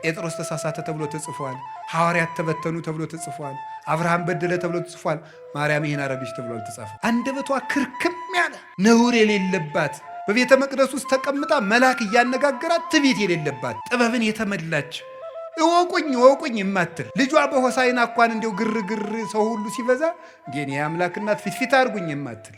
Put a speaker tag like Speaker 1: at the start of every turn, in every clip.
Speaker 1: ጴጥሮስ ተሳሳተ ተብሎ ተጽፏል። ሐዋርያት ተበተኑ ተብሎ ተጽፏል። አብርሃም በደለ ተብሎ ተጽፏል። ማርያም ይህን አረገች ተብሎ አልተጻፈም። አንደበቷ ክርክም ያለ ነውር የሌለባት በቤተ መቅደስ ውስጥ ተቀምጣ መልአክ እያነጋገራት ትዕቢት የሌለባት ጥበብን የተመላች እወቁኝ እወቁኝ የማትል ልጇ በሆሳዕና እንኳን እንዲያው ግርግር ሰው ሁሉ ሲበዛ እንዴ የአምላክ እናት ፊትፊት አድርጉኝ የማትል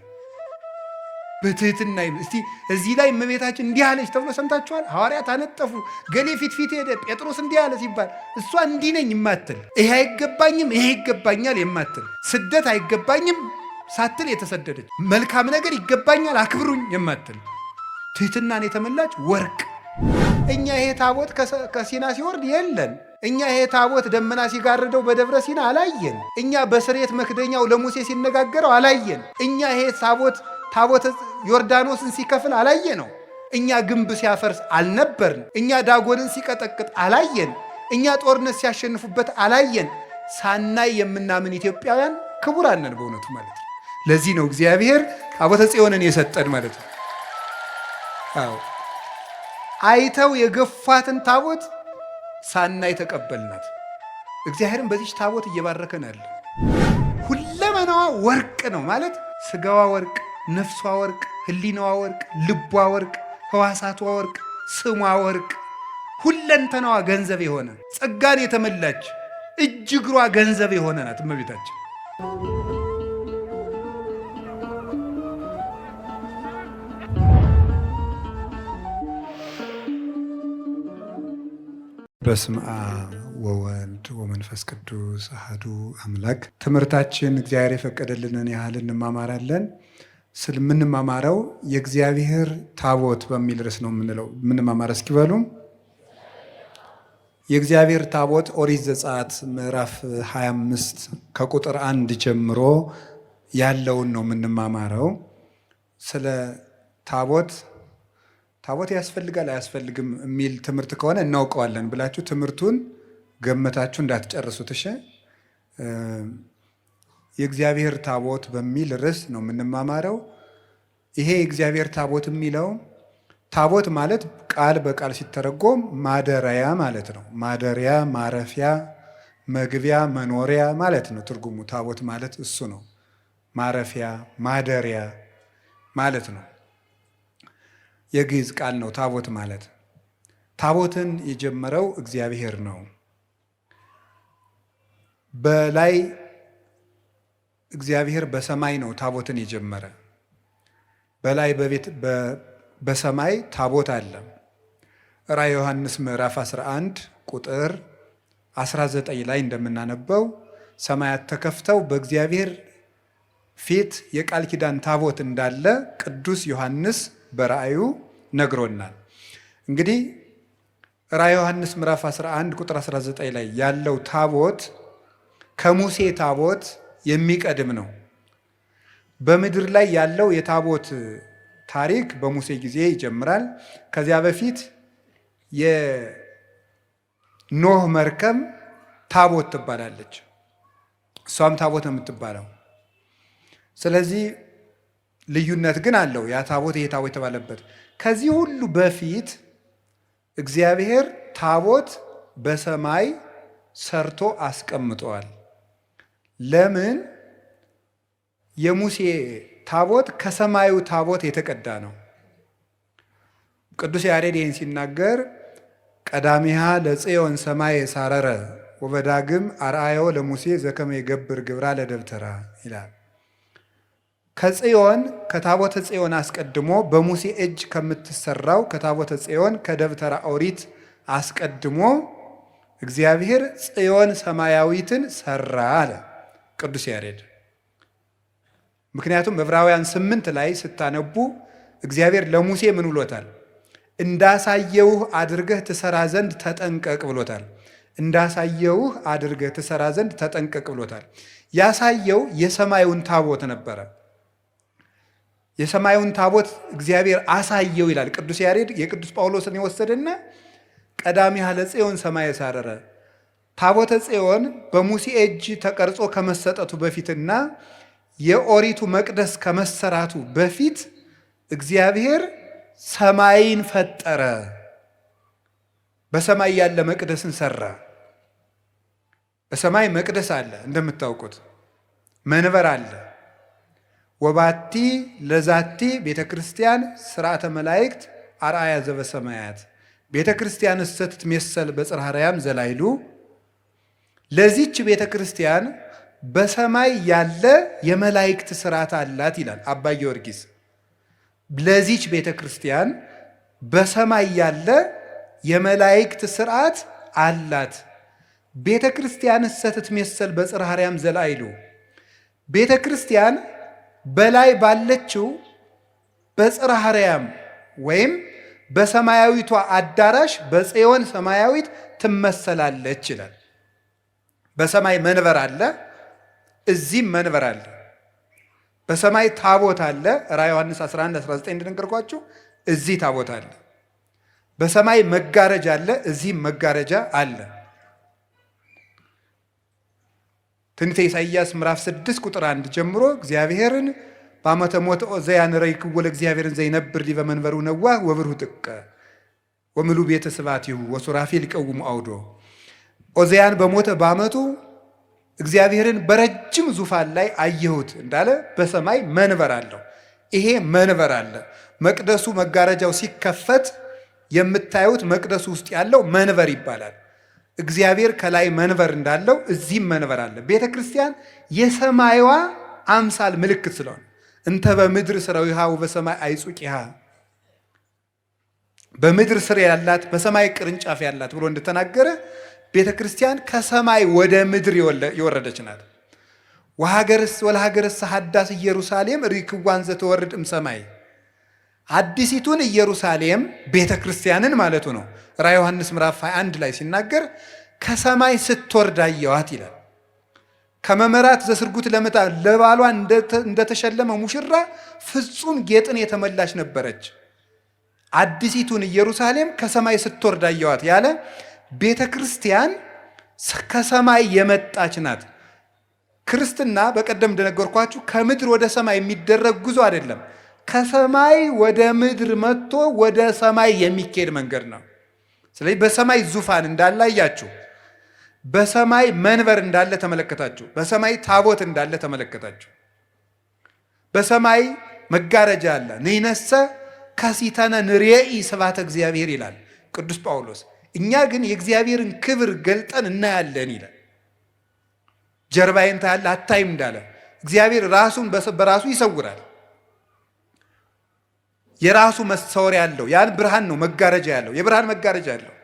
Speaker 1: በትህትና እስቲ እዚህ ላይ እመቤታችን እንዲህ አለች ተብሎ ሰምታችኋል? ሐዋርያት አነጠፉ፣ ገሌ ፊትፊት ሄደ፣ ጴጥሮስ እንዲህ አለ ሲባል እሷ እንዲህ ነኝ የማትል ይሄ አይገባኝም ይሄ ይገባኛል የማትል ስደት አይገባኝም ሳትል የተሰደደች መልካም ነገር ይገባኛል አክብሩኝ የማትል ትህትናን የተመላች ወርቅ። እኛ ይሄ ታቦት ከሲና ሲወርድ የለን። እኛ ይሄ ታቦት ደመና ሲጋርደው በደብረ ሲና አላየን። እኛ በስርየት መክደኛው ለሙሴ ሲነጋገረው አላየን። እኛ ይሄ ታቦተ ዮርዳኖስን ሲከፍል አላየ ነው። እኛ ግንብ ሲያፈርስ አልነበርን። እኛ ዳጎንን ሲቀጠቅጥ አላየን። እኛ ጦርነት ሲያሸንፉበት አላየን። ሳናይ የምናምን ኢትዮጵያውያን ክቡራን ነን በእውነቱ ማለት ነው። ለዚህ ነው እግዚአብሔር ታቦተ ጽዮንን የሰጠን ማለት ነው። አዎ አይተው የገፋትን ታቦት ሳናይ ተቀበልናት። እግዚአብሔርን በዚች ታቦት እየባረከን አለ። ሁለመናዋ ወርቅ ነው ማለት ስጋዋ ወርቅ፣ ነፍሷ ወርቅ፣ ህሊናዋ ወርቅ፣ ልቧ ወርቅ፣ ህዋሳቷ ወርቅ፣ ስሟ ወርቅ፣ ሁለንተናዋ ገንዘብ የሆነ ጸጋን የተመላች እጅ እግሯ ገንዘብ የሆነ ናት እመቤታችን። በስመ አብ ወወልድ ወመንፈስ ቅዱስ አሐዱ አምላክ። ትምህርታችን እግዚአብሔር የፈቀደልንን ያህል እንማማራለን። ስለምንማማረው የእግዚአብሔር ታቦት በሚል ርዕስ ነው የምንማማረው። እስኪ በሉ የእግዚአብሔር ታቦት ኦሪት ዘጸአት ምዕራፍ 25 ከቁጥር 1 ጀምሮ ያለውን ነው የምንማማረው። ስለ ታቦት ያስፈልጋል አያስፈልግም የሚል ትምህርት ከሆነ እናውቀዋለን ብላችሁ ትምህርቱን ገመታችሁ እንዳትጨርሱት እሺ። የእግዚአብሔር ታቦት በሚል ርዕስ ነው የምንማማረው። ይሄ የእግዚአብሔር ታቦት የሚለው ታቦት ማለት ቃል በቃል ሲተረጎም ማደሪያ ማለት ነው። ማደሪያ፣ ማረፊያ፣ መግቢያ፣ መኖሪያ ማለት ነው ትርጉሙ። ታቦት ማለት እሱ ነው። ማረፊያ፣ ማደሪያ ማለት ነው። የግዕዝ ቃል ነው ታቦት ማለት። ታቦትን የጀመረው እግዚአብሔር ነው። በላይ እግዚአብሔር በሰማይ ነው ታቦትን የጀመረ። በላይ በሰማይ ታቦት አለ። ራዕየ ዮሐንስ ምዕራፍ 11 ቁጥር 19 ላይ እንደምናነበው ሰማያት ተከፍተው በእግዚአብሔር ፊት የቃል ኪዳን ታቦት እንዳለ ቅዱስ ዮሐንስ በራእዩ ነግሮናል። እንግዲህ ራዕየ ዮሐንስ ምዕራፍ 11 ቁጥር 19 ላይ ያለው ታቦት ከሙሴ ታቦት የሚቀድም ነው። በምድር ላይ ያለው የታቦት ታሪክ በሙሴ ጊዜ ይጀምራል። ከዚያ በፊት የኖህ መርከብ ታቦት ትባላለች። እሷም ታቦት ነው የምትባለው። ስለዚህ ልዩነት ግን አለው። ያ ታቦት ይሄ ታቦት የተባለበት ከዚህ ሁሉ በፊት እግዚአብሔር ታቦት በሰማይ ሰርቶ አስቀምጠዋል። ለምን? የሙሴ ታቦት ከሰማዩ ታቦት የተቀዳ ነው። ቅዱስ ያሬድ ይህን ሲናገር ቀዳሚሃ ለጽዮን ሰማይ ሳረረ ወበዳግም አርአዮ ለሙሴ ዘከመ ይገብር ግብራ ለደብተራ ይላል። ከጽዮን ከታቦተ ጽዮን አስቀድሞ በሙሴ እጅ ከምትሰራው ከታቦተ ጽዮን ከደብተራ ኦሪት አስቀድሞ እግዚአብሔር ጽዮን ሰማያዊትን ሰራ አለ ቅዱስ ያሬድ። ምክንያቱም ዕብራውያን 8 ላይ ስታነቡ እግዚአብሔር ለሙሴ ምን ብሎታል? እንዳሳየውህ አድርገህ ትሰራ ዘንድ ተጠንቀቅ ብሎታል። እንዳሳየውህ አድርገህ ትሰራ ዘንድ ተጠንቀቅ ብሎታል። ያሳየው የሰማዩን ታቦት ነበረ። የሰማዩን ታቦት እግዚአብሔር አሳየው ይላል ቅዱስ ያሬድ። የቅዱስ ጳውሎስን የወሰደና ቀዳሚሃ ለጽዮን ሰማየ ሳረረ ታቦተ ጽዮን በሙሴ እጅ ተቀርጾ ከመሰጠቱ በፊትና የኦሪቱ መቅደስ ከመሰራቱ በፊት እግዚአብሔር ሰማይን ፈጠረ። በሰማይ ያለ መቅደስን ሰራ። በሰማይ መቅደስ አለ እንደምታውቁት፣ መንበር አለ። ወባቲ ለዛቲ ቤተ ክርስቲያን ስርዓተ መላእክት አርአያ ዘበሰማያት ቤተ ክርስቲያን ስትትሜሰል በጽርሐ አርያም ዘላይሉ። ለዚች ቤተ ክርስቲያን በሰማይ ያለ የመላእክት ስርዓት አላት ይላል አባ ጊዮርጊስ። ለዚች ቤተ ክርስቲያን በሰማይ ያለ የመላእክት ስርዓት አላት። ቤተ ክርስቲያን ስትትሜሰል በጽርሐ አርያም ዘላይሉ። ቤተ ክርስቲያን በላይ ባለችው በጽርሐ አርያም ወይም በሰማያዊቷ አዳራሽ በጽዮን ሰማያዊት ትመሰላለች ይላል። በሰማይ መንበር አለ፣ እዚህም መንበር አለ። በሰማይ ታቦት አለ። ራዕየ ዮሐንስ 11:19 እንደነገርኳችሁ እዚህ ታቦት አለ። በሰማይ መጋረጃ አለ፣ እዚህም መጋረጃ አለ። ትንቢተ ኢሳይያስ ምዕራፍ 6 ቁጥር 1 ጀምሮ እግዚአብሔርን በዓመተ ሞት ኦዝያን ረኢክዎ ለእግዚአብሔርን ዘይነብር ዲበ መንበሩ ነዋህ ወብርሁ ጥቀ ወምሉ ቤተ ስብሐቲሁ ወሱራፌል ይቀውሙ አውዶ። ኦዝያን በሞተ በዓመቱ እግዚአብሔርን በረጅም ዙፋን ላይ አየሁት እንዳለ በሰማይ መንበር አለው። ይሄ መንበር አለ። መቅደሱ መጋረጃው ሲከፈት የምታዩት መቅደሱ ውስጥ ያለው መንበር ይባላል። እግዚአብሔር ከላይ መንበር እንዳለው እዚህም መንበር አለ። ቤተ ክርስቲያን የሰማይዋ አምሳል ምልክት ስለሆነ እንተ በምድር ሥራዊሃ ወበሰማይ አይጹቂሃ፣ በምድር ስር ያላት በሰማይ ቅርንጫፍ ያላት ብሎ እንደተናገረ ቤተ ክርስቲያን ከሰማይ ወደ ምድር የወረደች ናት። ወለሀገርስ ሀዳስ ኢየሩሳሌም ርኢክዋን ዘተወርድ እምሰማይ፣ አዲሲቱን ኢየሩሳሌም ቤተ ክርስቲያንን ማለቱ ነው። ራዕየ ዮሐንስ ምዕራፍ 21 ላይ ሲናገር ከሰማይ ስትወርድ አየኋት ይላል። ከመመራት ዘስርጉት ለመታ ለባሏ እንደተሸለመ ሙሽራ ፍጹም ጌጥን የተመላች ነበረች። አዲሲቱን ኢየሩሳሌም ከሰማይ ስትወርድ አየኋት ያለ ቤተ ክርስቲያን ከሰማይ የመጣች ናት። ክርስትና በቀደም እንደነገርኳችሁ ከምድር ወደ ሰማይ የሚደረግ ጉዞ አይደለም። ከሰማይ ወደ ምድር መጥቶ ወደ ሰማይ የሚካሄድ መንገድ ነው። ስለዚህ በሰማይ ዙፋን እንዳለ አያችሁ፣ በሰማይ መንበር እንዳለ ተመለከታችሁ፣ በሰማይ ታቦት እንዳለ ተመለከታችሁ፣ በሰማይ መጋረጃ አለ። ንሕነሰ ከሲተነ ንሬኢ ስብሐተ እግዚአብሔር ይላል ቅዱስ ጳውሎስ። እኛ ግን የእግዚአብሔርን ክብር ገልጠን እናያለን ይላል። ጀርባዬን ታያለህ አታይም እንዳለ እግዚአብሔር ራሱን በራሱ ይሰውራል። የራሱ መሰወሪያ ያለው ያን ብርሃን ነው መጋረጃ ያለው የብርሃን መጋረጃ ያለው።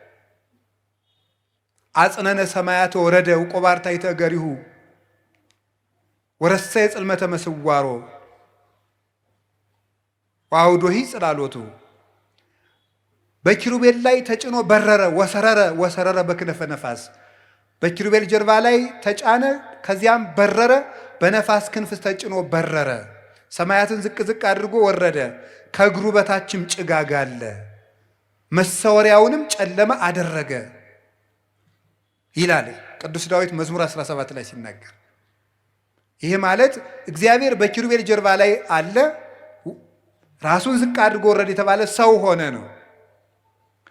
Speaker 1: አጽነነ ሰማያት ወረደ ውቆባርታይተ እገሪሁ ወረሰየ ጽልመተ መስዋሮ ወአውዶሂ ጽላሎቱ። በኪሩቤል ላይ ተጭኖ በረረ ወሰረረ በክነፈ ነፋስ። በኪሩቤል ጀርባ ላይ ተጫነ፣ ከዚያም በረረ፣ በነፋስ ክንፍ ተጭኖ በረረ። ሰማያትን ዝቅ ዝቅ አድርጎ ወረደ፣ ከእግሩ በታችም ጭጋግ አለ፣ መሰወሪያውንም ጨለማ አደረገ ይላል ቅዱስ ዳዊት መዝሙር 17 ላይ ሲናገር። ይሄ ማለት እግዚአብሔር በኪሩቤል ጀርባ ላይ አለ፣ ራሱን ዝቅ አድርጎ ወረደ የተባለ ሰው ሆነ ነው።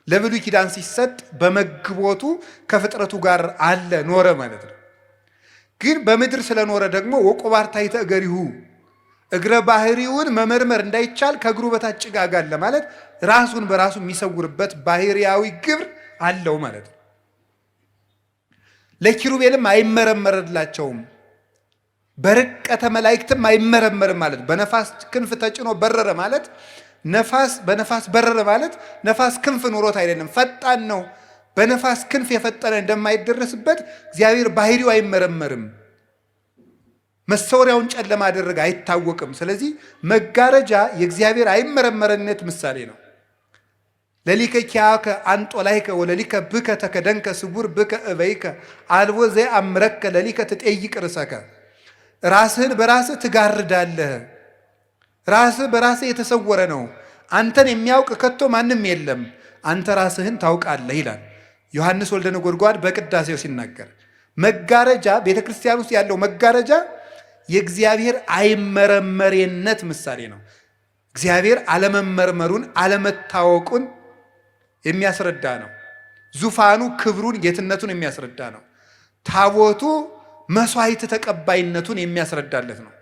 Speaker 1: ለብሉይ ኪዳን ሲሰጥ በመግቦቱ ከፍጥረቱ ጋር አለ ኖረ ማለት ነው። ግን በምድር ስለኖረ ደግሞ ወቆባርታይተ እገሪሁ እግረ ባህሪውን መመርመር እንዳይቻል ከእግሩ በታች ጭጋግ አለ ማለት ራሱን በራሱ የሚሰውርበት ባህሪያዊ ግብር አለው ማለት ነው። ለኪሩቤልም አይመረመርላቸውም፣ በርቀተ መላእክትም አይመረመርም ማለት በነፋስ ክንፍ ተጭኖ በረረ ማለት በነፋስ በረረ ማለት ነፋስ ክንፍ ኑሮት አይደለም፣ ፈጣን ነው። በነፋስ ክንፍ የፈጠነ እንደማይደረስበት እግዚአብሔር ባህሪው አይመረመርም። መሰወሪያውን ጨለማ አደረገ፣ አይታወቅም። ስለዚህ መጋረጃ የእግዚአብሔር አይመረመርነት ምሳሌ ነው። ለሊከ ኪያከ አንጦላይከ ወለሊከ ብከ ተከደንከ ስቡር ብከ እበይከ አልቦ ዘየአምረከ ለሊከ ትጠይቅ ርእሰከ። ራስህን በራስህ ትጋርዳለህ። ራስህ በራስህ የተሰወረ ነው። አንተን የሚያውቅ ከቶ ማንም የለም። አንተ ራስህን ታውቃለህ ይላል ዮሐንስ ወልደ ነጎድጓድ በቅዳሴው ሲናገር። መጋረጃ ቤተ ክርስቲያን ውስጥ ያለው መጋረጃ የእግዚአብሔር አይመረመሬነት ምሳሌ ነው። እግዚአብሔር አለመመርመሩን አለመታወቁን የሚያስረዳ ነው። ዙፋኑ ክብሩን ጌትነቱን የሚያስረዳ ነው። ታቦቱ መስዋዕት ተቀባይነቱን የሚያስረዳለት ነው።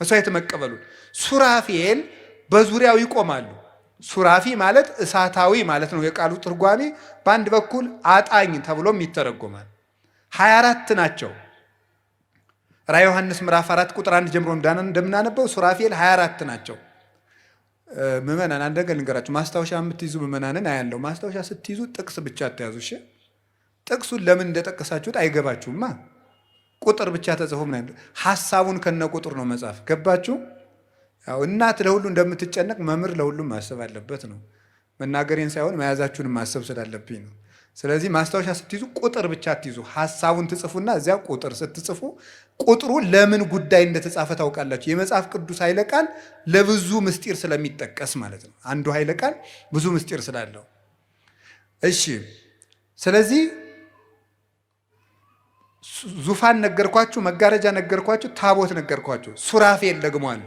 Speaker 1: መስዋዕት መቀበሉን። ሱራፌል በዙሪያው ይቆማሉ። ሱራፊ ማለት እሳታዊ ማለት ነው የቃሉ ትርጓሜ። በአንድ በኩል አጣኝ ተብሎም ይተረጎማል። 24 ናቸው። ራዕየ ዮሐንስ ምዕራፍ 4 ቁጥር 1 ጀምሮ እንደምናነበው ሱራፌል 24 ናቸው። ምዕመናን አንድ ነገር ልንገራችሁ። ማስታወሻ የምትይዙ ምዕመናንን አያለው። ማስታወሻ ስትይዙ ጥቅስ ብቻ አትያዙ። እሺ፣ ጥቅሱን ለምን እንደጠቀሳችሁት አይገባችሁማ። ቁጥር ብቻ ተጽፎ ምን አይደል? ሐሳቡን ከነ ቁጥር ነው መጻፍ። ገባችሁ? ያው እናት ለሁሉ እንደምትጨነቅ መምህር ለሁሉም ማሰብ አለበት ነው። መናገሬን ሳይሆን መያዛችሁን ማሰብ ስላለብኝ ነው። ስለዚህ ማስታወሻ ስትይዙ ቁጥር ብቻ አትይዙ። ሐሳቡን ትጽፉና እዚያ ቁጥር ስትጽፉ ቁጥሩ ለምን ጉዳይ እንደተጻፈ ታውቃላችሁ። የመጽሐፍ ቅዱስ ኃይለ ቃል ለብዙ ምስጢር ስለሚጠቀስ ማለት ነው። አንዱ ኃይለ ቃል ብዙ ምስጢር ስላለው። እሺ፣ ስለዚህ ዙፋን ነገርኳችሁ፣ መጋረጃ ነገርኳችሁ፣ ታቦት ነገርኳችሁ። ሱራፌል ደግሞ አሉ።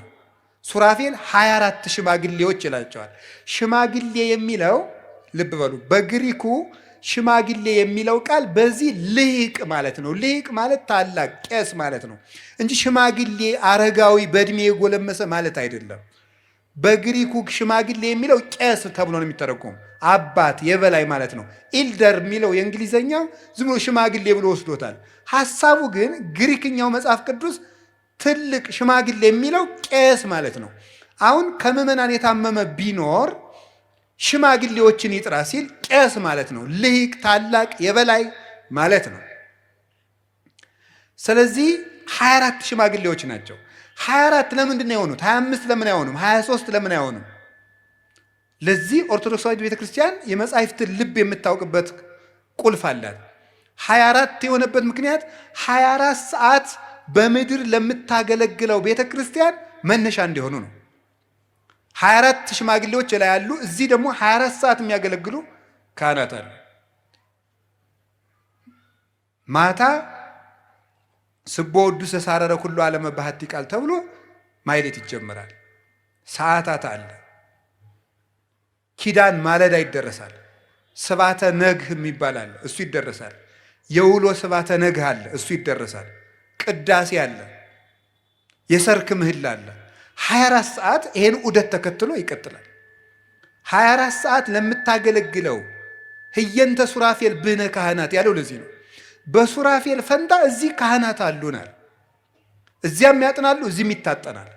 Speaker 1: ሱራፌል 24 ሽማግሌዎች ይላቸዋል። ሽማግሌ የሚለው ልብ በሉ፣ በግሪኩ ሽማግሌ የሚለው ቃል በዚህ ልሂቅ ማለት ነው። ልሂቅ ማለት ታላቅ ቄስ ማለት ነው እንጂ ሽማግሌ አረጋዊ በእድሜ የጎለመሰ ማለት አይደለም። በግሪኩ ሽማግሌ የሚለው ቄስ ተብሎ ነው የሚተረጎም፣ አባት የበላይ ማለት ነው። ኢልደር የሚለው የእንግሊዘኛው ዝም ብሎ ሽማግሌ ብሎ ወስዶታል። ሐሳቡ ግን ግሪክኛው መጽሐፍ ቅዱስ ትልቅ ሽማግሌ የሚለው ቄስ ማለት ነው። አሁን ከምዕመናን የታመመ ቢኖር ሽማግሌዎችን ይጥራ ሲል ቄስ ማለት ነው። ልሂቅ ታላቅ የበላይ ማለት ነው። ስለዚህ 24 ሽማግሌዎች ናቸው። 24 ለምንድን ነው የሆኑት? 25 ለምን አይሆኑም? 23 ለምን አይሆኑም? ለዚህ ኦርቶዶክሳዊት ቤተክርስቲያን የመጻሕፍትን ልብ የምታውቅበት ቁልፍ አላት። 24 የሆነበት ምክንያት 24 ሰዓት በምድር ለምታገለግለው ቤተክርስቲያን መነሻ እንዲሆኑ ነው። 24 ሽማግሌዎች ላይ ያሉ፣ እዚህ ደግሞ 24 ሰዓት የሚያገለግሉ ካህናት አሉ። ማታ ስቦ ወዱስ ሳረረ ኩሉ ዓለመ ባህቲ ቃል ተብሎ ማይሌት ይጀምራል። ሰዓታት አለ። ኪዳን ማለዳ ይደረሳል። ስባተ ነግህ የሚባል አለ፣ እሱ ይደረሳል። የውሎ ስባተ ነግህ አለ፣ እሱ ይደረሳል። ቅዳሴ አለ፣ የሰርክ ምህላ አለ። 24 ሰዓት ይሄን ዑደት ተከትሎ ይቀጥላል። 24 ሰዓት ለምታገለግለው ህየንተ ሱራፌል ብነ ካህናት ያለው ለዚህ ነው። በሱራፌል ፈንታ እዚህ ካህናት አሉናል። እዚያም ያጥናሉ፣ እዚህም ይታጠናል።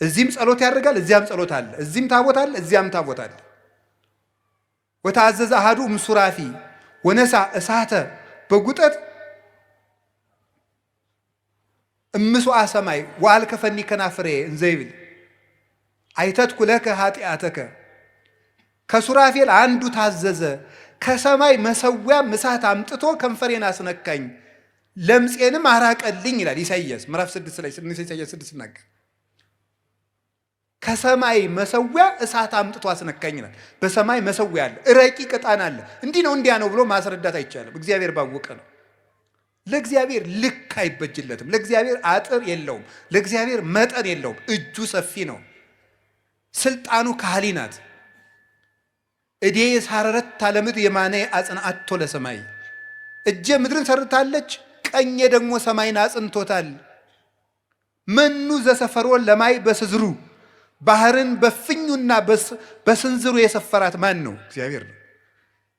Speaker 1: እዚህም ጸሎት ያደርጋል፣ እዚያም ጸሎት አለ። እዚህም ታቦት አለ፣ እዚያም ታቦት አለ። ወተአዘዘ አሐዱ እምሱራፊ ወነሳ እሳተ በጉጠት እምስዋ ሰማይ ወአልከፈኒ ከናፍሬ እንዘይብል አይተትኩ ለከ ኃጢአተከ። ከሱራፌል አንዱ ታዘዘ፣ ከሰማይ መሰዊያም እሳት አምጥቶ ከንፈሬን አስነካኝ ለምጼንም አራቀልኝ ይላል ኢሳይያስ ምዕራፍ 6 ላይ ኢሳይያስ 6 ሲናገር ከሰማይ መሰዊያ እሳት አምጥቶ አስነካኝ ይላል። በሰማይ መሰዊያ አለ፣ ረቂቅ ዕጣን አለ። እንዲህ ነው እንዲያ ነው ብሎ ማስረዳት አይቻልም። እግዚአብሔር ባወቀ ነው። ለእግዚአብሔር ልክ አይበጅለትም። ለእግዚአብሔር አጥር የለውም። ለእግዚአብሔር መጠን የለውም። እጁ ሰፊ ነው። ስልጣኑ ካህሊ ናት። እዴ ሳረረት ለምድር የማነ አጽንዓቶ ለሰማይ። እጄ ምድርን ሰርታለች፣ ቀኜ ደግሞ ሰማይን አጽንቶታል። መኑ ዘሰፈሮን ለማይ በስዝሩ፣ ባህርን በፍኙና በስንዝሩ የሰፈራት ማን ነው? እግዚአብሔር ነው።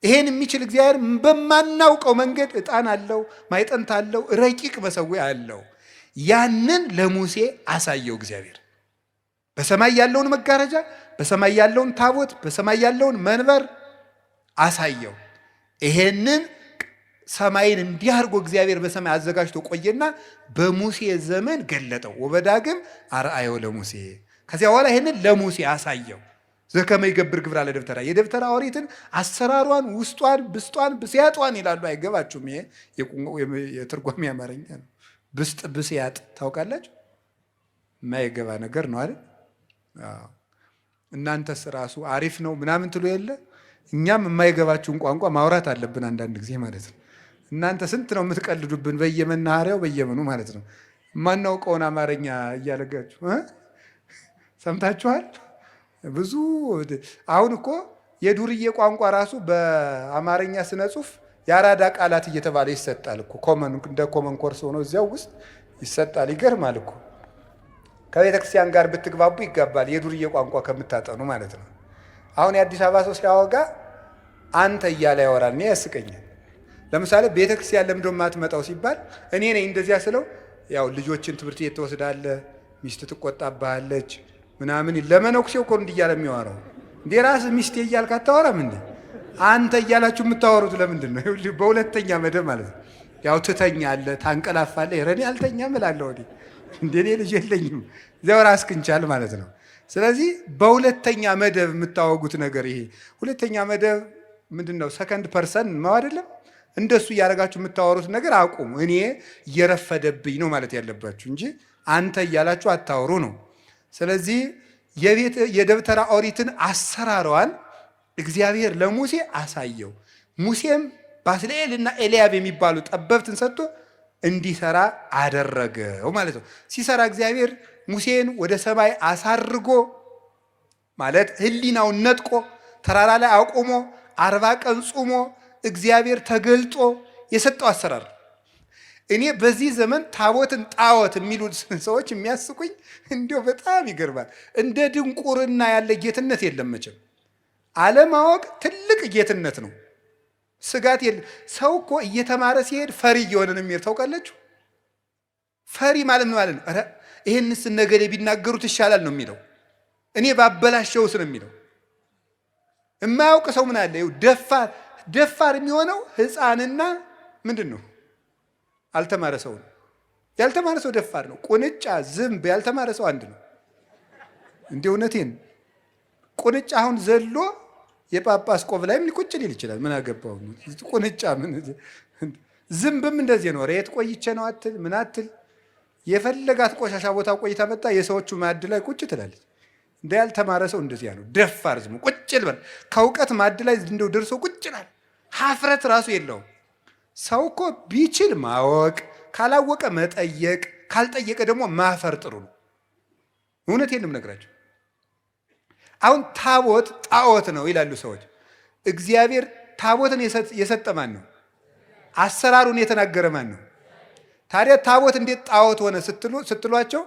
Speaker 1: ይሄን የሚችል እግዚአብሔር በማናውቀው መንገድ ዕጣን አለው፣ ማይጠንት አለው፣ ረቂቅ መሰዊያ አለው። ያንን ለሙሴ አሳየው እግዚአብሔር። በሰማይ ያለውን መጋረጃ፣ በሰማይ ያለውን ታቦት፣ በሰማይ ያለውን መንበር አሳየው። ይሄንን ሰማይን እንዲህ አድርጎ እግዚአብሔር በሰማይ አዘጋጅቶ ቆየና በሙሴ ዘመን ገለጠው። ወበዳግም አርአዮ ለሙሴ። ከዚያ በኋላ ይሄንን ለሙሴ አሳየው። ዘከመ ይገብር ግብራ ለደብተራ። የደብተራ ኦሪትን አሰራሯን፣ ውስጧን፣ ብስጧን፣ ብስያጧን ይላሉ። አይገባችሁም? ይሄ የትርጓሜ አማርኛ ነው። ብስጥ ብስያጥ ታውቃላችሁ? የማይገባ ነገር ነው አይደል? እናንተስ ራሱ አሪፍ ነው ምናምን ትሉ የለ? እኛም የማይገባችሁን ቋንቋ ማውራት አለብን አንዳንድ ጊዜ ማለት ነው። እናንተ ስንት ነው የምትቀልዱብን በየመናኸሪያው በየመኑ ማለት ነው። የማናውቀውን አማርኛ እያለጋችሁ ሰምታችኋል። ብዙ አሁን እኮ የዱርዬ ቋንቋ ራሱ በአማርኛ ስነ ጽሁፍ የአራዳ ቃላት እየተባለ ይሰጣል እኮ እንደ ኮመን ኮርስ ሆኖ እዚያው ውስጥ ይሰጣል። ይገርማል እኮ ከቤተ ክርስቲያን ጋር ብትግባቡ ይጋባል። የዱርዬ ቋንቋ ከምታጠኑ ማለት ነው። አሁን የአዲስ አበባ ሰው ሲያወጋ አንተ እያለ ያወራል። እኔ ያስቀኛል። ለምሳሌ ቤተ ክርስቲያን ለምንድን ነው የማትመጣው ሲባል እኔ ነኝ እንደዚያ ስለው፣ ያው ልጆችን ትምህርት ቤት ትወስዳለህ፣ ሚስት ትቆጣብሃለች ምናምን ለመነኩሴው እኮ እንዲህ እያለ የሚያወራው እንዴ ራስህ ሚስቴ እያልክ አታወራም እንዴ? አንተ እያላችሁ የምታወሩት ለምንድን ነው? በሁለተኛ መደብ ማለት ነው። ያው ትተኛለህ፣ ታንቀላፋለህ። ረኔ አልተኛም እላለሁ እኔ እንደኔ ልጅ የለኝም። እዚያው ራስህን ቻል ማለት ነው። ስለዚህ በሁለተኛ መደብ የምታወጉት ነገር ይሄ ሁለተኛ መደብ ምንድን ነው? ሰከንድ ፐርሰን ነው አይደለም? እንደሱ እያደረጋችሁ የምታወሩት ነገር አቁሙ። እኔ እየረፈደብኝ ነው ማለት ያለባችሁ እንጂ አንተ እያላችሁ አታወሩ ነው። ስለዚህ የደብተራ ኦሪትን አሰራሯን እግዚአብሔር ለሙሴ አሳየው። ሙሴም ባስልኤልና ኤልያብ የሚባሉ ጠበብትን ሰጥቶ እንዲሰራ አደረገው ማለት ነው። ሲሰራ እግዚአብሔር ሙሴን ወደ ሰማይ አሳርጎ ማለት ሕሊናውን ነጥቆ ተራራ ላይ አቁሞ 40 ቀን ጾሞ እግዚአብሔር ተገልጦ የሰጠው አሰራር። እኔ በዚህ ዘመን ታቦትን ጣዖት የሚሉ ሰዎች የሚያስቁኝ እንዲሁ በጣም ይገርማል። እንደ ድንቁርና ያለ ጌትነት የለም መቼም። አለማወቅ ትልቅ ጌትነት ነው። ስጋት የለም። ሰው እኮ እየተማረ ሲሄድ ፈሪ እየሆነ ነው የሚሄድ። ታውቃላችሁ? ፈሪ ማለት ነው ማለት ነው። ኧረ ይሄንስ ነገሌ ቢናገሩት ይሻላል ነው የሚለው። እኔ ባበላሸውስ ነው የሚለው። የማያውቅ ሰው ምን አለ? ደፋር የሚሆነው ሕፃንና ምንድን ነው አልተማረ ሰው ነው። ያልተማረ ሰው ደፋር ነው። ቁንጫ፣ ዝንብ ያልተማረ ሰው አንድ ነው። እንደ እውነቴን ቁንጫ አሁን ዘሎ የጳጳስ ቆብ ላይም ሊቁጭ ሊል ይችላል። ምን አገባው? ቁንጫ ምን ዝንብም እንደዚህ ነው። ሬት ቆይቼ ነው አትል ምን አትል የፈለጋት ቆሻሻ ቦታ ቆይታ መጣ የሰዎቹ ማዕድ ላይ ቁጭ ትላለች። እንደ ያልተማረ ሰው እንደዚያ ነው። ደፋር ዝም ቁጭ ልበል ከእውቀት ማዕድ ላይ እንደው ደርሶ ቁጭ ይላል። ሀፍረት ራሱ የለውም። ሰው እኮ ቢችል ማወቅ፣ ካላወቀ መጠየቅ፣ ካልጠየቀ ደግሞ ማፈር ጥሩ ነው። እውነቴን ነው የምነግራቸው። አሁን ታቦት ጣዖት ነው ይላሉ ሰዎች። እግዚአብሔር ታቦትን የሰጠ ማን ነው? አሰራሩን የተናገረ ማን ነው? ታዲያ ታቦት እንዴት ጣዖት ሆነ ስትሏቸው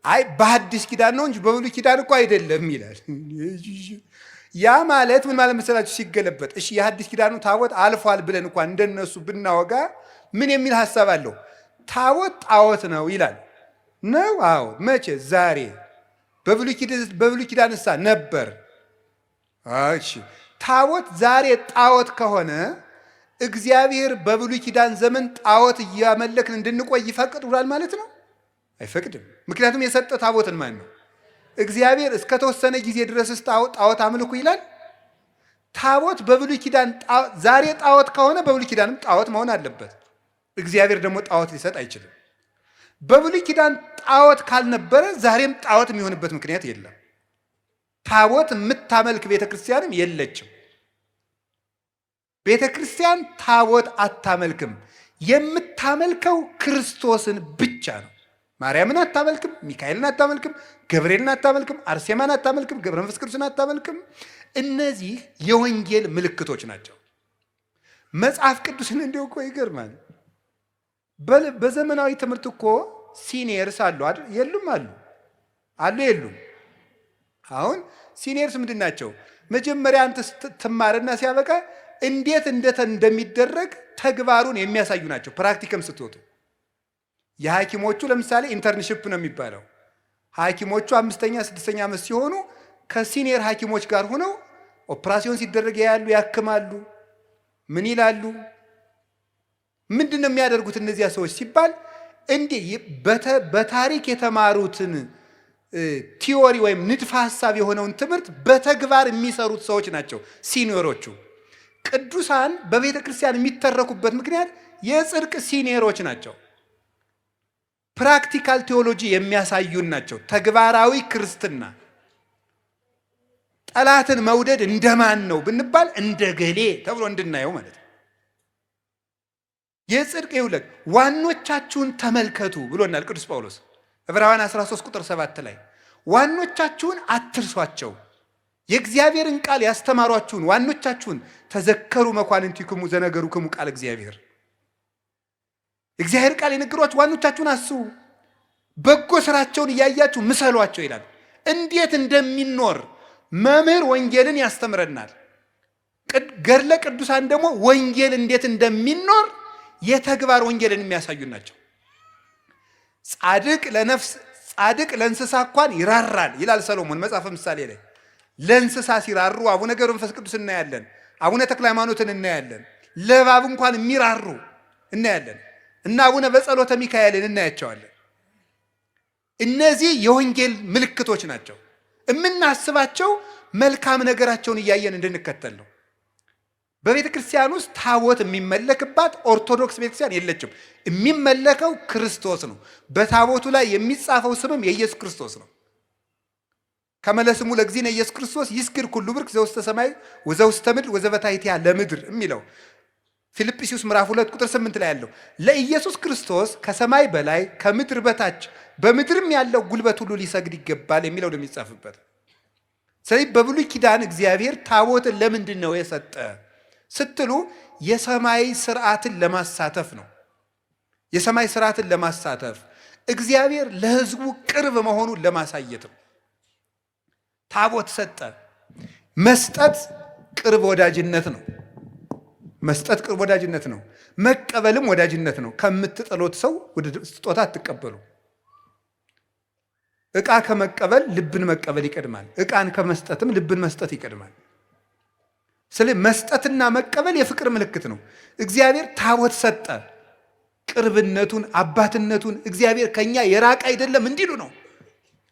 Speaker 1: አይ በሐዲስ ኪዳን ነው እንጂ በብሉይ ኪዳን እኮ አይደለም ይላል። ያ ማለት ምን ማለት መሰላችሁ? ሲገለበጥ እሺ የሐዲስ ኪዳኑ ታቦት አልፏል ብለን እንኳን እንደነሱ ብናወጋ ምን የሚል ሐሳብ አለው? ታቦት ጣዖት ነው ይላል ነው። አዎ መቼ? ዛሬ። በብሉይ ኪዳንሳ ነበር። እሺ ታቦት ዛሬ ጣዖት ከሆነ እግዚአብሔር በብሉይ ኪዳን ዘመን ጣዖት እያመለክን እንድንቆይ ይፈቅዳል ማለት ነው? አይፈቅድም። ምክንያቱም የሰጠ ታቦትን ማን ነው? እግዚአብሔር እስከተወሰነ ጊዜ ድረስ ጣዖት አምልኩ ይላል። ታቦት በብሉይ ኪዳን ዛሬ ጣዖት ከሆነ በብሉይ ኪዳንም ጣዖት መሆን አለበት። እግዚአብሔር ደግሞ ጣዖት ሊሰጥ አይችልም። በብሉይ ኪዳን ጣዖት ካልነበረ ዛሬም ጣዖት የሚሆንበት ምክንያት የለም። ታቦት የምታመልክ ቤተ ክርስቲያንም የለችም። ቤተ ክርስቲያን ታቦት አታመልክም። የምታመልከው ክርስቶስን ብቻ ነው። ማርያምን አታመልክም፣ ሚካኤልን አታመልክም፣ ገብርኤልን አታመልክም፣ አርሴማን አታመልክም፣ ገብረ መንፈስ ቅዱስን አታመልክም። እነዚህ የወንጌል ምልክቶች ናቸው። መጽሐፍ ቅዱስን እንዲሁ እኮ ይገርማል። በዘመናዊ ትምህርት እኮ ሲኒየርስ አሉ አይደል? የሉም? አሉ የሉም? አሁን ሲኒየርስ ምንድን ናቸው? መጀመሪያ አንተ ትማርና ሲያበቃ እንዴት እንደሚደረግ ተግባሩን የሚያሳዩ ናቸው። ፕራክቲከም ስትወጡ የሐኪሞቹ ለምሳሌ ኢንተርንሽፕ ነው የሚባለው። ሐኪሞቹ 5ኛ 6ኛ ዓመት ሲሆኑ ከሲኒየር ሐኪሞች ጋር ሆነው ኦፕራሲዮን ሲደረግ ያሉ ያክማሉ። ምን ይላሉ? ምንድን ነው የሚያደርጉት እነዚያ ሰዎች ሲባል እንዲህ በታሪክ የተማሩትን ቲዮሪ ወይም ንድፈ ሐሳብ የሆነውን ትምህርት በተግባር የሚሰሩት ሰዎች ናቸው ሲኒየሮቹ። ቅዱሳን በቤተ ክርስቲያን የሚተረኩበት ምክንያት የጽድቅ ሲኒየሮች ናቸው። ፕራክቲካል ቴዎሎጂ የሚያሳዩን ናቸው። ተግባራዊ ክርስትና። ጠላትን መውደድ እንደማን ነው ብንባል እንደ ገሌ ተብሎ እንድናየው ማለት ነው። የጽድቅ ይውለቅ ዋኖቻችሁን ተመልከቱ ብሎናል ቅዱስ ጳውሎስ ዕብራውያን 13 ቁጥር 7 ላይ ዋኖቻችሁን አትርሷቸው። የእግዚአብሔርን ቃል ያስተማሯችሁን ዋኖቻችሁን ተዘከሩ መኳንንቲክሙ ዘነገሩክሙ ቃል እግዚአብሔር። እግዚአብሔር ቃል የነገሯችሁ ዋኖቻችሁን አስቡ፣ በጎ ስራቸውን እያያችሁ ምሰሏቸው ይላል። እንዴት እንደሚኖር መምህር ወንጌልን ያስተምረናል። ገድለ ቅዱሳን ደግሞ ወንጌል እንዴት እንደሚኖር የተግባር ወንጌልን የሚያሳዩ ናቸው። ጻድቅ ለእንስሳ እንኳን ይራራል ይላል ሰሎሞን መጽሐፈ ምሳሌ ላይ። ለእንስሳ ሲራሩ አቡነ ገብረ መንፈስ ቅዱስ እናያለን፣ አቡነ ተክለ ሃይማኖትን እናያለን። ለእባብ እንኳን የሚራሩ እናያለን እና አቡነ በጸሎተ ሚካኤልን እናያቸዋለን። እነዚህ የወንጌል ምልክቶች ናቸው። የምናስባቸው መልካም ነገራቸውን እያየን እንድንከተል ነው። በቤተ ክርስቲያን ውስጥ ታቦት የሚመለክባት ኦርቶዶክስ ቤተክርስቲያን የለችም። የሚመለከው ክርስቶስ ነው። በታቦቱ ላይ የሚጻፈው ስምም የኢየሱስ ክርስቶስ ነው። ከመለስሙ ለግዚእነ ኢየሱስ ክርስቶስ ይስግድ ኩሉ ብርክ ዘውስተ ሰማይ ወዘውስተ ምድር ወዘበታሕቲሃ ለምድር የሚለው ፊልጵስዩስ ምዕራፍ 2 ቁጥር 8 ላይ ያለው ለኢየሱስ ክርስቶስ ከሰማይ በላይ ከምድር በታች በምድርም ያለው ጉልበት ሁሉ ሊሰግድ ይገባል የሚለው ነው የሚጻፍበት። ስለዚህ በብሉይ ኪዳን እግዚአብሔር ታቦትን ለምንድን ነው የሰጠ ስትሉ የሰማይ ስርዓትን ለማሳተፍ ነው። የሰማይ ስርዓትን ለማሳተፍ እግዚአብሔር ለሕዝቡ ቅርብ መሆኑን ለማሳየት ነው። ታቦት ሰጠ። መስጠት ቅርብ ወዳጅነት ነው። መስጠት ቅርብ ወዳጅነት ነው። መቀበልም ወዳጅነት ነው። ከምትጠሉት ሰው ስጦታ አትቀበሉ። ዕቃ ከመቀበል ልብን መቀበል ይቀድማል። ዕቃን ከመስጠትም ልብን መስጠት ይቀድማል። ስለዚህ መስጠትና መቀበል የፍቅር ምልክት ነው። እግዚአብሔር ታቦት ሰጠ። ቅርብነቱን አባትነቱን እግዚአብሔር ከኛ የራቀ አይደለም እንዲሉ ነው።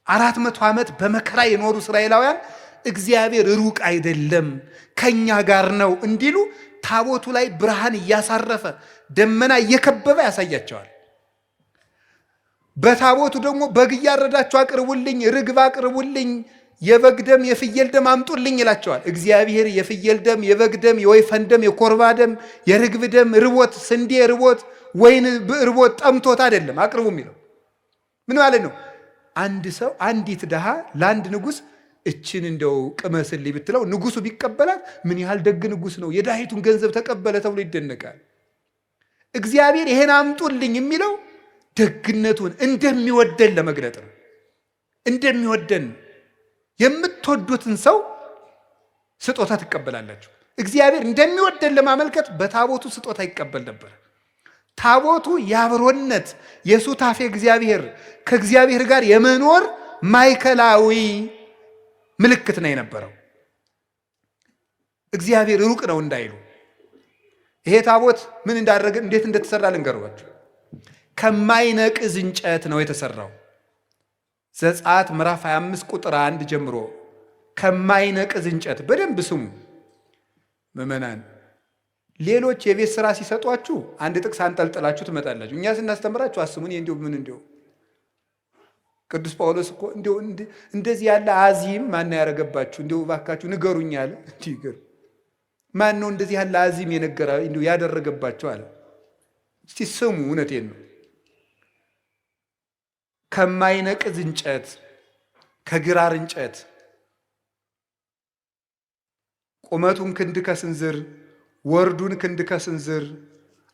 Speaker 1: 400 ዓመት በመከራ የኖሩ እስራኤላውያን እግዚአብሔር ሩቅ አይደለም ከኛ ጋር ነው እንዲሉ ታቦቱ ላይ ብርሃን እያሳረፈ ደመና እየከበበ ያሳያቸዋል። በታቦቱ ደግሞ በግ እያረዳችሁ አቅርቡልኝ፣ ርግብ አቅርቡልኝ፣ የበግ ደም የፍየል ደም አምጡልኝ ይላቸዋል። እግዚአብሔር የፍየል ደም፣ የበግ ደም፣ የወይፈን ደም፣ የኮርባ ደም፣ የርግብ ደም ርቦት፣ ስንዴ ርቦት፣ ወይን ርቦት ጠምቶት አይደለም አቅርቡ የሚለው። ምን ማለት ነው? አንድ ሰው አንዲት ድሃ ለአንድ ንጉሥ እችን እንደው ቅመስልኝ ብትለው ንጉሱ ቢቀበላት ምን ያህል ደግ ንጉሥ ነው፣ የድሃይቱን ገንዘብ ተቀበለ ተብሎ ይደነቃል። እግዚአብሔር ይሄን አምጡልኝ የሚለው ደግነቱን እንደሚወደን ለመግለጥ ነው። እንደሚወደን የምትወዱትን ሰው ስጦታ ትቀበላላችሁ። እግዚአብሔር እንደሚወደን ለማመልከት በታቦቱ ስጦታ ይቀበል ነበር። ታቦቱ የአብሮነት የሱታፌ እግዚአብሔር ከእግዚአብሔር ጋር የመኖር ማዕከላዊ ምልክት ነው የነበረው። እግዚአብሔር ሩቅ ነው እንዳይሉ ይሄ ታቦት ምን እንዳደረገ እንዴት እንደተሰራ ልንገርባችሁ። ከማይነቅዝ እንጨት ነው የተሰራው። ዘጸአት ምዕራፍ 25 ቁጥር 1 ጀምሮ ከማይነቅዝ እንጨት። በደንብ ስሙ ምዕመናን። ሌሎች የቤት ስራ ሲሰጧችሁ አንድ ጥቅስ አንጠልጥላችሁ ትመጣላችሁ። እኛ ስናስተምራችሁ አስሙን እንዲሁ ምን እንዲሁ ቅዱስ ጳውሎስ እኮ እንዲሁ እንደዚህ ያለ አዚም ማን ያደረገባችሁ እንዲሁ እባካችሁ ንገሩኝ አለ። እንዲገር ማን ነው እንደዚህ ያለ አዚም የነገራ እንዲሁ ያደረገባችሁ አለ። እስቲ ስሙ፣ እውነቴን ነው። ከማይነቅዝ እንጨት ከግራር እንጨት ቁመቱን ክንድ ከስንዝር ወርዱን ክንድ ከስንዝር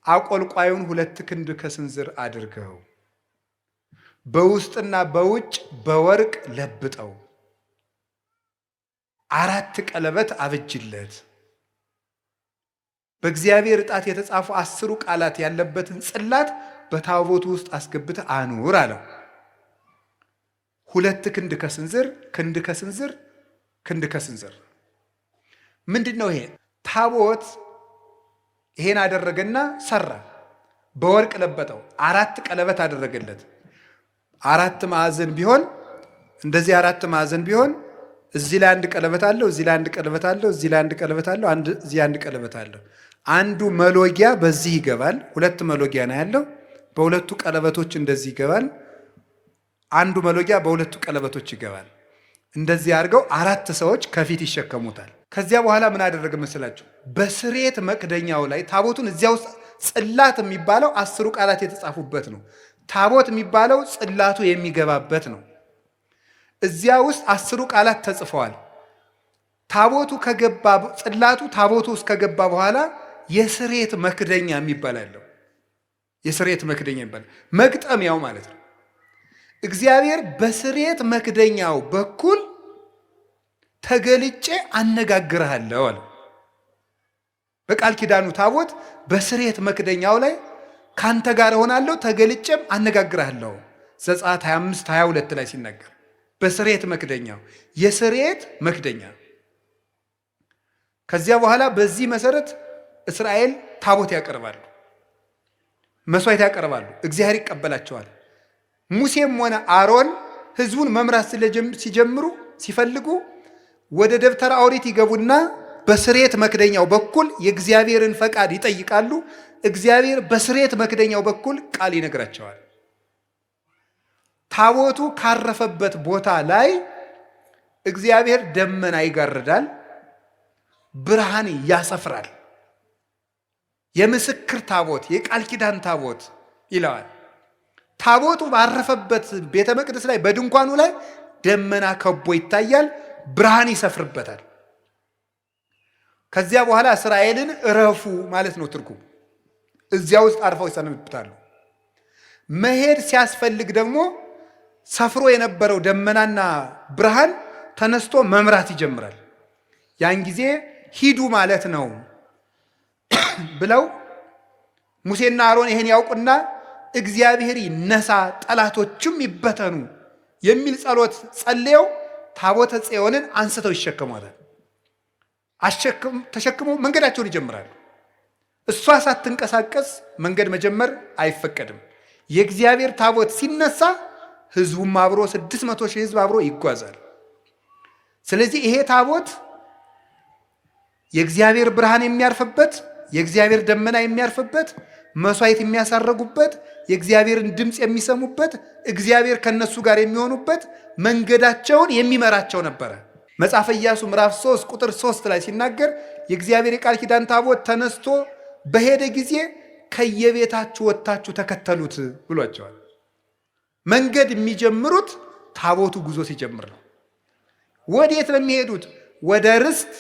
Speaker 1: አቆልቋዩን 2 ክንድ ከስንዝር አድርገው በውስጥና በውጭ በወርቅ ለብጠው 4 ቀለበት አብጅለት። በእግዚአብሔር ዕጣት የተጻፉ 10 ቃላት ያለበትን ጽላት በታቦቱ ውስጥ አስገብተህ አኑር አለው። 2 ክንድ ከስንዝር ክንድ ከስንዝር ክንድ ከስንዝር ምንድን ነው ይሄ? ታቦት ይሄን አደረገና ሰራ። በወርቅ ለበጠው። 4 ቀለበት አደረገለት። 4 ማዕዘን ቢሆን እንደዚህ 4 ማዕዘን ቢሆን እዚህ ላይ 1 ቀለበት አለው፣ እዚህ ላይ 1 ቀለበት አለው፣ እዚህ ላይ 1 ቀለበት አለው፣ እዚህ 1 ቀለበት አለው። አንዱ መሎጊያ በዚህ ይገባል። 2 መሎጊያ ነው ያለው። በሁለቱ ቀለበቶች እንደዚህ ይገባል። አንዱ መሎጊያ በሁለቱ ቀለበቶች ይገባል። እንደዚህ አድርገው 4 ሰዎች ከፊት ይሸከሙታል። ከዚያ በኋላ ምን አደረገ መስላችሁ? በስሬት መክደኛው ላይ ታቦቱን እዚያ ውስጥ ጽላት የሚባለው 10 ቃላት የተጻፉበት ነው። ታቦት የሚባለው ጽላቱ የሚገባበት ነው። እዚያ ውስጥ 10 ቃላት ተጽፈዋል። ታቦቱ ከገባ ጽላቱ ታቦቱ ውስጥ ከገባ በኋላ የስሬት መክደኛ የሚባል አለው። የስሬት መክደኛ የሚባል መግጠሚያው ማለት ነው። እግዚአብሔር በስሬት መክደኛው በኩል ተገልጬ አነጋግርሃለሁ አለ። በቃል ኪዳኑ ታቦት በስሬት መክደኛው ላይ ካንተ ጋር እሆናለሁ ተገልጬም አነጋግርሃለሁ። ዘጸአት 25:22 ላይ ሲናገር በስሬት መክደኛው የስሬት መክደኛ። ከዚያ በኋላ በዚህ መሰረት እስራኤል ታቦት ያቀርባሉ፣ መስዋዕት ያቀርባሉ፣ እግዚአብሔር ይቀበላቸዋል። ሙሴም ሆነ አሮን ህዝቡን መምራት ሲጀምሩ ሲፈልጉ ወደ ደብተራ ኦሪት ይገቡና በስሬት መክደኛው በኩል የእግዚአብሔርን ፈቃድ ይጠይቃሉ። እግዚአብሔር በስሬት መክደኛው በኩል ቃል ይነግራቸዋል። ታቦቱ ካረፈበት ቦታ ላይ እግዚአብሔር ደመና ይጋርዳል፣ ብርሃን ያሰፍራል። የምስክር ታቦት፣ የቃል ኪዳን ታቦት ይለዋል። ታቦቱ ባረፈበት ቤተ መቅደስ ላይ በድንኳኑ ላይ ደመና ከቦ ይታያል፣ ብርሃን ይሰፍርበታል። ከዚያ በኋላ እስራኤልን እረፉ ማለት ነው ትርጉም። እዚያ ውስጥ አርፈው ይሰነብታሉ። መሄድ ሲያስፈልግ ደግሞ ሰፍሮ የነበረው ደመናና ብርሃን ተነስቶ መምራት ይጀምራል። ያን ጊዜ ሂዱ ማለት ነው ብለው ሙሴና አሮን ይሄን ያውቁና እግዚአብሔር ይነሳ ጠላቶችም ይበተኑ የሚል ጸሎት ጸልየው ታቦተ ጽዮንን አንስተው ይሸከሟታል። ተሸክመው መንገዳቸውን ይጀምራሉ። እሷ ሳትንቀሳቀስ መንገድ መጀመር አይፈቀድም። የእግዚአብሔር ታቦት ሲነሳ ህዝቡም አብሮ 600 ሺህ ህዝብ አብሮ ይጓዛል። ስለዚህ ይሄ ታቦት የእግዚአብሔር ብርሃን የሚያርፍበት፣ የእግዚአብሔር ደመና የሚያርፍበት፣ መስዋዕት የሚያሳረጉበት፣ የእግዚአብሔርን ድምፅ የሚሰሙበት፣ እግዚአብሔር ከነሱ ጋር የሚሆኑበት፣ መንገዳቸውን የሚመራቸው ነበረ። መጽሐፈ ኢያሱ ምዕራፍ 3 ቁጥር 3 ላይ ሲናገር የእግዚአብሔር የቃል ኪዳን ታቦት ተነስቶ በሄደ ጊዜ ከየቤታችሁ ወጥታችሁ ተከተሉት ብሏቸዋል። መንገድ የሚጀምሩት ታቦቱ ጉዞ ሲጀምር ነው። ወዴት ነው የሚሄዱት? ወደ ርስት፣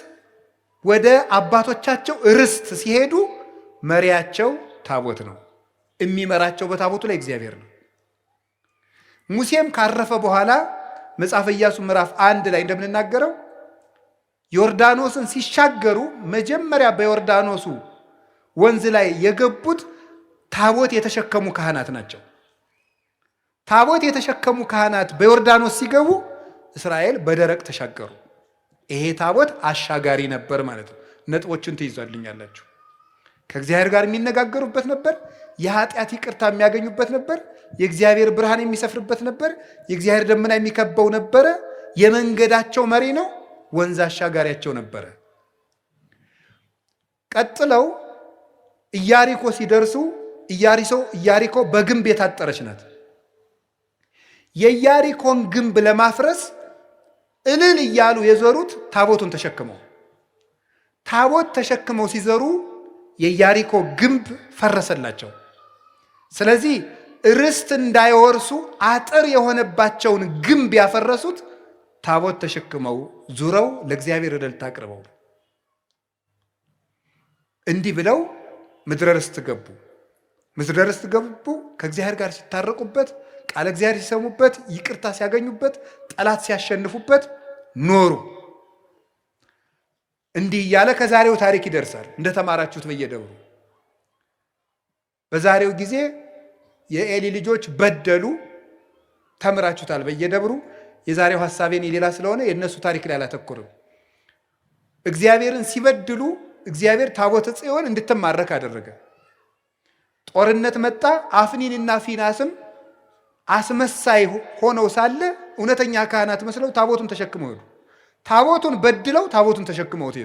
Speaker 1: ወደ አባቶቻቸው ርስት ሲሄዱ መሪያቸው ታቦት ነው። የሚመራቸው በታቦቱ ላይ እግዚአብሔር ነው። ሙሴም ካረፈ በኋላ መጽሐፈ ኢያሱ ምዕራፍ 1 ላይ እንደምንናገረው ዮርዳኖስን ሲሻገሩ መጀመሪያ በዮርዳኖሱ ወንዝ ላይ የገቡት ታቦት የተሸከሙ ካህናት ናቸው። ታቦት የተሸከሙ ካህናት በዮርዳኖስ ሲገቡ እስራኤል በደረቅ ተሻገሩ። ይሄ ታቦት አሻጋሪ ነበር ማለት ነው። ነጥቦችን ትይዟልኛላችሁ። ከእግዚአብሔር ጋር የሚነጋገሩበት ነበር። የኃጢአት ይቅርታ የሚያገኙበት ነበር። የእግዚአብሔር ብርሃን የሚሰፍርበት ነበር። የእግዚአብሔር ደመና የሚከበው ነበረ። የመንገዳቸው መሪ ነው። ወንዝ አሻጋሪያቸው ነበረ። ቀጥለው ኢያሪኮ ሲደርሱ ኢያሪኮ በግንብ የታጠረች ናት። የኢያሪኮን ግንብ ለማፍረስ እልል እያሉ የዞሩት ታቦቱን ተሸክመው ታቦት ተሸክመው ሲዘሩ የኢያሪኮ ግንብ ፈረሰላቸው። ስለዚህ ርስት እንዳይወርሱ አጥር የሆነባቸውን ግንብ ያፈረሱት ታቦት ተሸክመው ዙረው ለእግዚአብሔር እልልታ አቅርበው እንዲህ ብለው ምድረ ርስት ገቡ። ምድረ ርስት ገቡ ከእግዚአብሔር ጋር ሲታረቁበት፣ ቃለ እግዚአብሔር ሲሰሙበት፣ ይቅርታ ሲያገኙበት፣ ጠላት ሲያሸንፉበት ኖሩ። እንዲህ እያለ ከዛሬው ታሪክ ይደርሳል። እንደተማራችሁት በየደብሩ በዛሬው ጊዜ የኤሊ ልጆች በደሉ፣ ተምራችሁታል በየደብሩ። የዛሬው ሐሳቤን የሌላ ስለሆነ የእነሱ ታሪክ ላይ አላተኩርም። እግዚአብሔርን ሲበድሉ እግዚአብሔር ታቦተ ጽዮን እንድትማረክ አደረገ። ጦርነት መጣ። አፍኒንና ፊናስም አስመሳይ ሆነው ሳለ እውነተኛ ካህናት መስለው ታቦቱን ተሸክመው ሄዱ። ታቦቱን በድለው ታቦቱን ተሸክመውት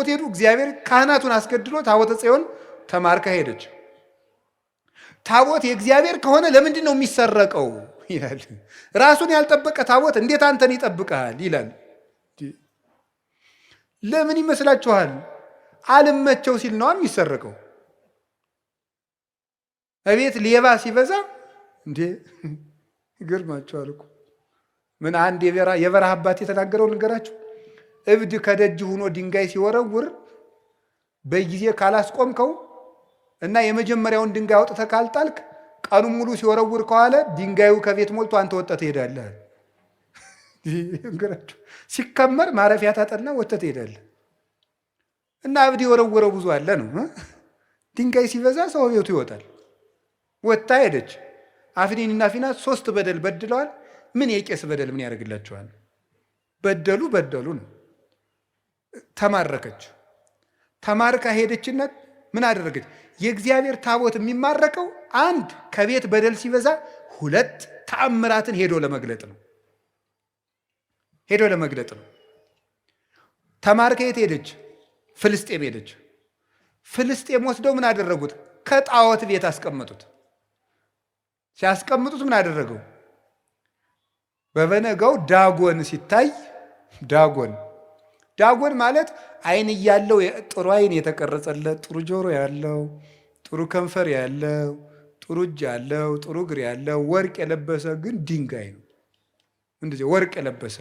Speaker 1: ሄዱ። እግዚአብሔር ካህናቱን አስገድሎ ታቦተ ጽዮን ተማርካ ሄደች። ታቦት የእግዚአብሔር ከሆነ ለምንድን ነው የሚሰረቀው ይላል። ራሱን ያልጠበቀ ታቦት እንዴት አንተን ይጠብቃል ይላል። ለምን ይመስላችኋል? አልመቸው ሲል ነው የሚሰረቀው። እቤት ሌባ ሲበዛ እንዴ ይገርማችኋል እኮ። ምን አንድ የበረሃ አባት የተናገረው ልንገራችሁ። እብድ ከደጅ ሆኖ ድንጋይ ሲወረውር በጊዜ ካላስቆምከው እና የመጀመሪያውን ድንጋይ አውጥተህ ካልጣልክ ቀኑን ሙሉ ሲወረውር ከዋለ ድንጋዩ ከቤት ሞልቶ አንተ ወጥተህ ትሄዳለህ። ሲከመር ማረፊያ ታጠና ወጥተህ ትሄዳለህ። እና እብድ የወረወረው ብዙ አለ ነው። ድንጋይ ሲበዛ ሰው ቤቱ ይወጣል። ወጥታ ሄደች። አፍኒንና ፊናስ 3 በደል በድለዋል። ምን የቄስ በደል ምን ያደርግላቸዋል? በደሉ ነው። ተማረከች። ተማርካ ሄደችነት ምን አደረገች? የእግዚአብሔር ታቦት የሚማረከው 1 ከቤት በደል ሲበዛ፣ 2 ተአምራትን ሄዶ ለመግለጥ ነው። ተማርካ የት ሄደች? ፍልስጤም ሄደች። ፍልስጤም ወስደው ምን አደረጉት? ከጣዖት ቤት አስቀመጡት። ሲያስቀምጡት ምን አደረገው? በበነጋው ዳጎን ሲታይ ዳጎን ማለት ዓይን እያለው ጥሩ ዓይን የተቀረጸለት ጥሩ ጆሮ ያለው ጥሩ ከንፈር ያለው ጥሩ እጅ ያለው ጥሩ እግር ያለው ወርቅ የለበሰ ግን ድንጋይ ነው። እንደዚህ ወርቅ የለበሰ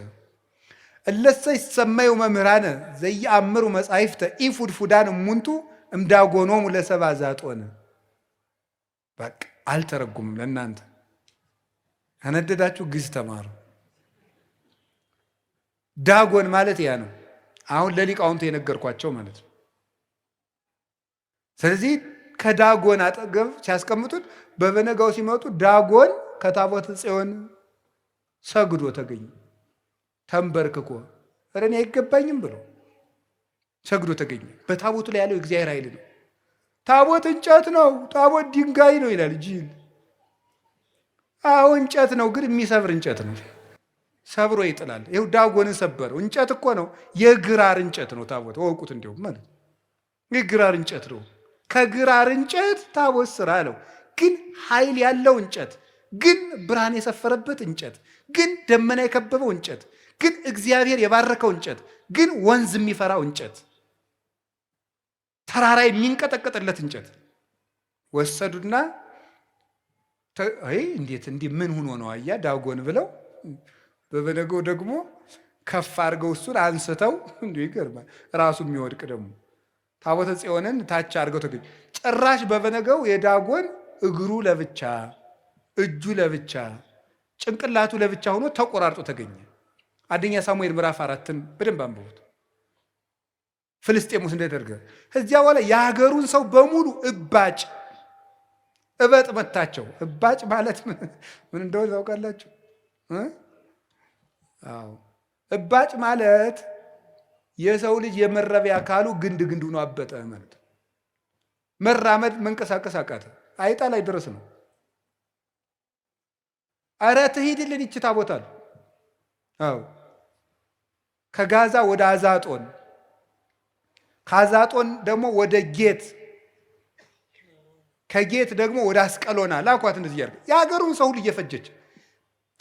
Speaker 1: እለሰ ይሰማዩ መምህራነ ዘየአምሩ መጻሕፍተ ኢፉድፉዳን እሙንቱ እምዳጎኖሙ ለሰብአ ዛጦነ። በቃ አልተረጉምም። ለእናንተ ከነደዳችሁ ግዕዝ ተማሩ። ዳጎን ማለት ያ ነው። አሁን ለሊቃውንቱ የነገርኳቸው ማለት ነው። ስለዚህ ከዳጎን አጠገብ ሲያስቀምጡት በበነጋው ሲመጡ ዳጎን ከታቦተ ጽዮን ሰግዶ ተገኘ። ተንበርክኮ እኔ አይገባኝም ብሎ ሰግዶ ተገኘ። በታቦቱ ላይ ያለው እግዚአብሔር ኃይል ነው። ታቦት እንጨት ነው፣ ታቦት ድንጋይ ነው ይላል ጅል። አዎ እንጨት ነው፣ ግን የሚሰብር እንጨት ነው። ሰብሮ ይጥላል። ይኸው ዳጎንን ሰበረው። እንጨት እኮ ነው፣ የግራር እንጨት ነው ታቦት። ወቁት እንዲሁም ማለት የግራር እንጨት ነው። ከግራር እንጨት ታቦት ስራ አለው። ግን ኃይል ያለው እንጨት፣ ግን ብርሃን የሰፈረበት እንጨት፣ ግን ደመና የከበበው እንጨት፣ ግን እግዚአብሔር የባረከው እንጨት፣ ግን ወንዝ የሚፈራው እንጨት፣ ተራራ የሚንቀጠቀጥለት እንጨት ወሰዱና እንዴት እንዲህ ምን ሆኖ ነው አያ ዳጎን ብለው በበነገው ደግሞ ከፍ አድርገው እሱን አንስተው እንዲሁ ይገርማል። ራሱ የሚወድቅ ደግሞ ታቦተ ጽዮንን ታች አድርገው ተገኘ። ጭራሽ በበነገው የዳጎን እግሩ ለብቻ፣ እጁ ለብቻ፣ ጭንቅላቱ ለብቻ ሆኖ ተቆራርጦ ተገኘ። አንደኛ ሳሙኤል ምዕራፍ 4ን በደንብ አንብቡት። ፍልስጤም ውስጥ እንደተደረገ ከዚያ በኋላ የሀገሩን ሰው በሙሉ እበጥ መታቸው። እባጭ ማለት ምን እንደሆነ ታውቃላችሁ? አዎ እባጭ ማለት የሰው ልጅ የመረቢያ አካሉ ግንድ ሆኖ አበጠ ማለት። መራመድ መንቀሳቀስ አቃተ። አይጣ ላይ ድረስ ነው። ኧረ ትሂድልን ይቺ ታቦታል። አዎ ከጋዛ ወደ አዛጦን፣ ከአዛጦን ደግሞ ወደ ጌት፣ ከጌት ደግሞ ወደ አስቀሎና ላኳት። እንደዚህ ያርገ የሀገሩን ሰው ሁሉ እየፈጀች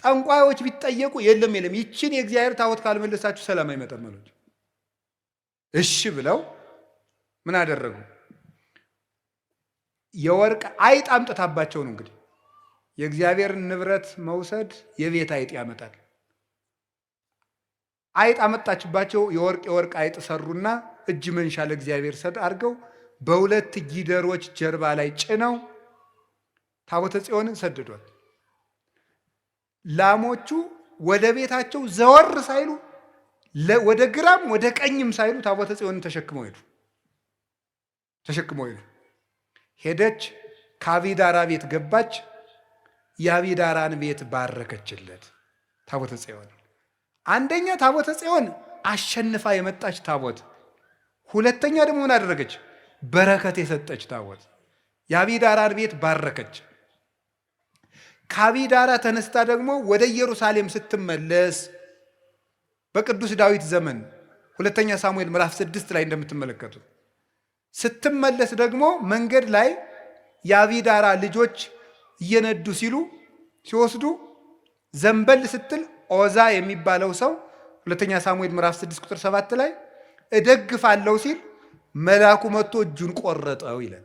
Speaker 1: ጠንቋዮች ቢጠየቁ የለም ይችን የእግዚአብሔር ታቦት ካልመለሳችሁ ሰላም አይመጣም ማለት። እሺ ብለው ምን አደረጉ? የወርቅ አይጥ አምጥታባቸው ነው። እንግዲህ የእግዚአብሔርን ንብረት መውሰድ የቤት አይጥ ያመጣል። አይጥ አመጣችባቸው። የወርቅ አይጥ ሰሩና እጅ መንሻ ለእግዚአብሔር ሰጥ አድርገው በሁለት ጊደሮች ጀርባ ላይ ጭነው ታቦተ ጽዮንን ሰደዷል። ላሞቹ ወደ ቤታቸው ዘወር ሳይሉ ወደ ግራም ወደ ቀኝም ሳይሉ ታቦተ ጽዮንን ተሸክመው ሄዱ። ሄደች፣ ከአቢዳራ ቤት ገባች። የአቢዳራን ቤት ባረከችለት ታቦተ ጽዮን። አንደኛ ታቦተ ጽዮን አሸንፋ የመጣች ታቦት፣ ሁለተኛ ደግሞ ምን አደረገች? በረከት የሰጠች ታቦት። የአቢዳራን ቤት ባረከች። ከአቢዳራ ተነስታ ደግሞ ወደ ኢየሩሳሌም ስትመለስ በቅዱስ ዳዊት ዘመን ሁለተኛ ሳሙኤል ምዕራፍ 6 ላይ እንደምትመለከቱት ስትመለስ ደግሞ መንገድ ላይ የአቢዳራ ልጆች እየነዱ ሲወስዱ ዘንበል ስትል ኦዛ የሚባለው ሰው ሁለተኛ ሳሙኤል ምዕራፍ 6 ቁጥር 7 ላይ እደግፋለሁ ሲል መልአኩ መጥቶ እጁን ቆረጠው ይላል።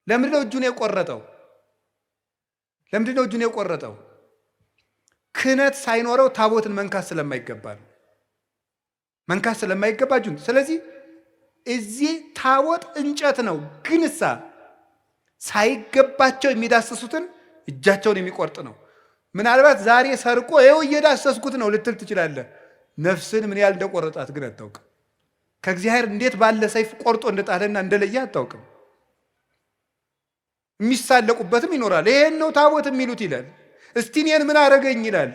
Speaker 1: ለምንድነው እጁን የቆረጠው? ክህነት ሳይኖረው ታቦትን መንካት ስለማይገባ ነው። መንካት ስለማይገባ እጁን። ስለዚህ እዚህ ታቦት እንጨት ነው፣ ግንሳ ሳይገባቸው የሚዳስሱትን እጃቸውን የሚቆርጥ ነው። ምናልባት ዛሬ ሰርቆ ይኸው እየዳሰስኩት ነው ልትል ትችላለህ። ነፍስን ምን ያህል እንደቆረጣት ግን አታውቅም። ከእግዚአብሔር እንዴት ባለ ሰይፍ ቆርጦ እንደጣለና እንደለየ አታውቅም። የሚሳለቁበትም ይኖራል። ይሄን ነው ታቦት የሚሉት ይላል። እስቲ እኔን ምን አረገኝ ይላል።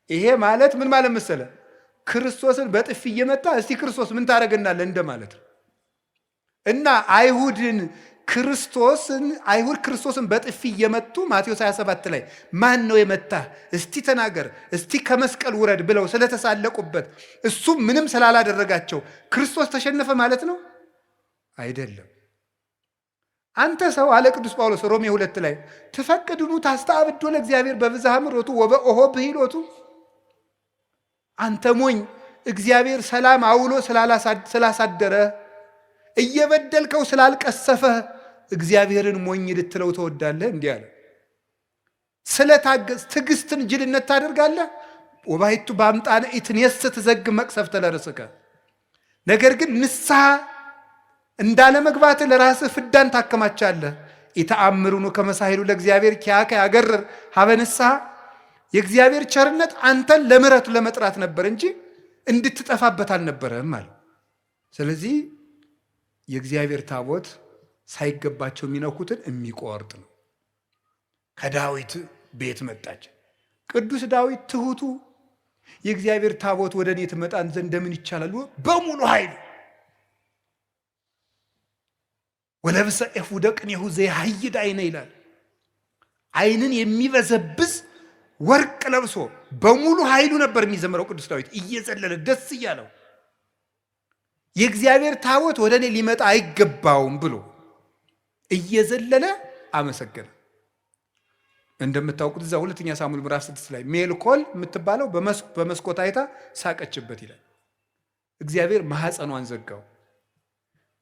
Speaker 1: ይሄ ማለት ምን ማለት መሰለ? ክርስቶስን በጥፊ እየመታ እስቲ ክርስቶስ ምን ታረገናለህ እንደማለት ነው። እና አይሁድ ክርስቶስን በጥፊ እየመቱ ማቴዎስ 27 ላይ ማን ነው የመታህ እስቲ ተናገር፣ እስቲ ከመስቀል ውረድ ብለው ስለተሳለቁበት እሱ ምንም ስላላደረጋቸው ክርስቶስ ተሸነፈ ማለት ነው አይደለም። አንተ ሰው አለ ቅዱስ ጳውሎስ ሮሜ 2 ላይ ትፈቅድኑ ታስተአብዶ ለእግዚአብሔር በብዝኃ ምሕረቱ ወበኦሆ ብሂሎቱ። አንተ ሞኝ እግዚአብሔር ሰላም አውሎ ስላሳደረ እየበደልከው ስላልቀሰፈህ እግዚአብሔርን ሞኝ ልትለው ተወዳለህ? እንዲህ አለ። ስለታገስ ትዕግስትን ጅልነት ታደርጋለህ። ወባይቱ በአምጣነ ኢትኔስ ትዘግ መቅሰፍተ ለርእስከ። ነገር ግን ንስሐ እንዳለመግባት ለራስህ ፍዳን ታከማቻለህ። ኢተአምሩኑ ከመሳሂሉ ለእግዚአብሔር ኪያከ ያገርር ሀበ ንስሐ። የእግዚአብሔር ቸርነት አንተን ለምሕረቱ ለመጥራት ነበር እንጂ እንድትጠፋበት አልነበረም አለ። ስለዚህ የእግዚአብሔር ታቦት ሳይገባቸው የሚነኩትን የሚቆርጥ ነው። ከዳዊት ቤት መጣች። ቅዱስ ዳዊት ትሑቱ የእግዚአብሔር ታቦት ወደ እኔ ትመጣን ዘንድ እንደምን ይቻላል? በሙሉ ኃይሉ ወለብሰ ኤፉደ ቅኔሁ ዘያሐይድ ዓይነ ይላል። ዓይንን የሚበዘብዝ ወርቅ ለብሶ በሙሉ ኃይሉ ነበር የሚዘምረው ቅዱስ ዳዊት እየዘለለ ደስ እያለው የእግዚአብሔር ታቦት ወደ እኔ ሊመጣ አይገባውም ብሎ እየዘለለ አመሰገነ። እንደምታውቁት እዛ ሁለተኛ ሳሙኤል ምዕራፍ 6 ላይ ሜልኮል የምትባለው በመስኮት አይታ ሳቀችበት ይላል። እግዚአብሔር ማኅፀኗን ዘጋው።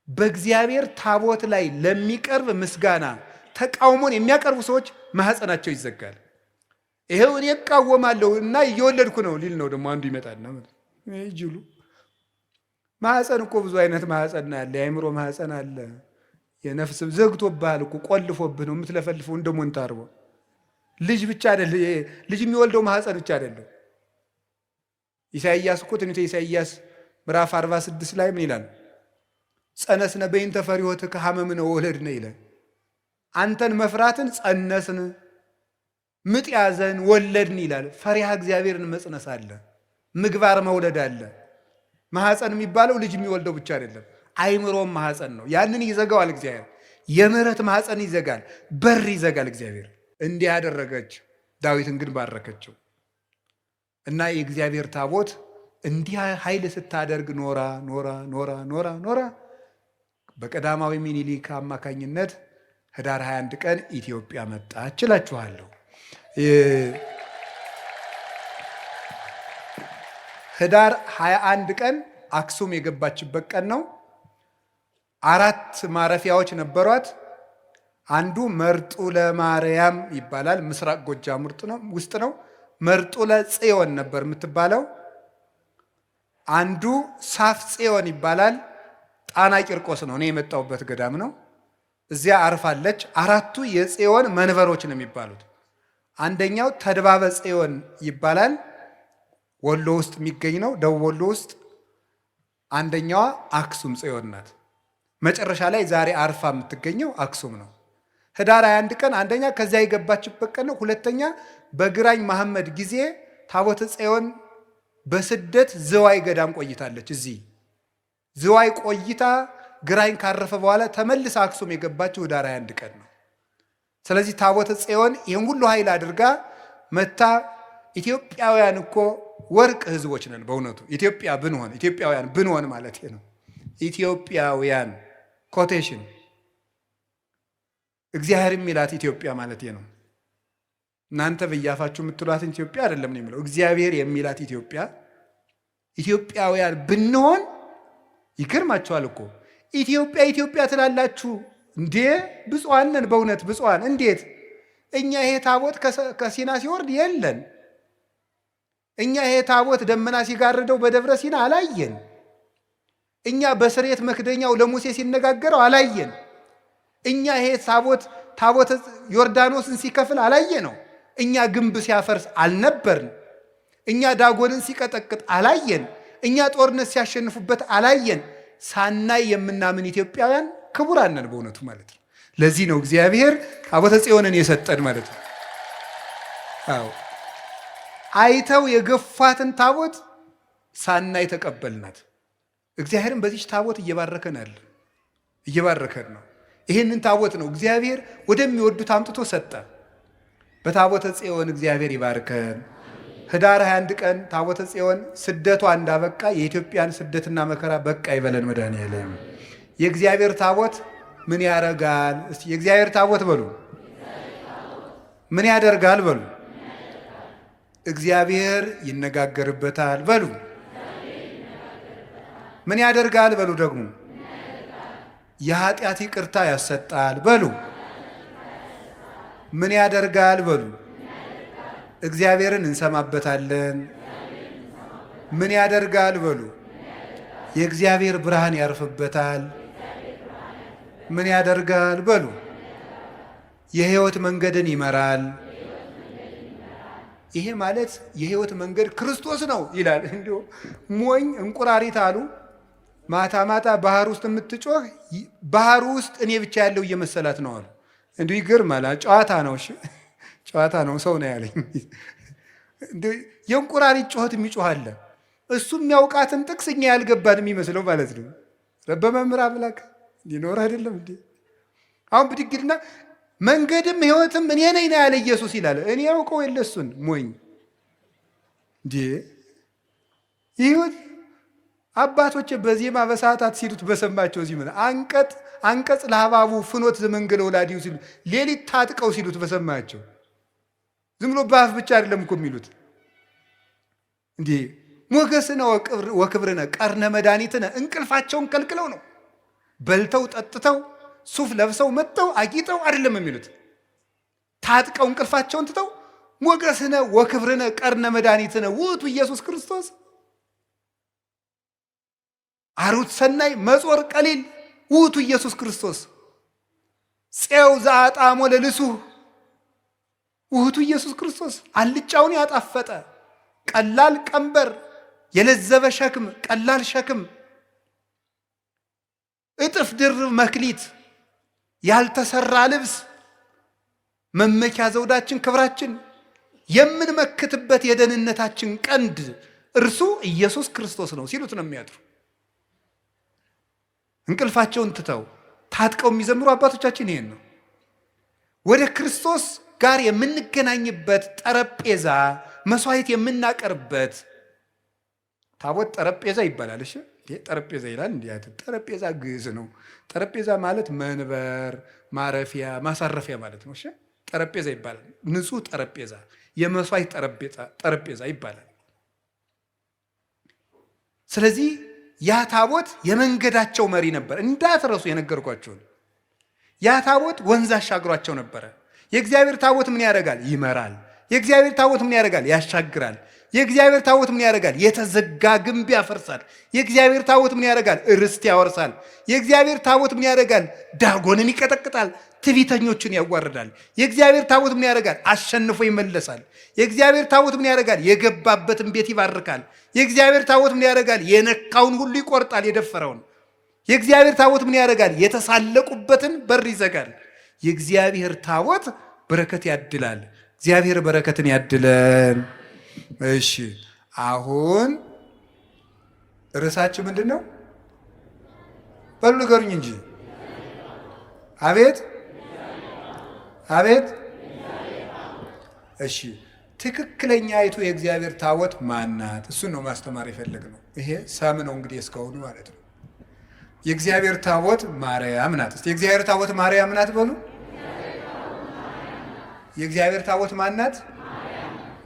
Speaker 1: በእግዚአብሔር ታቦት ላይ ለሚቀርብ ምስጋና ተቃውሞን የሚያቀርቡ ሰዎች ማኅፀናቸው ይዘጋል። ይሄው እኔ እቃወማለሁ እና እየወለድኩ ነው ሊል ነው ደግሞ አንዱ ይመጣልና ይጅሉ ማኅፀን እኮ ብዙ አይነት ማኅፀን አለ። የአእምሮ ማኅፀን አለ። የነፍስ ዘግቶብሃል እኮ ቆልፎብህ ነው የምትለፈልፈው እንደ ሞንታርቦ። ልጅ ብቻ አይደለ ልጅ የሚወልደው ማኅፀን ብቻ አይደለም። ኢሳይያስ እኮ ትንቢተ ኢሳይያስ ምዕራፍ 46 ላይ ምን ይላል? ጸነስነ በይንተ ፈሪሆትከ ሐመምነ ወለድነ ይላል። አንተን መፍራትን ጸነስን፣ ምጥ ያዘን፣ ወለድን ይላል። ፈሪሃ እግዚአብሔርን መጽነስ አለ፣ ምግባር መውለድ አለ። ማኅፀን የሚባለው ልጅ የሚወልደው ብቻ አይደለም፣ አይምሮም ማኅፀን ነው። ያንን ይዘጋዋል እግዚአብሔር። የምሕረት ማኅፀን ይዘጋል፣ በር ይዘጋል እግዚአብሔር። እንዲህ ያደረገች ዳዊትን ግን ባረከችው እና የእግዚአብሔር ታቦት እንዲህ ኃይል ስታደርግ ኖራ ኖራ ኖራ ኖራ ኖራ በቀዳማዊ ሚኒሊክ አማካኝነት ህዳር 21 ቀን ኢትዮጵያ መጣች እላችኋለሁ። ህዳር 21 ቀን አክሱም የገባችበት ቀን ነው። 4 ማረፊያዎች ነበሯት። አንዱ መርጡለ ማርያም ይባላል፣ ምስራቅ ጎጃም ውስጥ ነው። መርጡለ ጽዮን ነበር የምትባለው። አንዱ ሳፍ ጽዮን ይባላል፣ ጣና ቂርቆስ ነው። እኔ የመጣሁበት ገዳም ነው። እዚያ አርፋለች። 4ቱ የጽዮን መንበሮች ነው የሚባሉት። አንደኛው ተድባበ ጽዮን ይባላል፣ ወሎ ውስጥ የሚገኝ ነው፣ ደቡብ ወሎ ውስጥ። አንደኛዋ አክሱም ጽዮን ናት። መጨረሻ ላይ ዛሬ አርፋ የምትገኘው አክሱም ነው። ህዳር 21 ቀን አንደኛ ከዚያ የገባችበት ቀን ነው። ሁለተኛ በግራኝ መሐመድ ጊዜ ታቦተ ጽዮን በስደት ዝዋይ ገዳም ቆይታለች። እዚህ ዝዋይ ቆይታ ግራኝ ካረፈ በኋላ ተመልሳ አክሱም የገባችው ህዳር 21 ቀን ነው። ስለዚህ ታቦተ ጽዮን ይህን ሁሉ ኃይል አድርጋ መታ። ኢትዮጵያውያን እኮ ወርቅ ህዝቦች ነን በእውነቱ። ኢትዮጵያውያን ብንሆን ማለት ነው። ኢትዮጵያውያን ኮቴሽን እግዚአብሔር የሚላት ኢትዮጵያ ማለት ነው። እናንተ በያፋችሁ የምትሏትን ኢትዮጵያ አይደለም ነው የሚለው። እግዚአብሔር የሚላት ኢትዮጵያ። ኢትዮጵያውያን ብንሆን ይገርማችኋል እኮ ኢትዮጵያ ትላላችሁ እንዴ? ብፁዓን ነን በእውነት ብፁዓን። እንዴት እኛ ይሄ ታቦት ከሲና ሲወርድ የለን እኛ ይሄ ታቦት ደመና ሲጋርደው በደብረ ሲና አላየን። እኛ በስርየት መክደኛው ለሙሴ ሲነጋገረው አላየን። እኛ ይሄ ታቦት ዮርዳኖስን ሲከፍል አላየ ነው። እኛ ግንብ ሲያፈርስ አልነበርን። እኛ ዳጎንን ሲቀጠቅጥ አላየን። እኛ ጦርነት ሲያሸንፉበት አላየን። ሳናይ የምናምን ኢትዮጵያውያን ክቡራን ነን በእውነቱ ማለት ነው። ለዚህ ነው እግዚአብሔር ታቦተ ጽዮንን የሰጠን ማለት ነው። አዎ አይተው የገፋትን ታቦት ሳናይ ተቀበልናት። እግዚአብሔርን በዚች ታቦት እየባረከን ነው። ይህንን ታቦት ነው እግዚአብሔር ወደሚወዱት አምጥቶ ሰጠ። በታቦተ ጽዮን እግዚአብሔር ይባርከን። ህዳር 21 ቀን ታቦተ ጽዮን ስደቷ እንዳበቃ የኢትዮጵያን ስደትና መከራ በቃ ይበለን መድኃኔዓለም። የእግዚአብሔር ታቦት ምን ያደርጋል? እስቲ የእግዚአብሔር ታቦት በሉ። ምን ያደርጋል በሉ። እግዚአብሔር ይነጋገርበታል በሉ። ምን ያደርጋል በሉ። ደግሞ የኃጢአት ይቅርታ ያሰጣል በሉ። ምን ያደርጋል በሉ። እግዚአብሔርን እንሰማበታለን። ምን ያደርጋል በሉ። የእግዚአብሔር ብርሃን ያርፍበታል። ምን ያደርጋል በሉ። የህይወት መንገድን ይመራል። ይሄ ማለት የህይወት መንገድ ክርስቶስ ነው ይላል። እንዲሁ ሞኝ እንቁራሪት አሉ ማታ ማታ ባህር ውስጥ የምትጮህ ባህር ውስጥ እኔ ብቻ ያለው እየመሰላት ነው አሉ። እንዲሁ ይገርማል። ጨዋታ ነው፣ እሺ ጨዋታ ነው። ሰው ነው ያለኝ። የእንቁራሪት ጩኸት የሚጮህ አለ። እሱ የሚያውቃትን ጥቅስ እኛ ያልገባን የሚመስለው ማለት ነው። በመምህር አምላክ ሊኖር አይደለም እንዴ? አሁን ብድግልና መንገድም ህይወትም እኔ ነኝ ነው ያለ ኢየሱስ ይላል። እኔ ያውቀው የለ እሱን ሞኝ እንዴ? ይሁን አባቶች በዜማ በሰዓታት ሲሉት በሰማቸው እዚህ ምን አንቀጽ ለሀባቡ ፍኖት ዘመንገለ ወላዲው ሲሉ ሌሊት ታጥቀው ሲሉት በሰማቸው። ዝም ብሎ በአፍ ብቻ አይደለም እኮ የሚሉት እንዴ። ሞገስነ ወክብርነ ቀርነ መድኃኒትነ እንቅልፋቸውን ከልክለው ነው። በልተው ጠጥተው ሱፍ ለብሰው መጥተው አጊጠው አይደለም የሚሉት። ታጥቀው እንቅልፋቸውን ትተው ሞገስነ ወክብርነ ቀርነ መድኃኒትነ ውእቱ ኢየሱስ ክርስቶስ አሩት ሰናይ መጾር ቀሊል ውእቱ ኢየሱስ ክርስቶስ ፄው ዘአጣሞ ለልሱ ውእቱ ኢየሱስ ክርስቶስ አልጫውን ያጣፈጠ ቀላል ቀንበር የለዘበ ሸክም ቀላል ሸክም እጥፍ ድርብ መክሊት ያልተሰራ ልብስ መመኪያ ዘውዳችን ክብራችን የምንመክትበት የደህንነታችን ቀንድ እርሱ ኢየሱስ ክርስቶስ ነው ሲሉት ነው የሚያድሩ። እንቅልፋቸውን ትተው ታጥቀው የሚዘምሩ አባቶቻችን ይሄን ነው። ወደ ክርስቶስ ጋር የምንገናኝበት ጠረጴዛ መስዋዕት የምናቀርበት ታቦት ጠረጴዛ ይባላል። እሺ ጠረጴዛ ይላል። እንዲህ ጠረጴዛ ግዕዝ ነው። ጠረጴዛ ማለት መንበር፣ ማረፊያ፣ ማሳረፊያ ማለት ነው። እሺ ጠረጴዛ ይባላል። ንጹህ ጠረጴዛ፣ የመስዋዕት ጠረጴዛ ይባላል። ስለዚህ ያ ታቦት የመንገዳቸው መሪ ነበር። እንዳትረሱ የነገርኳቸውን። ያ ታቦት ወንዝ አሻግሯቸው ነበረ። የእግዚአብሔር ታቦት ምን ያደርጋል? ይመራል። የእግዚአብሔር ታቦት ምን ያደርጋል? ያሻግራል። የእግዚአብሔር ታቦት ምን ያደርጋል? የተዘጋ ግንብ ያፈርሳል። የእግዚአብሔር ታቦት ምን ያደርጋል? ርስት ያወርሳል። የእግዚአብሔር ታቦት ምን ያደርጋል? ዳጎንን ይቀጠቅጣል፣ ትዕቢተኞችን ያዋርዳል። የእግዚአብሔር ታቦት ምን ያደርጋል? አሸንፎ ይመለሳል። የእግዚአብሔር ታቦት ምን ያደርጋል? የገባበትን ቤት ይባርካል። የእግዚአብሔር ታቦት ምን ያደርጋል? የነካውን ሁሉ ይቆርጣል፣ የደፈረውን። የእግዚአብሔር ታቦት ምን ያደርጋል? የተሳለቁበትን በር ይዘጋል። የእግዚአብሔር ታቦት በረከት ያድላል። እግዚአብሔር በረከትን ያድለን። እሺ አሁን ርዕሳችን ምንድን ነው? በሉ ንገሩኝ እንጂ። አቤት አቤት። እሺ ትክክለኛይቱ የእግዚአብሔር ታቦት ማናት? እሱን ነው ማስተማር የፈለግነው። ይሄ ሰም ነው እንግዲህ እስካሁኑ ማለት ነው። የእግዚአብሔር ታቦት ማርያም ናት። እስቲ የእግዚአብሔር ታቦት ማርያም ናት በሉ። የእግዚአብሔር ታቦት ማናት?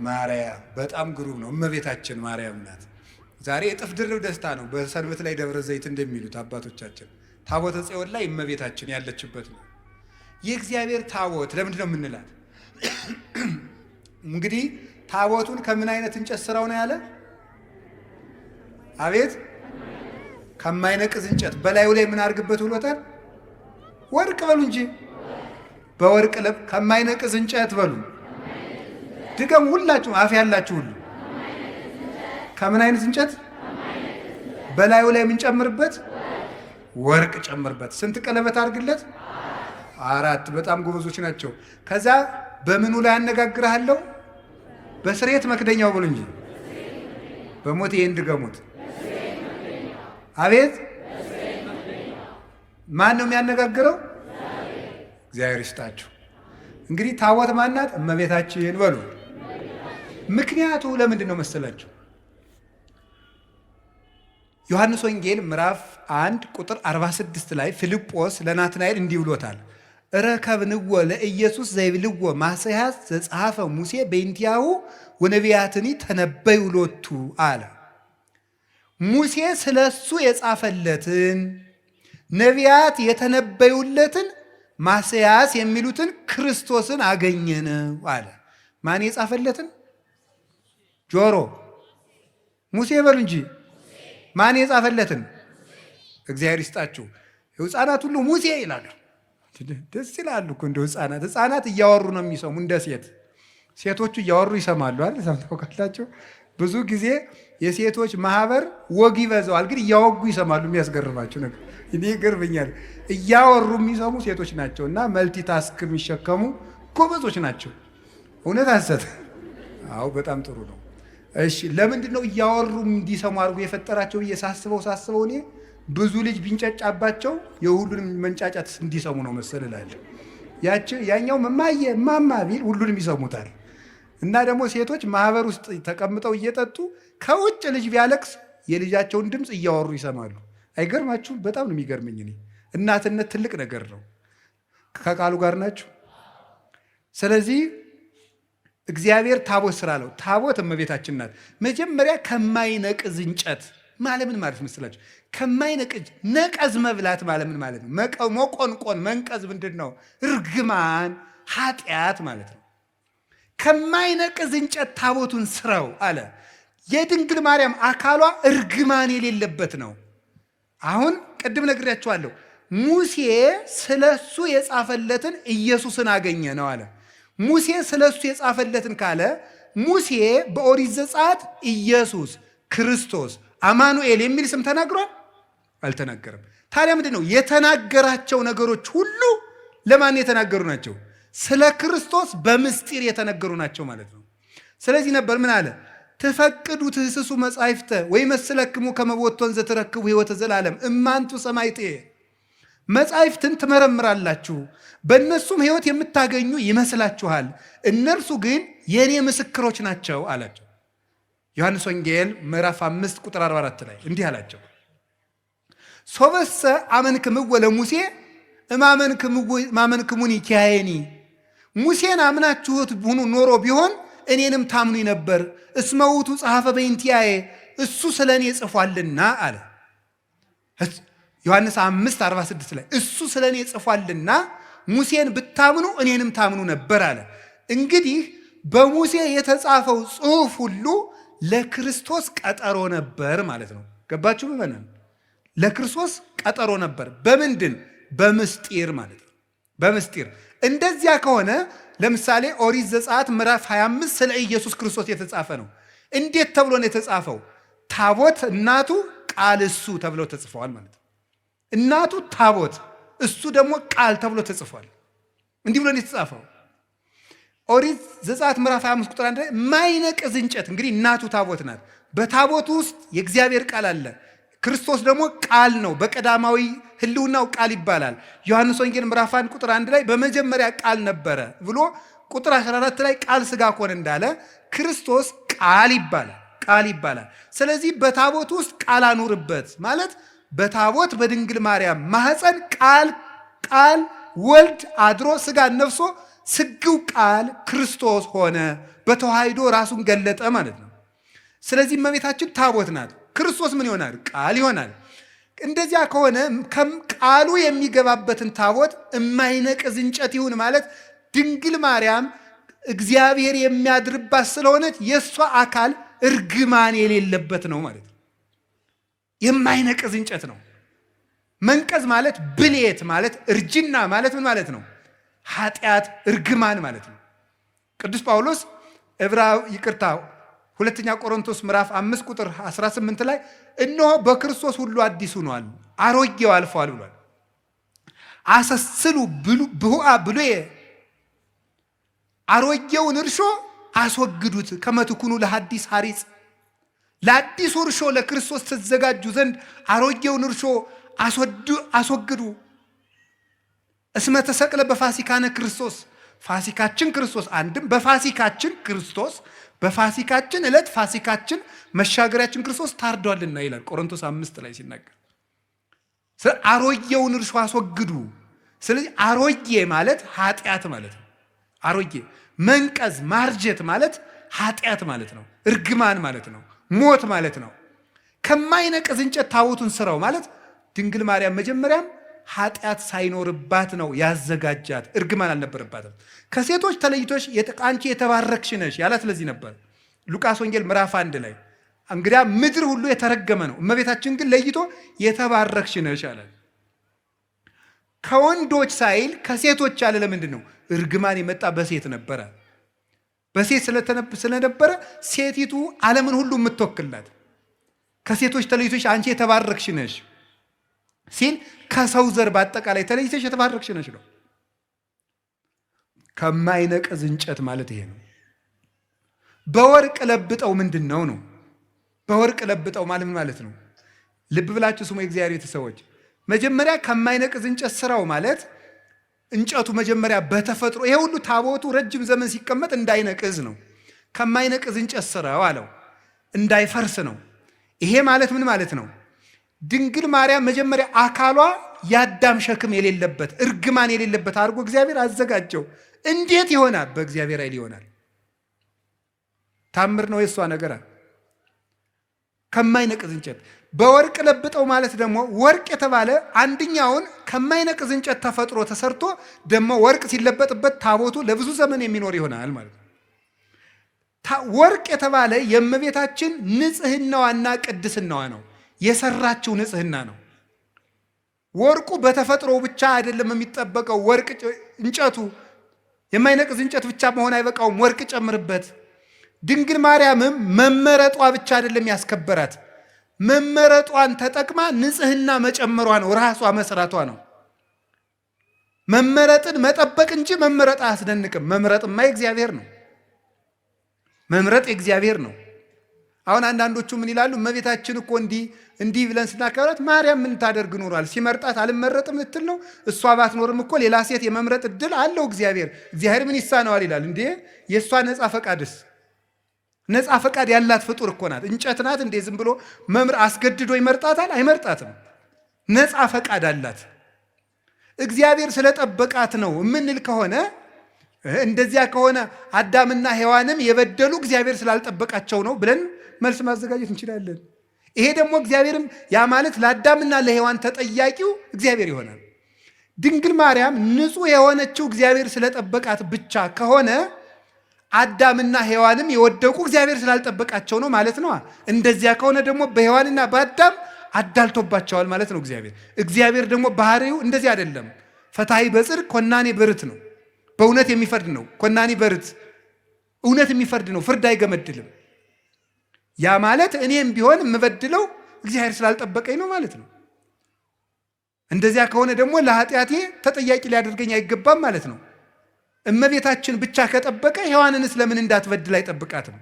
Speaker 1: ማርያም። በጣም ግሩም ነው። እመቤታችን ማርያም ናት። ዛሬ እጥፍ ድርብ ደስታ ነው። በሰንበት ላይ ደብረ ዘይት እንደሚሉት አባቶቻችን ታቦተ ጽዮን ላይ እመቤታችን ያለችበት ነው። የእግዚአብሔር ታቦት ለምንድን ነው የምንላት? እንግዲህ ታቦቱን ከምን አይነት እንጨት ስራው ነው ያለ? አቤት ከማይነቅዝ እንጨት። በላዩ ላይ ምን አድርግበት ብሎታል? ወርቅ በሉ እንጂ በወርቅ ከማይነቅዝ እንጨት በሉ። ድገሙ ሁላችሁ፣ አፍ ያላችሁ ሁሉ። ከምን አይነት እንጨት? በላዩ ላይ ምን ጨምርበት? ወርቅ ጨምርበት። ስንት ቀለበት አድርግለት? 4። በጣም ጎበዞች ናቸው። ከዛ በምኑ ላይ አነጋግርሃለሁ? በስርየት መክደኛው ብሉ እንጂ በሞት ይሄን ድገሙት። አቤት ማን ነው የሚያነጋግረው? እግዚአብሔር ይስጣችሁ። እንግዲህ ታቦት ማናት? እመቤታችን በሉ። ምክንያቱ ለምንድን ነው መሰላችሁ? ዮሐንስ ወንጌል ምዕራፍ 1 ቁጥር 46 ላይ ፊልጶስ ለናትናኤል እንዲህ ብሎታል። ረከብንዎ ለኢየሱስ ዘይብልዎ ማስያዝ ዘጸሐፈ ሙሴ በእንቲአሁ ወነቢያትኒ ተነበዩ ሎቱ አለ። ሙሴ ስለሱ የጻፈለትን ነቢያት የተነበዩለትን ማስያዝ የሚሉትን ክርስቶስን አገኘነው አለ። ማን የጻፈለትን? ጆሮ ሙሴ በሉ እንጂ ማን የጻፈለትን? እግዚአብሔር ይስጣችሁ። ሕፃናት ሁሉ ሙሴ ይላሉ። ደስ ይላሉ እኮ እንደው ሕፃናት እያወሩ ነው የሚሰሙ። እንደ ሴቶቹ እያወሩ ይሰማሉ አይደል? ሰምተው ካላቸው ብዙ ጊዜ የሴቶች ማህበር ወግ ይበዛዋል፣ ግን እያወጉ ይሰማሉ። የሚያስገርማቸው ነገር እኔ ይገርመኛል። እያወሩ የሚሰሙ ሴቶች ናቸው እና መልቲታስክ የሚሸከሙ ጎበዞች ናቸው። እውነት ሐሰት? አዎ በጣም ጥሩ ነው። እሺ ለምንድን ነው እያወሩ እንዲሰሙ አድርጎ የፈጠራቸው ብዬ ሳስበው እኔ ብዙ ልጅ ቢንጫጫባቸው የሁሉንም መንጫጫት እንዲሰሙ ነው መሰል እላለሁ። ያኛው መማየ ማማ ቢል ሁሉንም ይሰሙታል። እና ደግሞ ሴቶች ማህበር ውስጥ ተቀምጠው እየጠጡ ከውጭ ልጅ ቢያለቅስ የልጃቸውን ድምፅ እያወሩ ይሰማሉ። አይገርማችሁም? በጣም ነው የሚገርመኝ። እኔ እናትነት ትልቅ ነገር ነው። ከቃሉ ጋር ናችሁ። ስለዚህ እግዚአብሔር ታቦት ስላለው ታቦት እመቤታችን ናት። መጀመሪያ ከማይነቅዝ እንጨት ማለት ምን ማለት መስላችሁ? ከማይነቅዝ ነቀዝ መብላት ማለት ምን ማለት ነው? መቆንቆን መንቀዝ ምንድን ነው? እርግማን ኃጢአት ማለት ነው። ከማይነቅዝ እንጨት ታቦቱን ስራው አለ። የድንግል ማርያም አካሏ እርግማን የሌለበት ነው። አሁን ቅድም ነግሬያችኋለሁ። ሙሴ ስለሱ የጻፈለትን ኢየሱስን አገኘ ነው አለ። ሙሴ ስለሱ የጻፈለትን ካለ ሙሴ በኦሪት ዘጸአት ኢየሱስ ክርስቶስ አማኑኤል የሚል ስም ተናግሯል? አልተናገረም። ታዲያ ምንድን ነው የተናገራቸው ነገሮች ሁሉ ለማን የተናገሩ ናቸው? ስለ ክርስቶስ በምስጢር የተነገሩ ናቸው ማለት ነው። ስለዚህ ነበር ምን አለ? ትፈቅዱ ትህስሱ መጻሕፍተ ወይመስለክሙ ከመ ቦቶን ዘትረክቡ ሕይወተ ዘላለም እማንቱ ሰማዕቴ። መጻሕፍትን ትመረምራላችሁ በእነሱም ሕይወት የምታገኙ ይመስላችኋል፣ እነርሱ ግን የእኔ ምስክሮች ናቸው አላቸው። ዮሐንስ ወንጌል ምዕራፍ 5 ቁጥር 44 ላይ እንዲህ አላቸው። ሶበሰ አመንክምዎ ለሙሴ እማመንክሙኒ ኪያየኒ። ሙሴን አምናችሁት ሁኑ ኖሮ ቢሆን እኔንም ታምኑኝ ነበር። እስመ ውእቱ ጸሐፈ በእንቲአየ፣ እሱ ስለ እኔ ጽፏልና አለ። ዮሐንስ 5:46 ላይ እሱ ስለ እኔ ጽፏልና ሙሴን ብታምኑ እኔንም ታምኑ ነበር አለ። እንግዲህ በሙሴ የተጻፈው ጽሑፍ ሁሉ ለክርስቶስ ቀጠሮ ነበር ማለት ነው። ገባችሁ? በመናን ለክርስቶስ ቀጠሮ ነበር። በምንድን? በምስጢር ማለት ነው። በምስጢር እንደዚያ ከሆነ ለምሳሌ ኦሪት ዘጸአት ምዕራፍ 25 ስለ ኢየሱስ ክርስቶስ የተጻፈ ነው። እንዴት ተብሎ ነው የተጻፈው? ታቦት እናቱ ቃል እሱ ተብለው ተጽፈዋል ማለት ነው። እናቱ ታቦት እሱ ደግሞ ቃል ተብሎ ተጽፏል። እንዲህ ብሎ ነው የተጻፈው። ኦሪት ዘጸአት ምዕራፍ 25 ቁጥር 1 ላይ ማይነቅዝ እንጨት፣ እንግዲህ እናቱ ታቦት ናት። በታቦቱ ውስጥ የእግዚአብሔር ቃል አለ። ክርስቶስ ደግሞ ቃል ነው። በቀዳማዊ ሕልውናው ቃል ይባላል። ዮሐንስ ወንጌል ምዕራፍ 1 ቁጥር 1 ላይ በመጀመሪያ ቃል ነበረ ብሎ ቁጥር 14 ላይ ቃል ሥጋ ሆነ እንዳለ ክርስቶስ ቃል ይባላል። ቃል ይባላል። ስለዚህ በታቦት ውስጥ ቃል አኑርበት ማለት በታቦት በድንግል ማርያም ማህፀን ቃል ወልድ አድሮ ሥጋን ነፍሶ ስግው ቃል ክርስቶስ ሆነ። በተዋሕዶ ራሱን ገለጠ ማለት ነው። ስለዚህ እመቤታችን ታቦት ናት። ክርስቶስ ምን ይሆናል? ቃል ይሆናል። እንደዚያ ከሆነ ቃሉ የሚገባበትን ታቦት የማይነቅዝ እንጨት ይሁን ማለት ድንግል ማርያም እግዚአብሔር የሚያድርባት ስለሆነች የእሷ አካል እርግማን የሌለበት ነው ማለት ነው። የማይነቅዝ እንጨት ነው። መንቀዝ ማለት ብሌት ማለት እርጅና ማለት ምን ማለት ነው? ኃጢአት፣ እርግማን ማለት ነው። ቅዱስ ጳውሎስ ሁለተኛ ቆሮንቶስ ምዕራፍ 5 ቁጥር 18 ላይ እነሆ በክርስቶስ ሁሉ አዲስ ሆኗል፣ አሮጌው አልፏል ብሏል። አሰስሉ ብሁአ ብሉየ፣ አሮጌውን እርሾ አስወግዱት፣ ከመትኩኑ ለሐዲስ ሐሪጽ፣ ለአዲሱ እርሾ ለክርስቶስ ተዘጋጁ ዘንድ አሮጌውን እርሾ አስወግዱ። እስመ ተሰቅለ በፋሲካነ ክርስቶስ፣ ፋሲካችን ክርስቶስ። አንድም በፋሲካችን ክርስቶስ፣ በፋሲካችን ዕለት ፋሲካችን መሻገሪያችን ክርስቶስ ታርዷልና ይላል ቆሮንቶስ 5 ላይ ሲናገር። አሮጌውን እርሾ አስወግዱ። ስለዚህ አሮጌ ማለት ኃጢአት ማለት ነው። አሮጌ መንቀዝ ማርጀት ማለት ኃጢአት ማለት ነው። እርግማን ማለት ነው። ሞት ማለት ነው። ከማይነቅዝ እንጨት ታቦቱን ስራው ማለት ድንግል ማርያም መጀመሪያም ኃጢአት ሳይኖርባት ነው ያዘጋጃት። እርግማን አልነበረባትም። ከሴቶች ተለይቶሽ አንቺ የተባረክሽ ነሽ ያላት ለዚህ ነበር። ሉቃስ ወንጌል ምዕራፍ 1 ላይ እንግዲያ ምድር ሁሉ የተረገመ ነው፣ እመቤታችን ግን ለይቶ የተባረክሽ ነሽ አለ። ከወንዶች ሳይል ከሴቶች ያለ ለምንድን ነው? እርግማን የመጣ በሴት ነበረ። በሴት ስለነበረ ሴቲቱ ዓለምን ሁሉ የምትወክላት ከሴቶች ተለይቶሽ አንቺ የተባረክሽ ነሽ ሲል ከሰው ዘር በአጠቃላይ ተለይተሽ የተባረክሽ ነሽ ነው። ከማይነቅዝ እንጨት ማለት ይሄ ነው። በወርቅ ለብጠው ምንድን ነው ነው? በወርቅ ለብጠው ማለት ምን ማለት ነው? ልብ ብላችሁ ስሙ የእግዚአብሔር ቤተሰቦች። መጀመሪያ ከማይነቅዝ እንጨት ስራው ማለት እንጨቱ መጀመሪያ በተፈጥሮ ይሄ ሁሉ ታቦቱ ረጅም ዘመን ሲቀመጥ እንዳይነቅዝ ነው። ከማይነቅዝ እንጨት ስራው አለው፣ እንዳይፈርስ ነው። ይሄ ማለት ምን ማለት ነው? ድንግል ማርያም መጀመሪያ አካሏ የአዳም ሸክም የሌለበት እርግማን የሌለበት አድርጎ እግዚአብሔር አዘጋጀው። እንዴት ይሆናል? በእግዚአብሔር ኃይል ይሆናል። ታምር ነው የእሷ ነገር። ከማይነቅዝ እንጨት በወርቅ ለብጠው ማለት ደግሞ ወርቅ የተባለ አንድኛውን ከማይነቅዝ እንጨት ተፈጥሮ ተሰርቶ ደግሞ ወርቅ ሲለበጥበት ታቦቱ ለብዙ ዘመን የሚኖር ይሆናል ማለት ነው። ወርቅ የተባለ የእመቤታችን ንጽህናዋና ቅድስናዋ ነው። የሰራችው ንጽህና ነው። ወርቁ በተፈጥሮ ብቻ አይደለም የሚጠበቀው። ወርቅ እንጨቱ የማይነቅዝ እንጨት ብቻ መሆን አይበቃውም። ወርቅ ጨምርበት። ድንግል ማርያምም መመረጧ ብቻ አይደለም ያስከበራት፣ መመረጧን ተጠቅማ ንጽህና መጨመሯ ነው፣ ራሷ መስራቷ ነው። መመረጥን መጠበቅ እንጂ መመረጥ አያስደንቅም። መምረጥማ የእግዚአብሔር ነው። መምረጥ የእግዚአብሔር ነው። አሁን አንዳንዶቹ ምን ይላሉ? እመቤታችን እኮ እንዲህ ብለን ስናከብራት ማርያም ምን ታደርግ ኖሯል? ሲመርጣት አልመረጥም ልትል ነው? እሷ ባትኖርም እኮ ሌላ ሴት የመምረጥ እድል አለው እግዚአብሔር። እግዚአብሔር ምን ይሳነዋል ይላል እንዴ? የእሷ ነፃ ፈቃድስ? ነፃ ፈቃድ ያላት ፍጡር እኮ ናት። እንጨት ናት እንዴ? ዝም ብሎ አስገድዶ ይመርጣታል? አይመርጣትም። ነፃ ፈቃድ አላት። እግዚአብሔር ስለጠበቃት ነው የምንል ከሆነ እንደዚያ ከሆነ አዳምና ሔዋንም የበደሉ እግዚአብሔር ስላልጠበቃቸው ነው ብለን መልስ ማዘጋጀት እንችላለን። ይሄ ደግሞ እግዚአብሔርም ያ ማለት ለአዳምና ለሔዋን ተጠያቂው እግዚአብሔር ይሆናል። ድንግል ማርያም ንጹሕ የሆነችው እግዚአብሔር ስለጠበቃት ብቻ ከሆነ አዳምና ሔዋንም የወደቁ እግዚአብሔር ስላልጠበቃቸው ነው ማለት ነው። እንደዚያ ከሆነ ደግሞ በሔዋንና በአዳም አዳልቶባቸዋል ማለት ነው እግዚአብሔር ደግሞ ባህሪው እንደዚህ አይደለም። ፈታሒ በጽድቅ ኮናኔ በርት ነው። በእውነት የሚፈርድ ነው። ኮናኔ በርት እውነት የሚፈርድ ነው። ፍርድ አይገመድልም። ያ ማለት እኔም ቢሆን የምበድለው እግዚአብሔር ስላልጠበቀኝ ነው ማለት ነው። እንደዚያ ከሆነ ደግሞ ለኃጢአቴ ተጠያቂ ሊያደርገኝ አይገባም ማለት ነው። እመቤታችን ብቻ ከጠበቀ ሔዋንንስ ለምን እንዳትበድል አይጠብቃትም?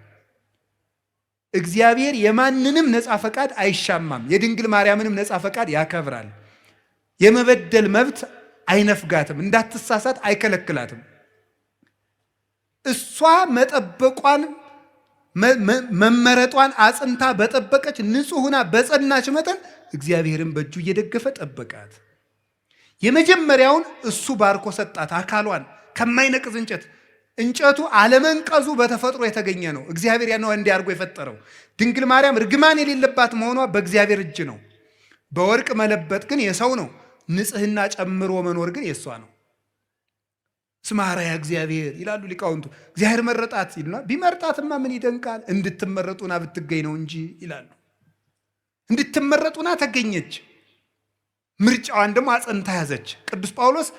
Speaker 1: እግዚአብሔር የማንንም ነፃ ፈቃድ አይሻማም። የድንግል ማርያምንም ነፃ ፈቃድ ያከብራል። የመበደል መብት አይነፍጋትም። እንዳትሳሳት አይከለክላትም። እሷ መጠበቋን መመረጧን አጽንታ በጠበቀች ንጹሕና በጸናች መጠን እግዚአብሔርን በእጁ እየደገፈ ጠበቃት። የመጀመሪያውን እሱ ባርኮ ሰጣት። አካሏን ከማይነቅዝ እንጨቱ አለመንቀዙ በተፈጥሮ የተገኘ ነው። እግዚአብሔር ያነው እንዲያርጎ የፈጠረው። ድንግል ማርያም እርግማን የሌለባት መሆኗ በእግዚአብሔር እጅ ነው። በወርቅ መለበጥ ግን የሰው ነው። ንጽሕና ጨምሮ መኖር ግን የሷ ነው። ስማ አርአያ እግዚአብሔር ይላሉ ሊቃውንቱ። እግዚአብሔር መረጣት ይሉና ቢመርጣትማ ምን ይደንቃል? እንድትመረጡና ብትገኝ ነው እንጂ ይላሉ። እንድትመረጡና ተገኘች። ምርጫዋን ደግሞ አጸንታ ያዘች። ቅዱስ ጳውሎስ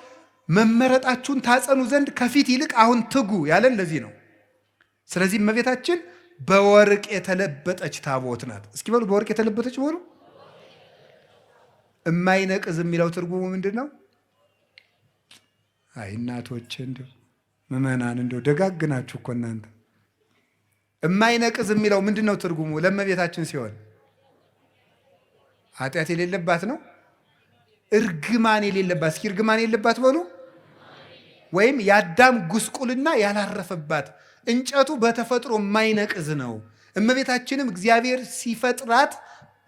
Speaker 1: መመረጣችሁን ታጸኑ ዘንድ ከፊት ይልቅ አሁን ትጉ ያለን ለዚህ ነው። ስለዚህ እመቤታችን በወርቅ የተለበጠች ታቦት ናት። እስኪ በሉ በወርቅ የተለበጠች በሉ። እማይነቅዝ የሚለው ትርጉሙ ምንድን ነው? አይ እናቶች እንደው ምዕመናን እንደው ደጋግናችሁ እኮ እናንተ። እማይነቅዝ የሚለው ምንድን ነው ትርጉሙ? ለእመቤታችን ሲሆን ኃጢአት የሌለባት ነው። እርግማን የሌለባት። እስኪ እርግማን የሌለባት በሉ። ወይም የአዳም ጉስቁልና ያላረፈባት። እንጨቱ በተፈጥሮ የማይነቅዝ ነው። እመቤታችንም እግዚአብሔር ሲፈጥራት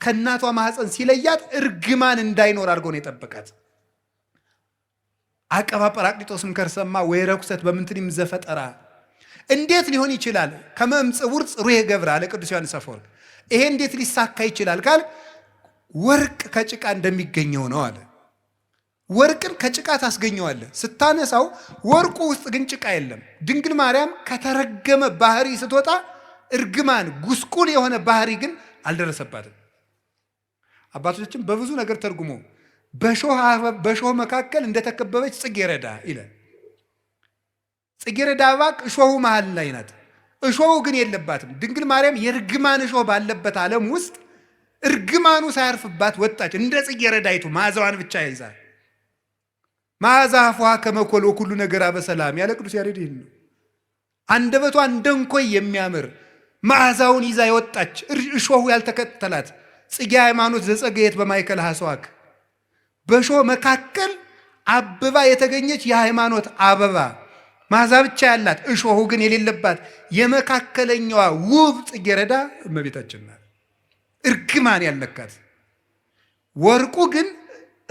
Speaker 1: ከእናቷ ማህፀን ሲለያት እርግማን እንዳይኖር አድርጎ ነው የጠበቃት። አቀባ ጰራቅሊጦስም ከርሰማ ወይ ረኩሰት በምንትንም ዘፈጠራ። እንዴት ሊሆን ይችላል? ከመምጽውር ጽሩየ ገብረ አለ ቅዱስ ዮሐንስ አፈወርቅ። ይሄ እንዴት ሊሳካ ይችላል ካል ወርቅ ከጭቃ እንደሚገኘው ነው አለ። ወርቅን ከጭቃ ታስገኘዋለህ ስታነሳው፣ ወርቁ ውስጥ ግን ጭቃ የለም። ድንግል ማርያም ከተረገመ ባህሪ ስትወጣ እርግማን ጉስቁል የሆነ ባህሪ ግን አልደረሰባትም። አባቶቻችን በብዙ ነገር ተርጉሞ በሾህ መካከል እንደተከበበች ጽጌረዳ ይላል። ጽጌረዳ አበባ እሾሁ መሃል ላይ ናት። እሾሁ ግን የለባትም። ድንግል ማርያም የእርግማን እሾህ ባለበት ዓለም ውስጥ እርግማኑ ሳያርፍባት ወጣች። እንደ ጽጌረዳይቱ መዓዛዋን ብቻ ይዛል። መዓዛ አፏሃ ከመኮል ወኩሉ ነገራ በሰላም ያለ ቅዱስ ያሬድ ይህን ነው። አንደበቷ እንደ እንኮይ የሚያምር መዓዛውን ይዛ የወጣች እሾሁ ያልተከተላት ጽጌ ሃይማኖት ዘጸገየት በማእከለ ሐሰዋክ፣ በእሾህ መካከል አብባ የተገኘች የሃይማኖት አበባ መዓዛ ብቻ ያላት እሾሁ ግን የሌለባት የመካከለኛዋ ውብ ጽጌረዳ እመቤታችን ናት። እርግማን ያልነካት። ወርቁ ግን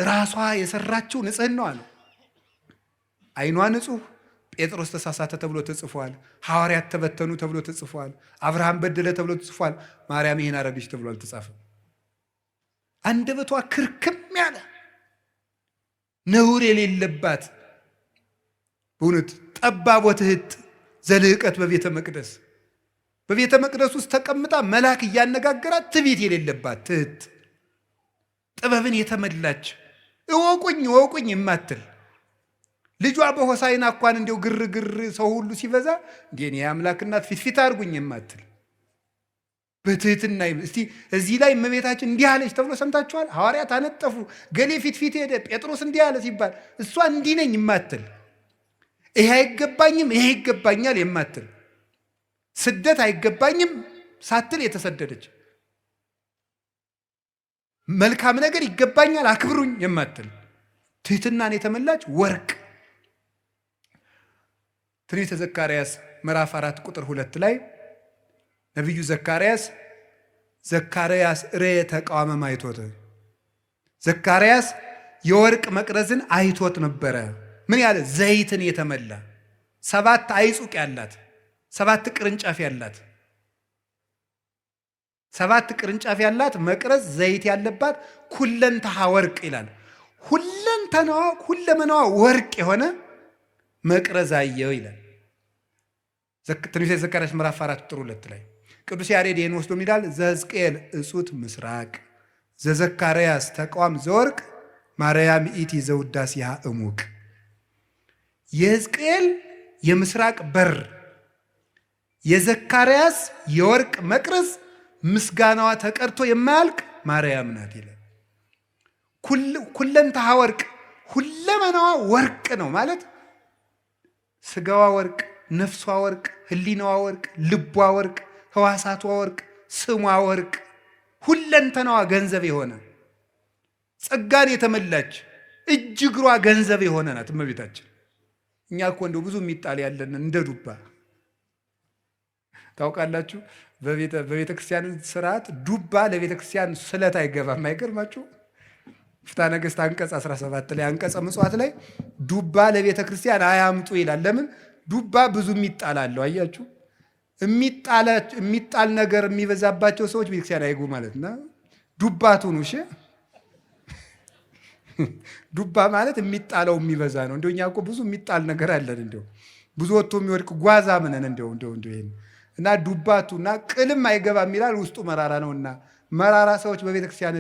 Speaker 1: ራሷ የሰራችው ንጽሕናዋ ነው። ዓይኗ ንጹሕ፣ ጴጥሮስ ተሳሳተ ተብሎ ተጽፏል። ሐዋርያት ተበተኑ ተብሎ ተጽፏል። አብርሃም በደለ ተብሎ ተጽፏል። ማርያም ይህን አረገች ተብሎ አልተጻፈም። አንደበቷ ክርክም ያለ ነውር የሌለባት በእውነት ጠባብ ወትሕት ዘልህቀት በቤተ መቅደስ በቤተ መቅደስ ውስጥ ተቀምጣ መልአክ እያነጋገራት ትዕቢት የሌለባት ትሕት፣ ጥበብን የተመላች እወቁኝ እወቁኝ የማትል ልጇ በሆሳዕና እንኳን እንዲው ግርግር ሰው ሁሉ ሲበዛ እንዴ የአምላክ እናት ፊትፊት አድርጉኝ የማትል በትሕትና። እስቲ እዚህ ላይ እመቤታችን እንዲህ አለች ተብሎ ሰምታችኋል? ሐዋርያት አነጠፉ፣ ገሌ ፊትፊት ሄደ፣ ጴጥሮስ እንዲህ አለ ሲባል እሷ እንዲህ ነኝ የማትል፣ ይሄ አይገባኝም ይሄ ይገባኛል የማትል፣ ስደት አይገባኝም ሳትል የተሰደደች፣ መልካም ነገር ይገባኛል አክብሩኝ የማትል ትሕትናን የተመላች ወርቅ። ትንቢተ ዘካርያስ ምዕራፍ 4 ቁጥር 2 ላይ ነቢዩ ዘካርያስ ርየ ተቃዋመ ማይቶት፣ ዘካርያስ የወርቅ መቅረዝን አይቶት ነበረ። ምን ያለ ዘይትን የተመላ 7 አይጹቅ ያላት 7 ቅርንጫፍ ያላት 7 ቅርንጫፍ ያላት መቅረዝ ዘይት ያለባት ሁለንተሃ ወርቅ ይላል። ሁለመናዋ ወርቅ የሆነ መቅረዝ አየው ይላል ትንቢተ ዘካርያስ ምዕራፍ 4 ቁጥር 2 ላይ። ቅዱስ ያሬድ ይህን ወስዶ ይላል ዘሕዝቅኤል እጹት ምስራቅ ዘዘካርያስ ተቃዋም ዘወርቅ ማርያም ኢቲ ዘውዳሴሃ እሙቅ። የሕዝቅኤል የምስራቅ በር የዘካርያስ የወርቅ መቅረዝ ምስጋናዋ ተቀርቶ የማያልቅ ማርያም ናት ይላል። ሁለንተሃ ወርቅ ሁለመናዋ ወርቅ ነው ማለት ስጋዋ ወርቅ፣ ነፍሷ ወርቅ፣ ህሊናዋ ወርቅ፣ ልቧ ወርቅ፣ ህዋሳቷ ወርቅ፣ ስሟ ወርቅ፣ ሁለንተናዋ ገንዘብ የሆነ ጸጋን የተመላች እጅ እግሯ ገንዘብ የሆነ ናት እመቤታችን። እኛ እኮ እንደው ብዙ የሚጣል ያለን እንደ ዱባ ታውቃላችሁ። በቤተ ክርስቲያን ስርዓት ዱባ ለቤተ ክርስቲያን ስለት አይገባም። አይገርማችሁ? ፍትሐ ነገሥት አንቀጽ 17 ላይ አንቀጸ ምጽዋት ላይ ዱባ ለቤተ ክርስቲያን አያምጡ ይላል። ለምን? ዱባ ብዙ የሚጣል አለው። አያችሁ፣ የሚጣል ነገር የሚበዛባቸው ሰዎች ቤተክርስቲያን አይጉ ማለት ነው። ዱባቱን እሺ ዱባ ማለት የሚጣለው የሚበዛ ነው። እንደው እኛ እኮ ብዙ የሚጣል ነገር አለን። እንደው ብዙ ወጥቶ የሚወድቅ ጓዛ ምንን እንደው ይሄን እና ዱባቱና ቅልም አይገባም ይላል። ውስጡ መራራ ነውና መራራ ሰዎች በቤተክርስቲያን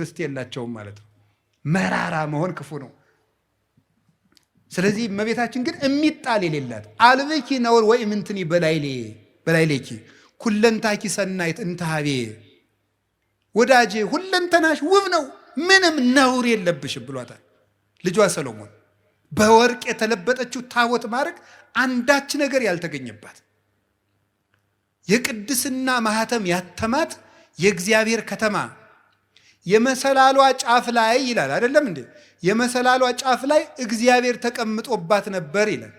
Speaker 1: ርስት የላቸውም ማለት ነው። መራራ መሆን ክፉ ነው። ስለዚህ እመቤታችን ግን የሚጣል የሌላት አልብኪ ነውር ወይ ምንትኒ በላይሌኪ ኩለንታኪ ሰናይት እንተሃቤ ወዳጄ ሁለንተናሽ ውብ ነው፣ ምንም ነውር የለብሽም ብሏታል ልጇ ሰሎሞን። በወርቅ የተለበጠችው ታቦት ማድረግ አንዳች ነገር ያልተገኘባት የቅድስና ማህተም ያተማት የእግዚአብሔር ከተማ የመሰላሏ ጫፍ ላይ ይላል አይደለም እንዴ? የመሰላሏ ጫፍ ላይ እግዚአብሔር ተቀምጦባት ነበር ይላል።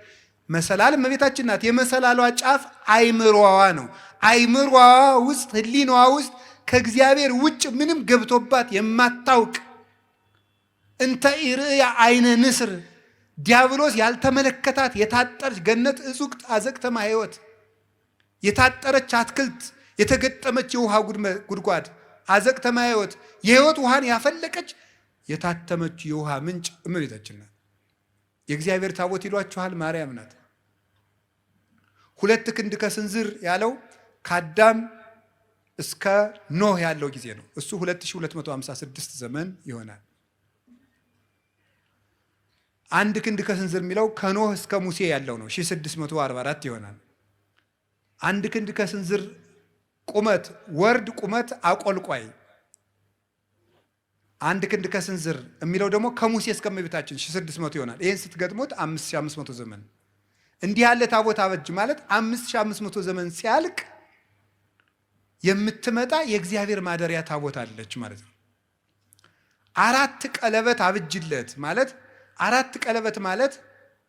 Speaker 1: መሰላል እመቤታችን ናት። የመሰላሏ ጫፍ አይምሮዋ ነው። አይምሮዋ ውስጥ ህሊናዋ ውስጥ ከእግዚአብሔር ውጭ ምንም ገብቶባት የማታውቅ እንተ ኢርእያ አይነ ንስር ዲያብሎስ ያልተመለከታት የታጠረች ገነት እጹቅ አዘቅተማ ሕይወት የታጠረች አትክልት የተገጠመች የውሃ ጉድጓድ አዘቅተማ ሕይወት የሕይወት ውሃን ያፈለቀች የታተመች የውሃ ምንጭ እመቤታችን ናት። የእግዚአብሔር ታቦት ይሏችኋል ማርያም ናት። 2 ክንድ ከስንዝር ያለው ከአዳም እስከ ኖህ ያለው ጊዜ ነው። እሱ 2256 ዘመን ይሆናል። 1 ክንድ ከስንዝር የሚለው ከኖህ እስከ ሙሴ ያለው ነው 1644 ይሆናል። 1 ክንድ ከስንዝር ቁመት ወርድ ቁመት አቆልቋይ 1 ክንድ ከስንዝር የሚለው ደግሞ ከሙሴ እስከ እመቤታችን 1600 ይሆናል። ይህን ስትገጥሙት 5500 ዘመን። እንዲህ ያለ ታቦት አበጅ ማለት 5500 ዘመን ሲያልቅ የምትመጣ የእግዚአብሔር ማደሪያ ታቦት አለች ማለት ነው። 4 ቀለበት አብጅለት ማለት 4 ቀለበት ማለት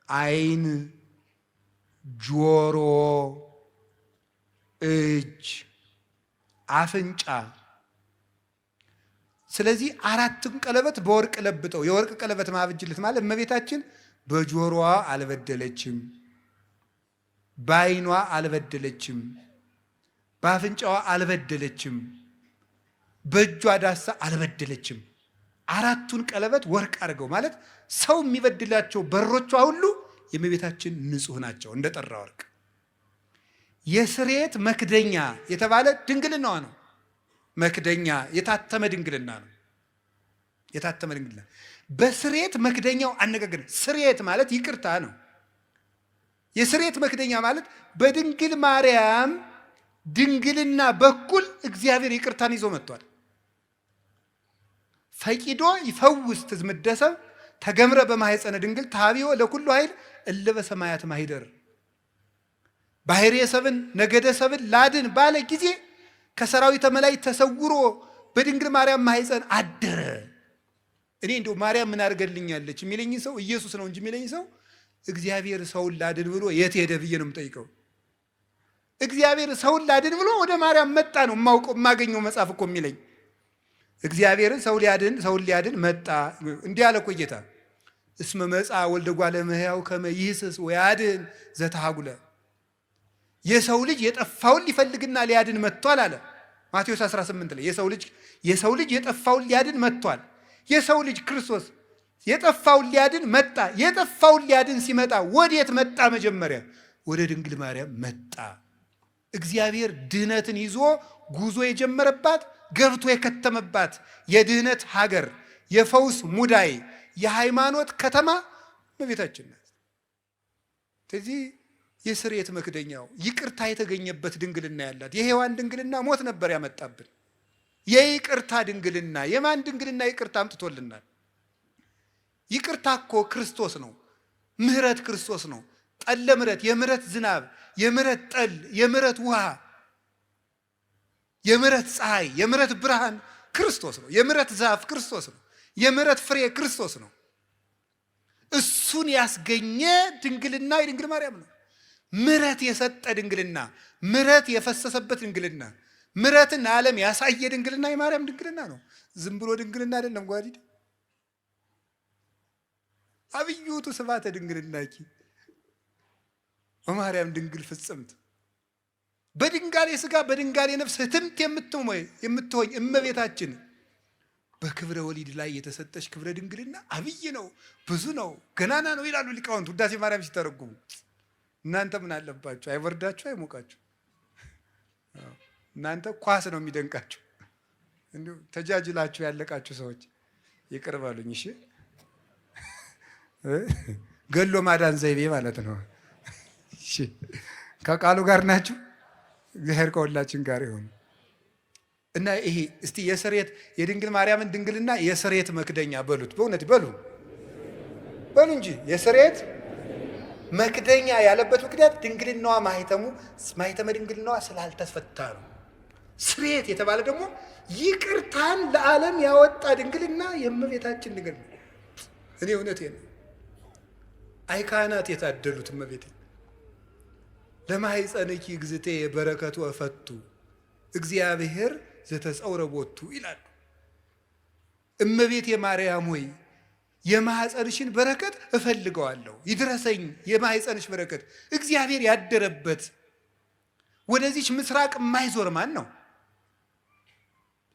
Speaker 1: አይን፣ ጆሮ፣ እጅ፣ አፍንጫ። ስለዚህ 4ቱን ቀለበት በወርቅ ለብጠው የወርቅ ቀለበት ማብጅለት ማለት እመቤታችን በጆሮዋ አልበደለችም፣ በአይኗ አልበደለችም፣ በአፍንጫዋ አልበደለችም፣ በእጇ ዳሳ አልበደለችም። 4ቱን ቀለበት ወርቅ አድርገው ማለት ሰው የሚበድላቸው በሮቿ ሁሉ የእመቤታችን ንጹህ ናቸው እንደ ጠራ ወርቅ። የስርየት መክደኛ የተባለ ድንግልናዋ ነው። መክደኛ የታተመ ድንግልና ነው። የታተመ ድንግልና በስርየት መክደኛው አነጋገር ስርየት ማለት ይቅርታ ነው። የስርየት መክደኛ ማለት በድንግል ማርያም ድንግልና በኩል እግዚአብሔር ይቅርታን ይዞ መጥቷል። ፈቂዶ ይፈውስ ትዝምደሰብ ተገምረ በማህፀነ ድንግል ታቢዮ ለኩሉ ኃይል እለ በሰማያት ማሂደር ባህርየ ሰብን ነገደ ሰብን ላድን ባለ ጊዜ ከሰራዊተ መላእክት ተሰውሮ በድንግል ማርያም ማህፀን አደረ። እኔ እንደው ማርያም ምን አድርገልኛለች የሚለኝ ሰው ኢየሱስ ነው እንጂ የሚለኝ ሰው እግዚአብሔር ሰውን ላድን ብሎ የት ሄደ ብዬ ነው የምጠይቀው። እግዚአብሔር ሰውን ላድን ብሎ ወደ ማርያም መጣ ነው የማገኘው መጽሐፍ እኮ የሚለኝ። እግዚአብሔርን ሰውን ሊያድን መጣ። እንዲህ አለ እኮ ጌታ እስመ መጻ ወልደ እጓለ እመሕያው ከመ ይህስስ ወያድን ዘተሃጉለ። የሰው ልጅ የጠፋውን ሊፈልግና ሊያድን መጥቷል አለ ማቴዎስ 18 ላይ። የሰው ልጅ የጠፋውን ሊያድን መጥቷል። የሰው ልጅ ክርስቶስ የጠፋውን ሊያድን መጣ። የጠፋውን ሊያድን ሲመጣ ወዴት መጣ? መጀመሪያ ወደ ድንግል ማርያም መጣ። እግዚአብሔር ድህነትን ይዞ ጉዞ የጀመረባት ገብቶ የከተመባት የድህነት ሀገር፣ የፈውስ ሙዳይ፣ የሃይማኖት ከተማ እመቤታችን ናት። ስለዚህ የስርየት መክደኛው ይቅርታ የተገኘበት ድንግልና ያላት የሔዋን ድንግልና ሞት ነበር ያመጣብን። የይቅርታ ድንግልና የማን ድንግልና ይቅርታ አምጥቶልናል? ይቅርታ እኮ ክርስቶስ ነው። ምህረት ክርስቶስ ነው። ጠለ ምህረት፣ የምህረት ዝናብ፣ የምህረት ጠል፣ የምህረት ውሃ፣ የምህረት ፀሐይ፣ የምህረት ብርሃን ክርስቶስ ነው። የምህረት ዛፍ ክርስቶስ ነው። የምህረት ፍሬ ክርስቶስ ነው። እሱን ያስገኘ ድንግልና የድንግል ማርያም ነው። ምህረት የሰጠ ድንግልና፣ ምህረት የፈሰሰበት ድንግልና፣ ምህረትን ዓለም ያሳየ ድንግልና የማርያም ድንግልና ነው። ዝም ብሎ ድንግልና አይደለም። ጓዲድ አብዩቱ ስብሐተ ድንግልናኪ በማርያም ድንግል ፍጽምት በድንጋሌ ሥጋ በድንጋሌ ነፍስ ህትምት የምትሆኝ እመቤታችን በክብረ ወሊድ ላይ የተሰጠች ክብረ ድንግልና አብይ ነው፣ ብዙ ነው፣ ገናና ነው ይላሉ ሊቃውንት ውዳሴ ማርያም ሲተረጉሙ። እናንተ ምን አለባችሁ? አይበርዳችሁ፣ አይሞቃችሁ። እናንተ ኳስ ነው የሚደንቃችሁ። እንዲሁ ተጃጅላችሁ ያለቃችሁ ሰዎች ይቅር በሉኝ እሺ። ገሎ ማዳን ዘይቤ ማለት ነው። እሺ ከቃሉ ጋር ናችሁ። እግዚአብሔር ከሁላችን ጋር ይሁን። እና ይሄ እስቲ የስርየት የድንግል ማርያምን ድንግልና የስርየት መክደኛ በሉት። በእውነት በሉ እንጂ የስርየት መክደኛ ያለበት ምክንያት ድንግልናዋ ማህተመ ድንግልናዋ ስላልተፈታ ነው። ስርየት የተባለ ደግሞ ይቅርታን ለዓለም ያወጣ ድንግልና የእመቤታችን ድንግል ነው። እኔ እውነቴ ነው። አይ ካህናት የታደሉት እመቤቴ ለማኅፀንኪ እግዝእቴ በረከቱ እፈቱ እግዚአብሔር ዘተጸውረ ቦቱ ይላሉ። እመቤት የማርያም ሆይ የማኅፀንሽን በረከት እፈልገዋለሁ፣ ይድረሰኝ የማኅፀንሽ በረከት። እግዚአብሔር ያደረበት ወደዚች ምስራቅ የማይዞር ማን ነው?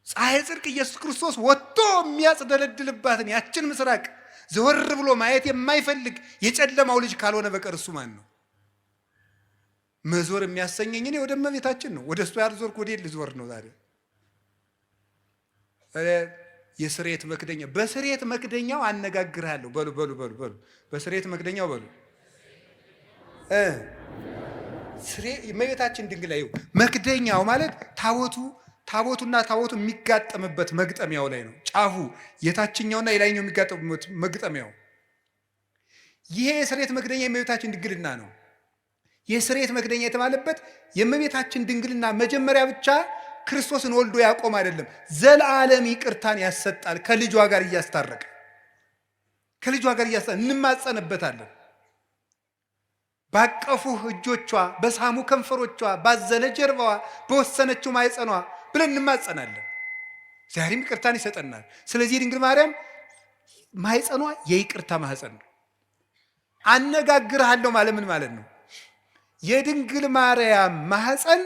Speaker 1: ፀሐይ ጽድቅ ኢየሱስ ክርስቶስ ወጥቶ የሚያጽደለድልባትን ያችን ምስራቅ ዘወር ብሎ ማየት የማይፈልግ የጨለማው ልጅ ካልሆነ በቀር እሱ ማን ነው? መዞር የሚያሰኘኝ እኔ ወደ እመቤታችን ነው። ወደ እሱ ያልዞርኩ ወዴት ልዞር ነው ዛሬ? የስርየት መክደኛ በስርየት መክደኛው አነጋግርሃለሁ። በሉ በስርየት መክደኛው በሉ እመቤታችን ድንግል ላይ መክደኛው ማለት ታቦቱና ታቦቱ የሚጋጠምበት መግጠሚያው ላይ ነው። ጫፉ የታችኛውና የላይኛው የሚጋጠምበት መግጠሚያው። ይሄ የስርየት መክደኛ የእመቤታችን ድንግልና ነው። የስርየት መክደኛ የተባለበት የእመቤታችን ድንግልና መጀመሪያ ብቻ ክርስቶስን ወልዶ ያቆም አይደለም፣ ዘላለም ይቅርታን ያሰጣል። ከልጇ ጋር እያስታረቀ እንማጸንበታለን። ባቀፉህ እጆቿ፣ በሳሙ ከንፈሮቿ፣ ባዘነ ጀርባዋ፣ በወሰነችው ማኅፀኗ ብለን እንማጸናለን። ዛሬም ይቅርታን ይሰጠናል። ስለዚህ የድንግል ማርያም ማኅፀኗ የይቅርታ ማኅፀን ነው። አነጋግርሃለሁ ማለት ምን ማለት ነው? የድንግል ማርያም ማኅፀን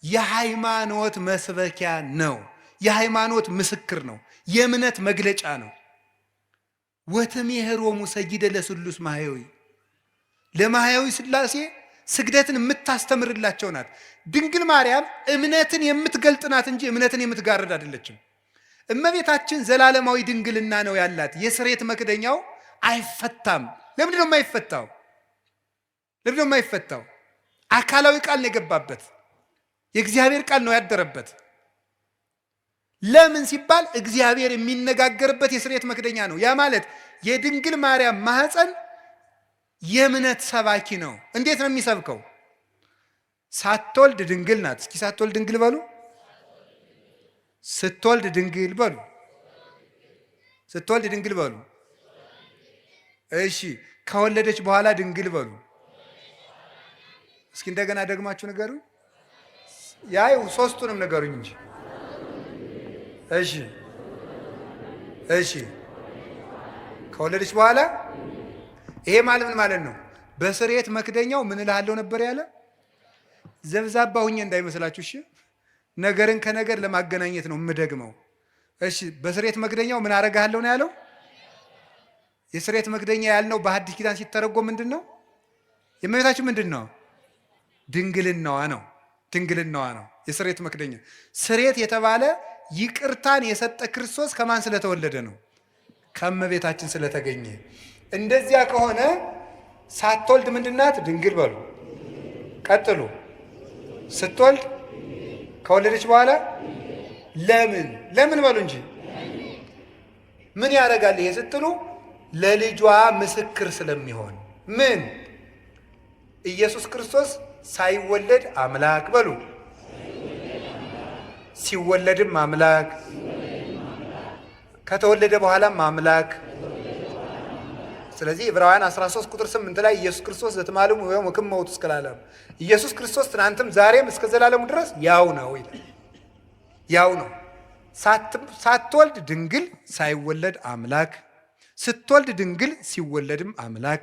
Speaker 1: የሃይማኖት መስበኪያ ነው። የሃይማኖት ምስክር ነው። የእምነት መግለጫ ነው። ወትሜህሮሙ ሰጊደ ለስሉስ ማህያዊ፣ ለማህያዊ ሥላሴ ስግደትን የምታስተምርላቸው ናት። ድንግል ማርያም እምነትን የምትገልጥ ናት እንጂ እምነትን የምትጋርድ አይደለችም። እመቤታችን ዘላለማዊ ድንግልና ነው ያላት። የስርየት መክደኛው አይፈታም። ለምንድን ነው የማይፈታው? አካላዊ ቃል ነው የገባበት። የእግዚአብሔር ቃል ነው ያደረበት። ለምን ሲባል እግዚአብሔር የሚነጋገርበት የስርየት መክደኛ ነው። ያ ማለት የድንግል ማርያም ማኅፀን የእምነት ሰባኪ ነው። እንዴት ነው የሚሰብከው? ሳትወልድ ድንግል ናት። እስኪ ሳትወልድ ድንግል በሉ። ስትወልድ ድንግል በሉ። ስትወልድ ድንግል በሉ። እሺ ከወለደች በኋላ ድንግል በሉ። እስኪ እንደገና ደግማችሁ ንገሩ። ያው ሶስቱንም ንገሩኝ እንጂ። እሺ ከወለደች በኋላ ይሄ ማለት ምን ማለት ነው? በስርየት መክደኛው ምን እልሃለሁ ነበር ያለ? ዘብዛባ ሁኜ እንዳይመስላችሁ እሺ። ነገርን ከነገር ለማገናኘት ነው የምደግመው። እሺ በስርየት መክደኛው ምን አረጋለሁ ነው ያለው? የስርየት መክደኛ ያልነው በሐዲስ ኪዳን ሲተረጎም ምንድን ነው? የእመቤታችን ምንድን ነው? ድንግልናዋ ነው የስርየት መክደኛ። ስርየት የተባለ ይቅርታን የሰጠ ክርስቶስ ከማን ስለተወለደ ነው? ከእመቤታችን ስለተገኘ። እንደዚያ ከሆነ ሳትወልድ ምንድናት? ድንግል በሉ። ቀጥሉ። ስትወልድ ከወለደች በኋላ ለምን በሉ እንጂ። ምን ያደርጋል ይሄ ስትሉ፣ ለልጇ ምስክር ስለሚሆን። ምን? ኢየሱስ ክርስቶስ ሳይወለድ አምላክ በሉ፣ ሲወለድም አምላክ፣ ከተወለደ በኋላም አምላክ። ስለዚህ ዕብራውያን 13 ቁጥር 8 ላይ ኢየሱስ ክርስቶስ ዘትማልሙ ወክም መውቱ እስከ ለዓለም፣ ኢየሱስ ክርስቶስ ትናንትም ዛሬም እስከ ዘላለሙ ድረስ ያው ነው ይላል። ያው ነው። ሳትወልድ ድንግል፣ ሳይወለድ አምላክ፣ ስትወልድ ድንግል፣ ሲወለድም አምላክ፣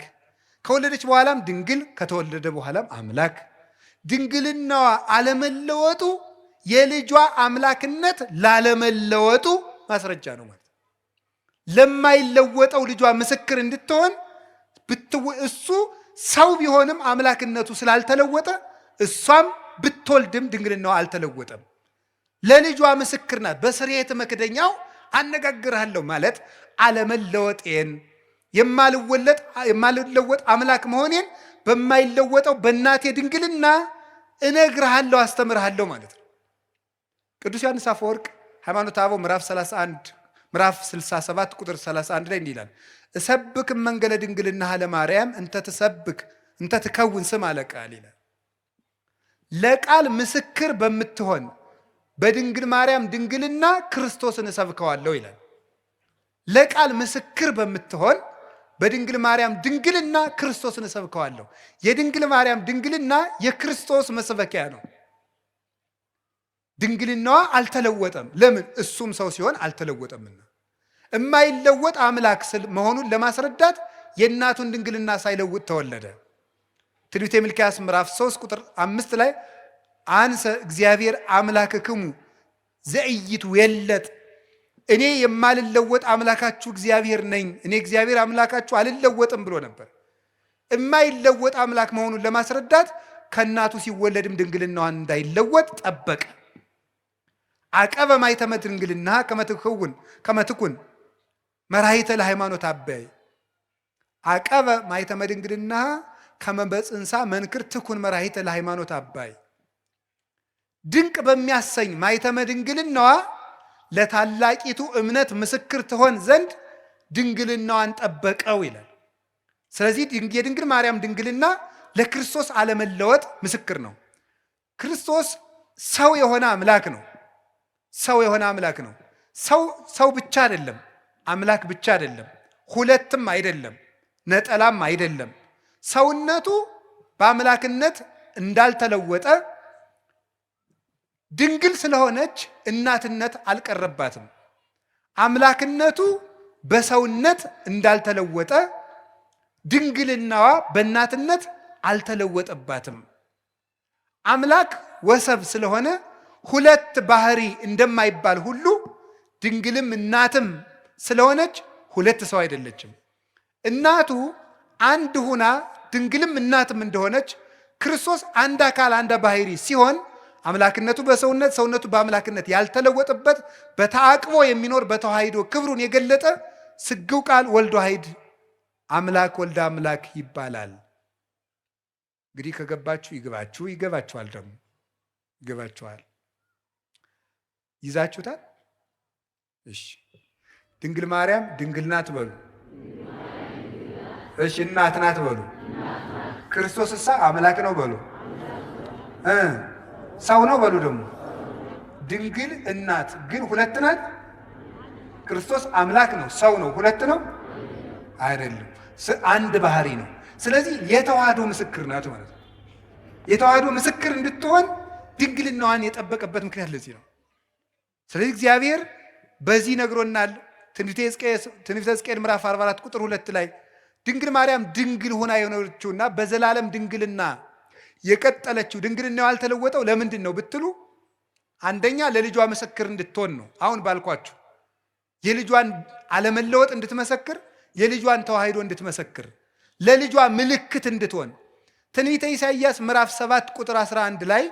Speaker 1: ከወለደች በኋላም ድንግል፣ ከተወለደ በኋላም አምላክ። ድንግልናዋ አለመለወጡ የልጇ አምላክነት ላለመለወጡ ማስረጃ ነው ማለት። ለማይለወጠው ልጇ ምስክር እንድትሆን እሱ ሰው ቢሆንም አምላክነቱ ስላልተለወጠ እሷም ብትወልድም ድንግልናዋ አልተለወጠም። ለልጇ ምስክር ናት። በስርየተ መክደኛው አነጋግርሃለሁ ማለት አለመለወጤን የማልለወጥ አምላክ መሆኔን በማይለወጠው በእናቴ ድንግልና እነግርሃለሁ፣ አስተምርሃለሁ ማለት ነው። ቅዱስ ዮሐንስ አፈወርቅ ሃይማኖተ አበው ምዕራፍ 67 ቁጥር 31 ላይ እንዲህ ይላል፣ እሰብክ መንገለ ድንግልናሃ ለማርያም እንተ ትከውን ስም አለቃል ይላል። ለቃል ምስክር በምትሆን በድንግል ማርያም ድንግልና ክርስቶስን እሰብከዋለሁ ይላል። ለቃል ምስክር በምትሆን በድንግል ማርያም ድንግልና ክርስቶስን እሰብከዋለሁ። የድንግል ማርያም ድንግልና የክርስቶስ መስበኪያ ነው። ድንግልናዋ አልተለወጠም። ለምን? እሱም ሰው ሲሆን አልተለወጠምና። የማይለወጥ አምላክ መሆኑን ለማስረዳት የእናቱን ድንግልና ሳይለውጥ ተወለደ። ትንቢተ ሚልክያስ ምዕራፍ 3 ቁጥር 5 ላይ አንሰ እግዚአብሔር አምላክክሙ ዘኢይትዌለጥ፣ እኔ የማልለወጥ አምላካችሁ እግዚአብሔር ነኝ፣ እኔ እግዚአብሔር አምላካችሁ አልለወጥም ብሎ ነበር። የማይለወጥ አምላክ መሆኑን ለማስረዳት ከእናቱ ሲወለድም ድንግልናዋን እንዳይለወጥ ጠበቀ። አቀበ ማኅተመ ድንግልና ከመትኩን መራሒተ ለሃይማኖት አበይ፣ አቀበ ማኅተመ ድንግልና ከመ በጽንሳ መንክር ትኩን መራሒተ ለሃይማኖት አባይ። ድንቅ በሚያሰኝ ማኅተመ ድንግልናዋ ለታላቂቱ እምነት ምስክር ትሆን ዘንድ ድንግልናዋን ጠበቀው ይላል። ስለዚህ የድንግል ማርያም ድንግልና ለክርስቶስ አለመለወጥ ምስክር ነው። ክርስቶስ ሰው የሆነ አምላክ ነው። ሰው የሆነ አምላክ ነው። ሰው ብቻ አይደለም፣ አምላክ ብቻ አይደለም፣ ሁለትም አይደለም፣ ነጠላም አይደለም። ሰውነቱ በአምላክነት እንዳልተለወጠ ድንግል ስለሆነች እናትነት አልቀረባትም። አምላክነቱ በሰውነት እንዳልተለወጠ ድንግልናዋ በእናትነት አልተለወጠባትም። አምላክ ወሰብ ስለሆነ ሁለት ባህሪ እንደማይባል ሁሉ ድንግልም እናትም ስለሆነች ሁለት ሰው አይደለችም። እናቱ አንድ ሁና ድንግልም እናትም እንደሆነች ክርስቶስ አንድ አካል አንድ ባህሪ ሲሆን አምላክነቱ በሰውነት ሰውነቱ በአምላክነት ያልተለወጠበት በተአቅቦ የሚኖር በተዋሂዶ ክብሩን የገለጠ ስግው ቃል ወልድ ዋሕድ አምላክ ወልደ አምላክ ይባላል። እንግዲህ ከገባችሁ ይገባችኋል። ደግሞ ይገባችኋል። ይዛችሁታል። እሺ፣ ድንግል ማርያም ድንግል ናት በሉ። እሺ፣ እናት ናት በሉ። ክርስቶስ እሳ አምላክ ነው በሉ። ሰው ነው በሉ። ደግሞ ድንግል እናት ግን ሁለት ናት። ክርስቶስ አምላክ ነው፣ ሰው ነው፣ ሁለት ነው አይደለም፣ አንድ ባህሪ ነው። ስለዚህ የተዋህዶ ምስክር ናት ማለት ነው። የተዋህዶ ምስክር እንድትሆን ድንግልናዋን የጠበቀበት ምክንያት ለዚህ ነው። ስለዚህ እግዚአብሔር በዚህ ነግሮናል። ትንቢተ ሕዝቅኤል ምዕራፍ 44 ቁጥር 2 ላይ ድንግል ማርያም ድንግል ሆና የሆነችውና በዘላለም ድንግልና የቀጠለችው ድንግልናዋ ያልተለወጠው ለምንድን ነው ብትሉ፣ አንደኛ ለልጇ ምስክር እንድትሆን ነው። አሁን ባልኳችሁ የልጇን አለመለወጥ እንድትመሰክር፣ የልጇን ተዋሂዶ እንድትመሰክር፣ ለልጇ ምልክት እንድትሆን። ትንቢተ ኢሳይያስ ምዕራፍ 7 ቁጥር 11 ላይ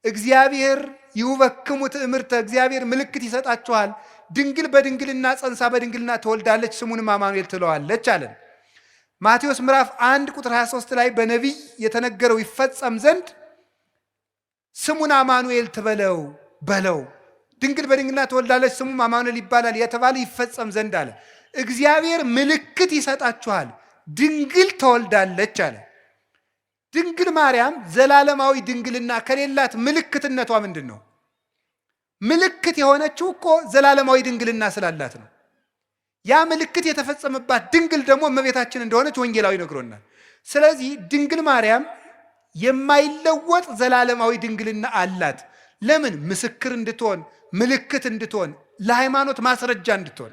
Speaker 1: እግዚአብሔር ይሁበክሙ ትእምርተ፣ እግዚአብሔር ምልክት ይሰጣችኋል፣ ድንግል በድንግልና ጸንሳ በድንግልና ትወልዳለች፣ ስሙንም አማኑኤል ትለዋለች አለን። ማቴዎስ ምዕራፍ 1 ቁጥር 23 ላይ በነቢይ የተነገረው ይፈጸም ዘንድ ስሙን አማኑኤል በለው፣ ድንግል በድንግልና ትወልዳለች፣ ስሙም አማኑኤል ይባላል የተባለ ይፈጸም ዘንድ አለ። እግዚአብሔር ምልክት ይሰጣችኋል፣ ድንግል ትወልዳለች አለ። ድንግል ማርያም ዘላለማዊ ድንግልና ከሌላት ምልክትነቷ ምንድን ነው? ምልክት የሆነችው እኮ ዘላለማዊ ድንግልና ስላላት ነው። ያ ምልክት የተፈጸመባት ድንግል ደግሞ እመቤታችን እንደሆነች ወንጌላዊ ነግሮናል። ስለዚህ ድንግል ማርያም የማይለወጥ ዘላለማዊ ድንግልና አላት። ለምን? ምስክር እንድትሆን፣ ምልክት እንድትሆን፣ ለሃይማኖት ማስረጃ እንድትሆን።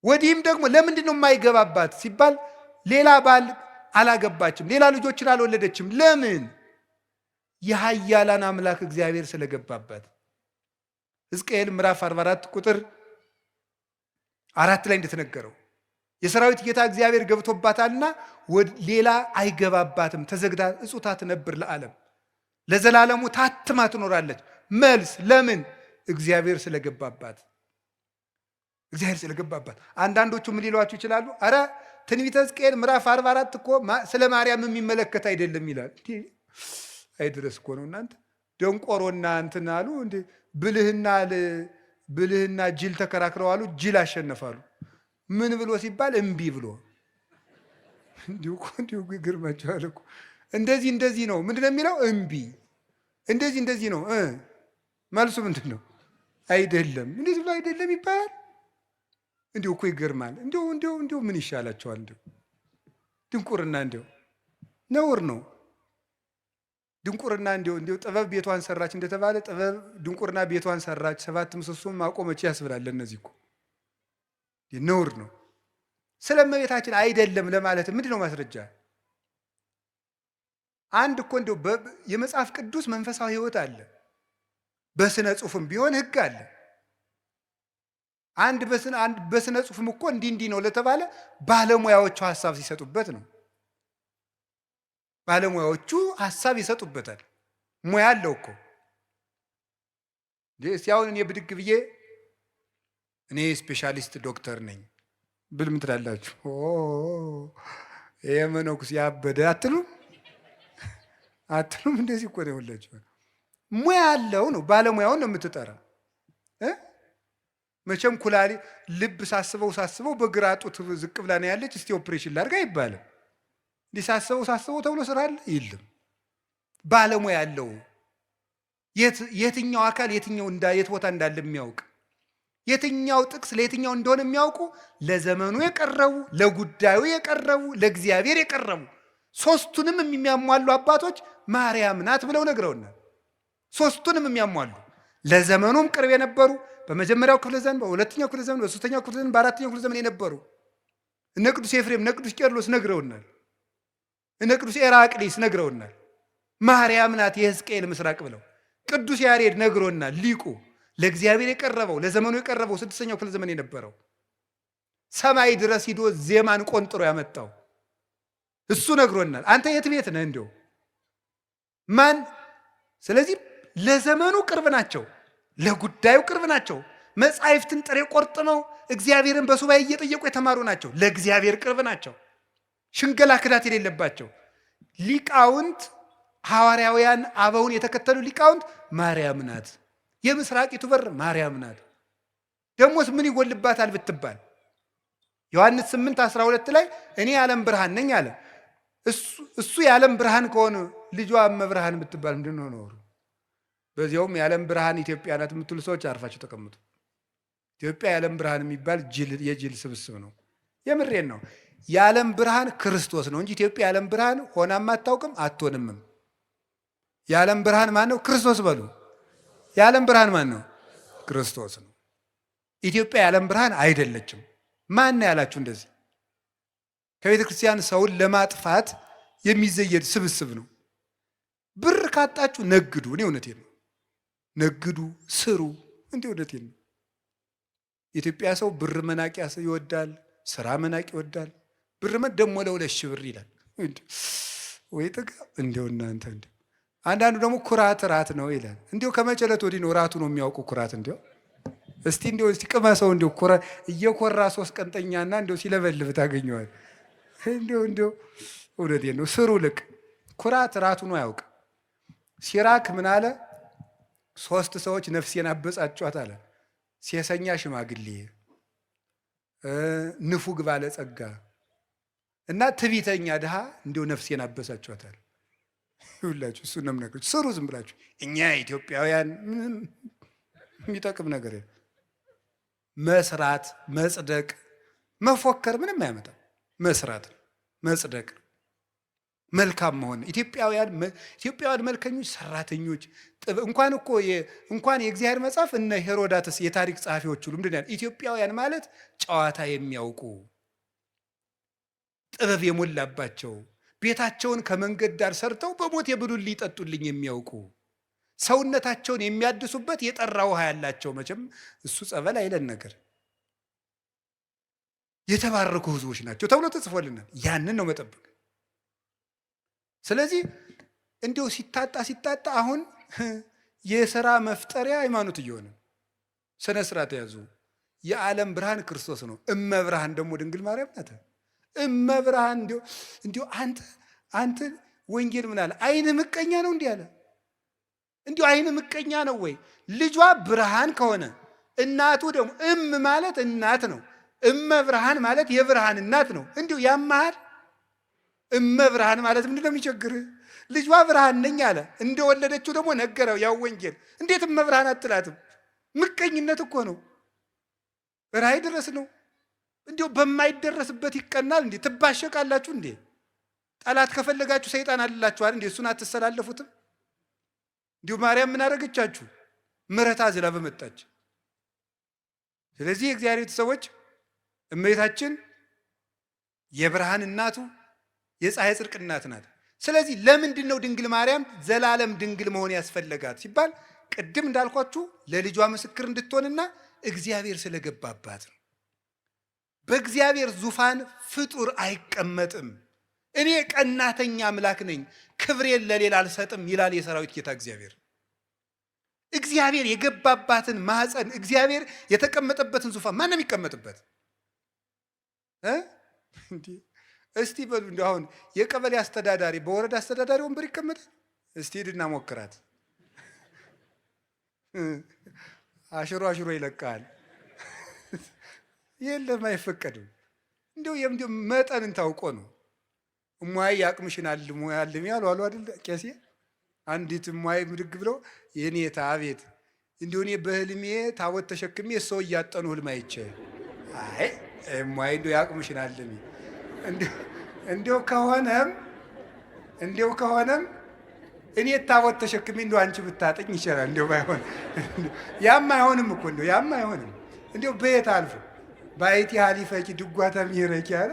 Speaker 1: ወዲህም ደግሞ ለምንድን ነው የማይገባባት ሲባል ሌላ ባል አላገባችም፣ ሌላ ልጆችን አልወለደችም። ለምን? የኃያላን አምላክ እግዚአብሔር ስለገባባት። ሕዝቅኤል ምዕራፍ 44 ቁጥር 4 ላይ እንደተነገረው የሰራዊት ጌታ እግዚአብሔር ገብቶባታልና ሌላ አይገባባትም፣ ተዘግታ እጹታ ትነብር ለዓለም፣ ለዘላለሙ ታትማ ትኖራለች። መልስ ለምን? እግዚአብሔር ስለገባባት። እግዚአብሔር ስለገባባት። አንዳንዶቹ ምን ሊሏችሁ ይችላሉ? አረ ትንቢተ ሕዝቅኤል ምዕራፍ 44 እኮ ስለ ማርያም የሚመለከት አይደለም ይላል። አይድረስ እኮ ነው እናንተ። ደንቆሮና እንትን አሉ እንዴ ብልህና ጅል ተከራክረው አሉ። ጅል አሸነፋሉ። ምን ብሎ ሲባል እምቢ ብሎ። እንዲሁ ይገርማችኋል እኮ እንደዚህ ነው። ምንድን ነው የሚለው? እምቢ። እንደዚህ ነው። መልሱ ምንድን ነው? አይደለም። እንዴት ብሎ አይደለም ይባላል? እንዲሁ እኮ ይገርማል። እንዲሁ ምን ይሻላቸዋል? እንዲሁ ድንቁርና እንዲሁ ነውር ነው። ድንቁርና እንዲሁ ጥበብ ቤቷን ሰራች እንደተባለ ጥበብ ድንቁርና ቤቷን ሰራች፣ 7 ምሰሶም ማቆመች ያስብላል። እነዚህ እኮ ነውር ነው። ስለ እመቤታችን አይደለም ለማለት ምንድን ነው ማስረጃ? አንድ እኮ እንዲሁ የመጽሐፍ ቅዱስ መንፈሳዊ ሕይወት አለ። በስነ ጽሑፍም ቢሆን ሕግ አለ። አንድ በስነ ጽሑፍም እኮ እንዲህ ነው ለተባለ ባለሙያዎቹ ሐሳብ ሲሰጡበት ነው። ባለሙያዎቹ ሐሳብ ይሰጡበታል። ሙያ አለው እኮ። ሲያውን እኔ ብድግ ብዬ እኔ ስፔሻሊስት ዶክተር ነኝ ብል ምን ትላላችሁ? ይሄ መነኩስ ያበደ አትሉም? እንደዚህ እኮ ነው ሁላችሁ። ሙያ አለው ነው። ባለሙያውን ነው የምትጠራ። መቼም ኩላሊ ልብ ሳስበው በግራ ጡት ዝቅ ብላ ነው ያለች፣ እስቲ ኦፕሬሽን ላድርግ አይባልም። እንዲህ ሳስበው ተብሎ ስራ አለ የለም። ባለሙያ ያለው የትኛው አካል የት ቦታ እንዳለ የሚያውቅ፣ የትኛው ጥቅስ ለየትኛው እንደሆነ የሚያውቁ፣ ለዘመኑ የቀረቡ፣ ለጉዳዩ የቀረቡ፣ ለእግዚአብሔር የቀረቡ ሶስቱንም የሚያሟሉ አባቶች ማርያም ናት ብለው ነግረውናል። ሶስቱንም የሚያሟሉ ለዘመኑም ቅርብ የነበሩ በመጀመሪያው ክፍለ ዘመን፣ በሁለተኛው ክፍለ ዘመን፣ በሶስተኛው ክፍለ ዘመን፣ በአራተኛው ክፍለ ዘመን የነበሩ እነ ቅዱስ ኤፍሬም፣ እነ ቅዱስ ቄርሎስ ነግረውናል። እነ ቅዱስ ኤራቅሊስ ነግረውናል። ማርያም ናት የሕዝቅኤል ምስራቅ ብለው ቅዱስ ያሬድ ነግሮናል። ሊቁ ለእግዚአብሔር የቀረበው ለዘመኑ የቀረበው 6ኛው ክፍለ ዘመን የነበረው ሰማይ ድረስ ሂዶ ዜማን ቆንጥሮ ያመጣው እሱ ነግሮናል። አንተ የት ቤት ነህ እንዲሁ ማን? ስለዚህ ለዘመኑ ቅርብ ናቸው፣ ለጉዳዩ ቅርብ ናቸው። መጻሕፍትን ጥሬ ቆርጥመው እግዚአብሔርን በሱባኤ እየጠየቁ የተማሩ ናቸው። ለእግዚአብሔር ቅርብ ናቸው። ሽንገላ ክዳት የሌለባቸው ሊቃውንት፣ ሐዋርያውያን አበውን የተከተሉ ሊቃውንት ማርያም ናት፣ የምስራቂቱ በር ማርያም ናት። ደሞስ ምን ይጎልባታል ብትባል ዮሐንስ 8:12 ላይ እኔ የዓለም ብርሃን ነኝ አለ። እሱ የዓለም ብርሃን ከሆነ ልጇ እመብርሃን ብትባል ምንድን ነው ኖሩ? በዚያውም የዓለም ብርሃን ኢትዮጵያ ናት የምትሉ ሰዎች አርፋችሁ ተቀምጡ። ኢትዮጵያ የዓለም ብርሃን የሚባል የጅል ስብስብ ነው። የምሬን ነው። የዓለም ብርሃን ክርስቶስ ነው እንጂ ኢትዮጵያ የዓለም ብርሃን ሆናም አታውቅም አትሆንምም። የዓለም ብርሃን ማን ነው? ክርስቶስ በሉ። የዓለም ብርሃን ማን ነው? ክርስቶስ ነው። ኢትዮጵያ የዓለም ብርሃን አይደለችም። ማን ነው ያላችሁ እንደዚህ? ከቤተ ክርስቲያን ሰውን ለማጥፋት የሚዘየድ ስብስብ ነው። ብር ካጣችሁ ነግዱ። እኔ እውነቴን ነው። ነግዱ፣ ስሩ። እንዲህ እውነቴን ነው። የኢትዮጵያ ሰው ብር መናቅ ይወዳል፣ ስራ መናቅ ይወዳል። ብር ደግሞ ለ2,000 ብር ይላል። ወይ ጥጋብ! እንዲው እናንተ አንዳንዱ ደግሞ ኩራት ራት ነው ይላል። እንዲው ከመጨለት ወዲህ ነው ራቱ ነው የሚያውቁ ኩራት። እንዲው እስቲ ቅመሰው። እንዲው እየኮራ 3 ቀንጠኛና እንዲው ሲለበልብ ታገኘዋል። እንዲው እውነቴን ነው። ስሩ ልቅ ኩራት ራቱ ነው ያውቅ። ሲራክ ምን አለ? 3 ሰዎች ነፍሴን አበጻጯት አለ። ሴሰኛ ሽማግሌ፣ ንፉግ ባለጸጋ እና ትዕቢተኛ ድሃ እንዲሁ ነፍሴን አበሳጯታል። ሁላችሁ እሱ ነው የምነግራችሁ። ስሩ ዝም ብላችሁ። እኛ ኢትዮጵያውያን ምንም የሚጠቅም ነገር መስራት፣ መጽደቅ፣ መፎከር ምንም አያመጣም። መስራት፣ መጽደቅ፣ መልካም መሆን። ኢትዮጵያውያን መልከኞች፣ ሰራተኞች እንኳን የእግዚአብሔር መጽሐፍ እነ ሄሮዳትስ የታሪክ ጸሐፊዎች ሁሉ ምንድን ያለ ኢትዮጵያውያን ማለት ጨዋታ የሚያውቁ ጥበብ የሞላባቸው ቤታቸውን ከመንገድ ዳር ሰርተው በሞት የብሉልኝ ጠጡልኝ የሚያውቁ ሰውነታቸውን የሚያድሱበት የጠራ ውሃ ያላቸው። መቼም እሱ ጸበል አይለን ነገር የተባረኩ ሕዝቦች ናቸው ተብሎ ተጽፎልናል። ያንን ነው መጠበቅ። ስለዚህ እንዲሁ ሲታጣ አሁን የሥራ መፍጠሪያ ሃይማኖት እየሆነ ስነ ስርዓት ያዙ። የዓለም ብርሃን ክርስቶስ ነው። እመብርሃን ደግሞ ድንግል ማርያም ናት። እመብርሃን እንዲሁ አንተ ወንጌል ምን አለ? አይን ምቀኛ ነው እንዲህ አለ። እንዲሁ አይን ምቀኛ ነው ወይ? ልጇ ብርሃን ከሆነ እናቱ ደግሞ ማለት እናት ነው። እመብርሃን ማለት የብርሃን እናት ነው። እንዲሁ ያማሃል። እመብርሃን ማለት ምንድን ነው የሚቸግርህ? ልጇ ብርሃን ነኝ አለ። እንደወለደችው ደግሞ ነገረው። ያው ወንጌል እንዴት እመብርሃን አትላትም? ምቀኝነት እኮ ነው። ራይ ድረስ ነው። እንዲሁ በማይደረስበት ይቀናል እንዴ? ትባሸቃላችሁ እንዴ? ጠላት ከፈለጋችሁ ሰይጣን አልላችኋል እንዴ? እሱን አትሰላለፉትም? እንዲሁ ማርያም ምን አደረገቻችሁ? ምሕረት አዝላ በመጣች። ስለዚህ የእግዚአብሔር ቤተሰቦች እመቤታችን የብርሃን እናቱ የፀሐይ ጽድቅ እናት ናት። ስለዚህ ለምንድን ነው ድንግል ማርያም ዘላለም ድንግል መሆን ያስፈለጋት ሲባል ቅድም እንዳልኳችሁ ለልጇ ምስክር እንድትሆንና እግዚአብሔር ስለገባባት ነው። በእግዚአብሔር ዙፋን ፍጡር አይቀመጥም። እኔ ቀናተኛ አምላክ ነኝ፣ ክብሬን ለሌላ አልሰጥም ይላል የሰራዊት ጌታ እግዚአብሔር። እግዚአብሔር የገባባትን ማኅፀን፣ እግዚአብሔር የተቀመጠበትን ዙፋን ማን ነው የሚቀመጥበት? እስቲ በሉ እንዲ አሁን የቀበሌ አስተዳዳሪ በወረዳ አስተዳዳሪ ወንበር ይቀመጣል? እስቲ ሂድና ሞክራት። አሽሮ ይለቃል። የለም አይፈቀድም። እንዲሁ መጠንን ታውቆ ነው። እሟይ ያቅምሽን አልሙ ያልም ያሉ አሉ አይደል ቄሴ። አንዲት እሟይ ምድግ ብለው የኔታ አቤት እንዲሁ እኔ በህልሜ ታቦት ተሸክሜ ሰው እያጠኑ ህልም አይቼ አይ እሟይ እንዲሁ ያቅምሽን አልሚ እንዲሁ ከሆነም እኔ ታቦት ተሸክሜ እንዲሁ አንቺ ብታጠኝ ይችላል። እንዲሁ ባይሆን ያም አይሆንም እኮ ያም አይሆንም። እንዲሁ በየት አልፎ ባይቲ ሀሊፈኪ ድጓታ ሚረኪ ያለ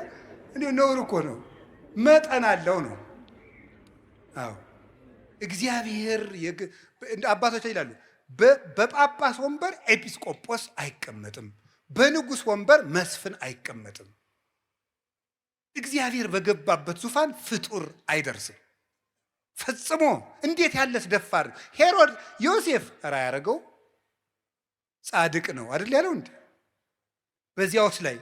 Speaker 1: እንዲሁ ነውር እኮ ነው። መጠን አለው ነው። አዎ እግዚአብሔር አባቶች ይላሉ በጳጳስ ወንበር ኤጲስቆጶስ አይቀመጥም፣ በንጉሥ ወንበር መስፍን አይቀመጥም። እግዚአብሔር በገባበት ዙፋን ፍጡር አይደርስም ፈጽሞ። እንዴት ያለስ ደፋር ሄሮድ ዮሴፍ ራ ያደረገው ጻድቅ ነው አይደል ያለው እንዴ? በዚያውስ ላይ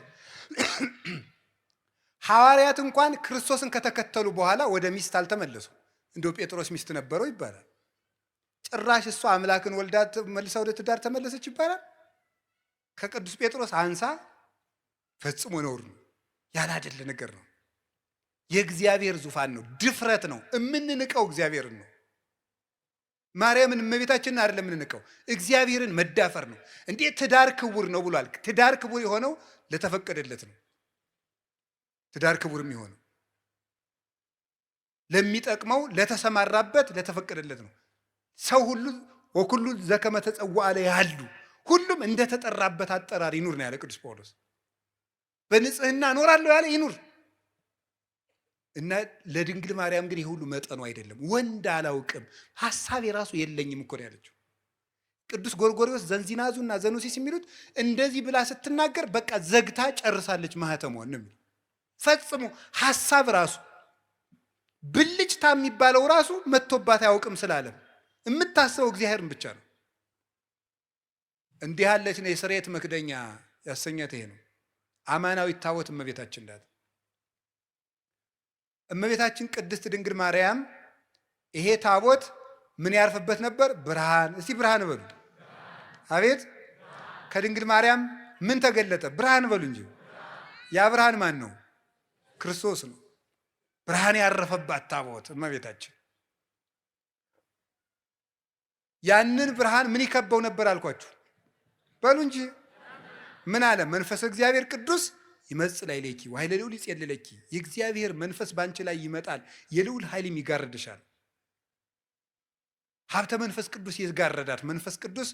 Speaker 1: ሐዋርያት እንኳን ክርስቶስን ከተከተሉ በኋላ ወደ ሚስት አልተመለሱ። እንደው ጴጥሮስ ሚስት ነበረው ይባላል። ጭራሽ እሷ አምላክን ወልዳ መልሳ ወደ ትዳር ተመለሰች ይባላል። ከቅዱስ ጴጥሮስ አንሳ ፈጽሞ ነውር ነው፣ ያላደለ ነገር ነው። የእግዚአብሔር ዙፋን ነው፣ ድፍረት ነው። የምንንቀው እግዚአብሔርን ነው። ማርያምን እመቤታችንን አይደለም የምንንቀው፣ እግዚአብሔርን መዳፈር ነው። እንዴት ትዳር ክቡር ነው ብሏል። ትዳር ክቡር የሆነው ለተፈቀደለት ነው። ትዳር ክቡር የሚሆነው ለሚጠቅመው ለተሰማራበት ለተፈቀደለት ነው። ሰው ሁሉ ወኩሉ ዘከመ ተጸውዐ ያሉ ሁሉም እንደተጠራበት አጠራር ይኑር ነው ያለ ቅዱስ ጳውሎስ። በንጽህና እኖራለሁ ያለ ይኑር እና ለድንግል ማርያም ግን የሁሉ መጠኑ አይደለም። ወንድ አላውቅም ሐሳብ የራሱ የለኝም እኮ ነው ያለችው። ቅዱስ ጎርጎርዮስ ዘንዚናዙና ዘኑሲስ የሚሉት እንደዚህ ብላ ስትናገር በቃ ዘግታ ጨርሳለች ማህተሟን ነው የሚሉት። ፈጽሞ ሐሳብ ራሱ ብልጭታ የሚባለው ራሱ መጥቶባት አያውቅም ስላለም የምታስበው እግዚአብሔርን ብቻ ነው። እንዲህ ያለች ነው የስርየት መክደኛ ያሰኛት ይሄ ነው። አማናዊት ታቦት እመቤታችን ናት። እመቤታችን ቅድስት ድንግል ማርያም ይሄ ታቦት ምን ያርፍበት ነበር? ብርሃን። እስቲ ብርሃን በሉ። አቤት ከድንግል ማርያም ምን ተገለጠ? ብርሃን በሉ እንጂ። ያ ብርሃን ማን ነው? ክርስቶስ ነው። ብርሃን ያረፈባት ታቦት እመቤታችን። ያንን ብርሃን ምን ይከበው ነበር አልኳችሁ? በሉ እንጂ ምን አለ? መንፈስ እግዚአብሔር ቅዱስ ይመጽእ ላዕሌኪ ወኃይለ ልዑል ይጼልለኪ። የእግዚአብሔር መንፈስ ባንቺ ላይ ይመጣል፣ የልዑል ኃይልም ይጋርድሻል። ሀብተ መንፈስ ቅዱስ የጋረዳት መንፈስ ቅዱስ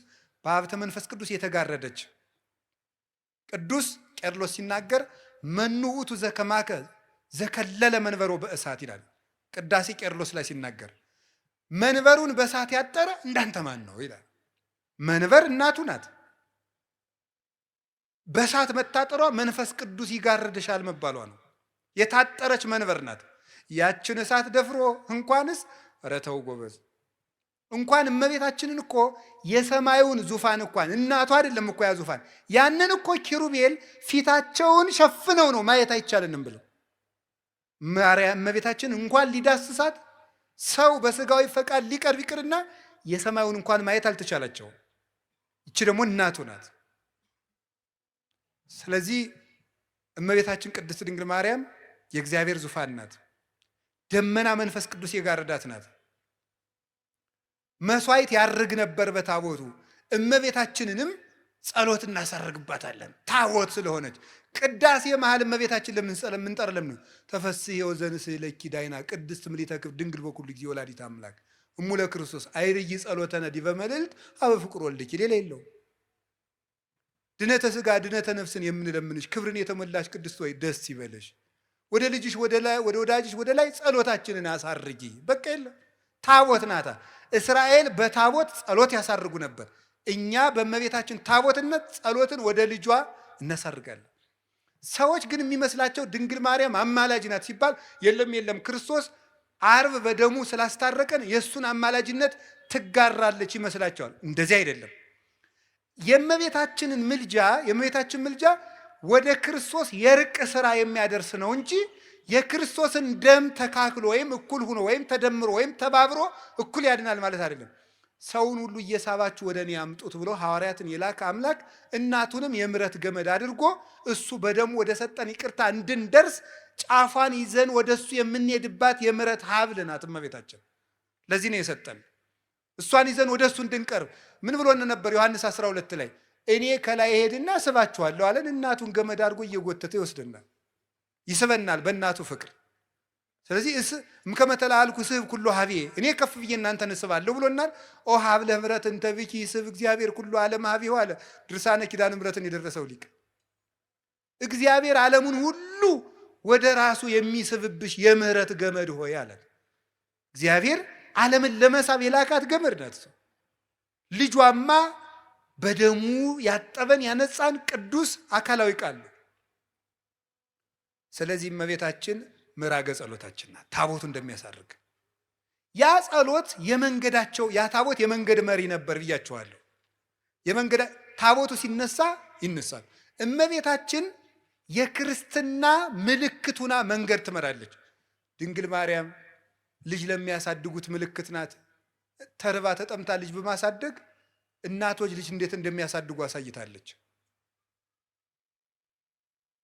Speaker 1: በሀብተ መንፈስ ቅዱስ የተጋረደች። ቅዱስ ቄርሎስ ሲናገር መኑ ውእቱ ዘከማከ ዘከለለ መንበሮ በእሳት ይላል። ቅዳሴ ቄርሎስ ላይ ሲናገር መንበሩን በእሳት ያጠረ እንዳንተ ማን ነው ይላል። መንበር እናቱ ናት። በእሳት መታጠሯ መንፈስ ቅዱስ ይጋርድሻል መባሏ ነው። የታጠረች መንበር ናት። ያችን እሳት ደፍሮ እንኳንስ ኧረ ተው ጎበዝ፣ እንኳን እመቤታችንን እኮ የሰማዩን ዙፋን እንኳን እናቷ አይደለም እኮ ያ ዙፋን፣ ያንን እኮ ኪሩቤል ፊታቸውን ሸፍነው ነው ማየት አይቻልንም ብለው ማርያም እመቤታችን እንኳን ሊዳስሳት ሰው በስጋዊ ፈቃድ ሊቀርብ ይቅርና የሰማዩን እንኳን ማየት አልተቻላቸውም። ይቺ ደግሞ እናቱ ናት። ስለዚህ እመቤታችን ቅድስት ድንግል ማርያም የእግዚአብሔር ዙፋን ናት። ደመና መንፈስ ቅዱስ የጋረዳት ናት። መስዋዕት ያርግ ነበር በታቦቱ። እመቤታችንንም ጸሎት እናሳርግባታለን ታቦት ስለሆነች። ቅዳሴ መሃል እመቤታችን ለምንጠር ለምን ተፈስሒ ወዘንሥእ ለኪ ዳይና ቅድስት ምልዕተ ክብር ድንግል በኩሉ ጊዜ ወላዲተ አምላክ እሙ ለክርስቶስ አይርይ ጸሎተነ ዲበ መልዕልት አበ ፍቁር ወልድኪ። ሌላ የለው። ድነተ ሥጋ ድነተ ነፍስን የምንለምንሽ ክብርን የተሞላሽ ቅድስት ወይ ደስ ይበለሽ። ወደ ልጅሽ ወደ ወዳጅሽ ወደ ላይ ጸሎታችንን አሳርጊ። በቃ የለ ታቦት ናታ። እስራኤል በታቦት ጸሎት ያሳርጉ ነበር። እኛ በእመቤታችን ታቦትነት ጸሎትን ወደ ልጇ እናሳርጋለን። ሰዎች ግን የሚመስላቸው ድንግል ማርያም አማላጅ ናት ሲባል የለም ክርስቶስ ዓርብ በደሙ ስላስታረቀን የእሱን አማላጅነት ትጋራለች ይመስላቸዋል። እንደዚህ አይደለም። የእመቤታችን ምልጃ ወደ ክርስቶስ የርቅ ስራ የሚያደርስ ነው እንጂ የክርስቶስን ደም ተካክሎ ወይም እኩል ሆኖ ወይም ተደምሮ ወይም ተባብሮ እኩል ያድናል ማለት አይደለም። ሰውን ሁሉ እየሳባችሁ ወደ እኔ አምጡት ብሎ ሐዋርያትን የላከ አምላክ እናቱንም የምሕረት ገመድ አድርጎ እሱ በደሙ ወደ ሰጠን ይቅርታ እንድንደርስ ጫፏን ይዘን ወደ እሱ የምንሄድባት የምሕረት ሀብል ናት እመቤታችን። ለዚህ ነው የሰጠን። እሷን ይዘን ወደ እሱ እንድንቀርብ ምን ብሎ ነበር? ዮሐንስ 12 ላይ እኔ ከላይ እሄድና ስባችኋለሁ አለን። እናቱን ገመድ አድርጎ እየጎተተ ይወስደናል፣ ይስበናል በእናቱ ፍቅር። ስለዚህ እምከመ ተለአልኩ ስሕብ ኩሎ ሀብዬ፣ እኔ ከፍ ብዬ እናንተን እስባለሁ ብሎናል። ኦ ሀብለ ምሕረት እንተ ብኪ ይስብ እግዚአብሔር ኩሎ ዓለም ሀቢሁ አለ ድርሳነ ኪዳነ ምሕረትን የደረሰው ሊቅ። እግዚአብሔር ዓለሙን ሁሉ ወደ ራሱ የሚስብብሽ የምህረት ገመድ ሆይ አለ። እግዚአብሔር ዓለምን ለመሳብ የላካት ገመድ ናት። ልጇማ በደሙ ያጠበን ያነጻን ቅዱስ አካላዊ ቃል ነው። ስለዚህ እመቤታችን ምዕራገ ጸሎታችን ናት። ታቦቱ እንደሚያሳርግ ያ ጸሎት ያ ታቦት የመንገድ መሪ ነበር ብያቸዋለሁ። ታቦቱ ሲነሳ ይነሳል። እመቤታችን የክርስትና ምልክቱና መንገድ ትመራለች። ድንግል ማርያም ልጅ ለሚያሳድጉት ምልክት ናት። ተርባ ተጠምታ ልጅ በማሳደግ እናቶች ልጅ እንዴት እንደሚያሳድጉ አሳይታለች።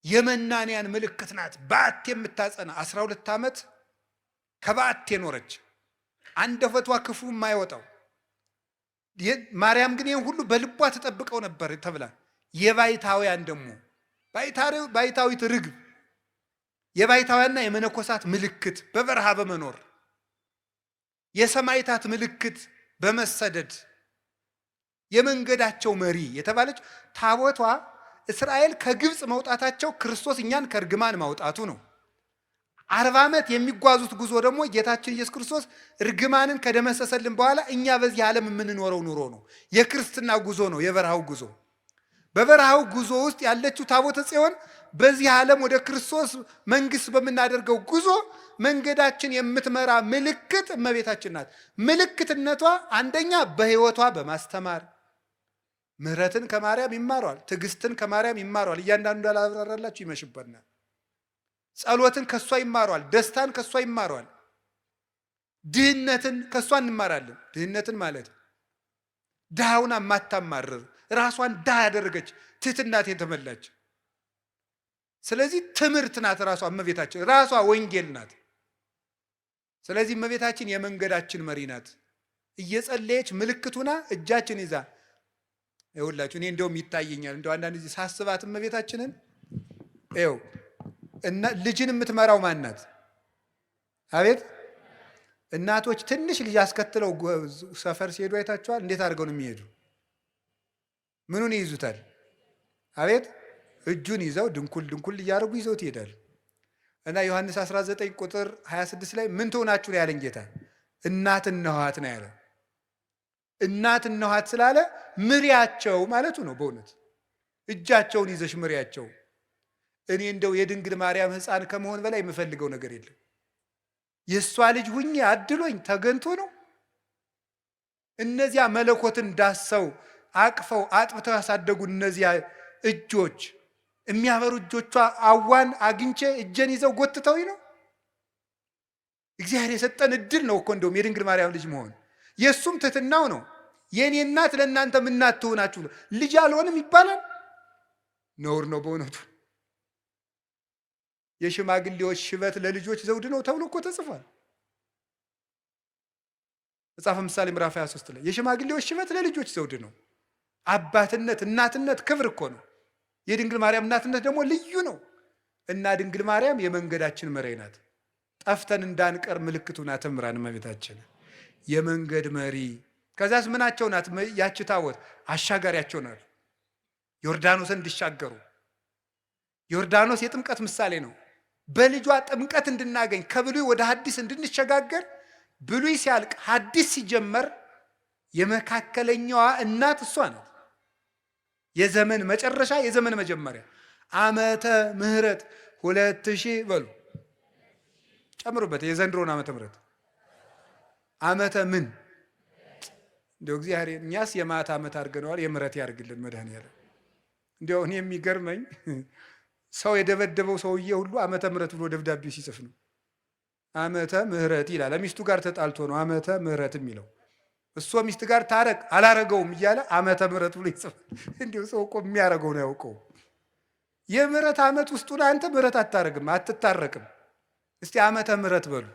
Speaker 1: የመናንያን ምልክት ናት። በዓት የምታጸና 12 ዓመት ከበዓት የኖረች አንደበቷ ክፉ የማይወጣው ማርያም ግን ይህን ሁሉ በልቧ ተጠብቀው ነበር ተብላ የባይታውያን ደግሞ ባይታዊት ርግብ የባይታውያንና የመነኮሳት ምልክት በበረሃ በመኖር የሰማይታት ምልክት በመሰደድ የመንገዳቸው መሪ የተባለች ታቦቷ እስራኤል ከግብፅ መውጣታቸው ክርስቶስ እኛን ከእርግማን ማውጣቱ ነው። 40 ዓመት የሚጓዙት ጉዞ ደግሞ ጌታችን ኢየሱስ ክርስቶስ እርግማንን ከደመሰሰልን በኋላ እኛ በዚህ ዓለም የምንኖረው ኑሮ ነው። የክርስትና ጉዞ ነው፣ የበረሃው ጉዞ። በበረሃው ጉዞ ውስጥ ያለችው ታቦተ ጽዮን በዚህ ዓለም ወደ ክርስቶስ መንግስት በምናደርገው ጉዞ መንገዳችን የምትመራ ምልክት እመቤታችን ናት። ምልክትነቷ አንደኛ በሕይወቷ በማስተማር ምሕረትን ከማርያም ይማሯል፣ ትዕግስትን ከማርያም ይማሯል። እያንዳንዱ እንዳላብራራላችሁ ይመሽበናል። ጸሎትን ከሷ ይማሯል፣ ደስታን ከሷ ይማሯል፣ ድህነትን ከሷ እንማራለን። ድህነትን ማለት ድሃውን ማታማርር ራሷን ድሃ ያደረገች ትሕትናት የተመላች። ስለዚህ ትምህርት ናት ራሷ እመቤታችን፣ ራሷ ወንጌል ናት። ስለዚህ እመቤታችን የመንገዳችን መሪ ናት። እየጸለየች ምልክቱና እጃችን ይዛ ይኸውላችሁ እኔ እንደውም ይታየኛል እንደው አንዳንድ ጊዜ ሳስባት እመቤታችንን ይኸው እና ልጅን የምትመራው ማን ናት? አቤት እናቶች ትንሽ ልጅ አስከትለው ሰፈር ሲሄዱ አይታችኋል? እንዴት አድርገው ነው የሚሄዱ? ምኑን ይይዙታል? አቤት እጁን ይዘው ድንኩል እያደረጉ ይዘውት ይሄዳል። እና ዮሐንስ 19 ቁጥር 26 ላይ ምን ትሆናችሁ ነው ያለን ጌታ? እናት እነኋት ነው ያለ። እናት እነኋት ስላለ ምሪያቸው ማለቱ ነው። በእውነት እጃቸውን ይዘሽ ምሪያቸው። እኔ እንደው የድንግል ማርያም ሕፃን ከመሆን በላይ የምፈልገው ነገር የለም። የእሷ ልጅ ሁኜ አድሎኝ ተገንቶ ነው። እነዚያ መለኮትን ዳሰው አቅፈው አጥብተው ያሳደጉ እነዚያ እጆች፣ የሚያበሩ እጆቿ አዋን አግኝቼ እጄን ይዘው ጎትተውኝ ነው። እግዚአብሔር የሰጠን እድል ነው እኮ እንደውም የድንግል ማርያም ልጅ መሆን። የእሱም ትሕትናው ነው። የእኔ እናት ለእናንተ ምናት ትሆናችሁ። ልጅ አልሆንም ይባላል? ነውር ነው በእውነቱ። የሽማግሌዎች ሽበት ለልጆች ዘውድ ነው ተብሎ እኮ ተጽፏል። መጽሐፈ ምሳሌ ምዕራፍ 23 ላይ የሽማግሌዎች ሽበት ለልጆች ዘውድ ነው። አባትነት፣ እናትነት ክብር እኮ ነው። የድንግል ማርያም እናትነት ደግሞ ልዩ ነው እና ድንግል ማርያም የመንገዳችን መሪ ናት። ጠፍተን እንዳንቀር ምልክቱ ናት። እምራን እመቤታችን የመንገድ መሪ። ከዛስ ምናቸው ናት? ያቺ ታቦት አሻጋሪያቸው ናት። ዮርዳኖስን እንዲሻገሩ። ዮርዳኖስ የጥምቀት ምሳሌ ነው። በልጇ ጥምቀት እንድናገኝ ከብሉይ ወደ ሐዲስ እንድንሸጋገር፣ ብሉይ ሲያልቅ ሐዲስ ሲጀመር የመካከለኛዋ እናት እሷ ናት። የዘመን መጨረሻ የዘመን መጀመሪያ ዓመተ ምሕረት 2000 በሉ ጨምሩበት። የዘንድሮን ዓመተ ምሕረት ዓመተ ምን እንደው እግዚአብሔር እኛስ የማታ ዓመት አድርገነዋል። የምሕረት ያርግልን መድኃኔዓለም። እንደው እኔ የሚገርመኝ ሰው የደበደበው ሰውዬ ሁሉ ዓመተ ምሕረት ብሎ ደብዳቤ ሲጽፍ ነው። ዓመተ ምሕረት ይላል። ሚስቱ ጋር ተጣልቶ ነው ዓመተ ምሕረት የሚለው። እሱ ሚስት ጋር ታረቅ አላረገውም እያለ ዓመተ ምሕረት ብሎ ይጽፋል። እንዲሁ ሰው እኮ የሚያረገው ነው ያውቀው። የምሕረት ዓመት ውስጡን አንተ ምሕረት አታረግም፣ አትታረቅም። እስቲ ዓመተ ምሕረት በሉ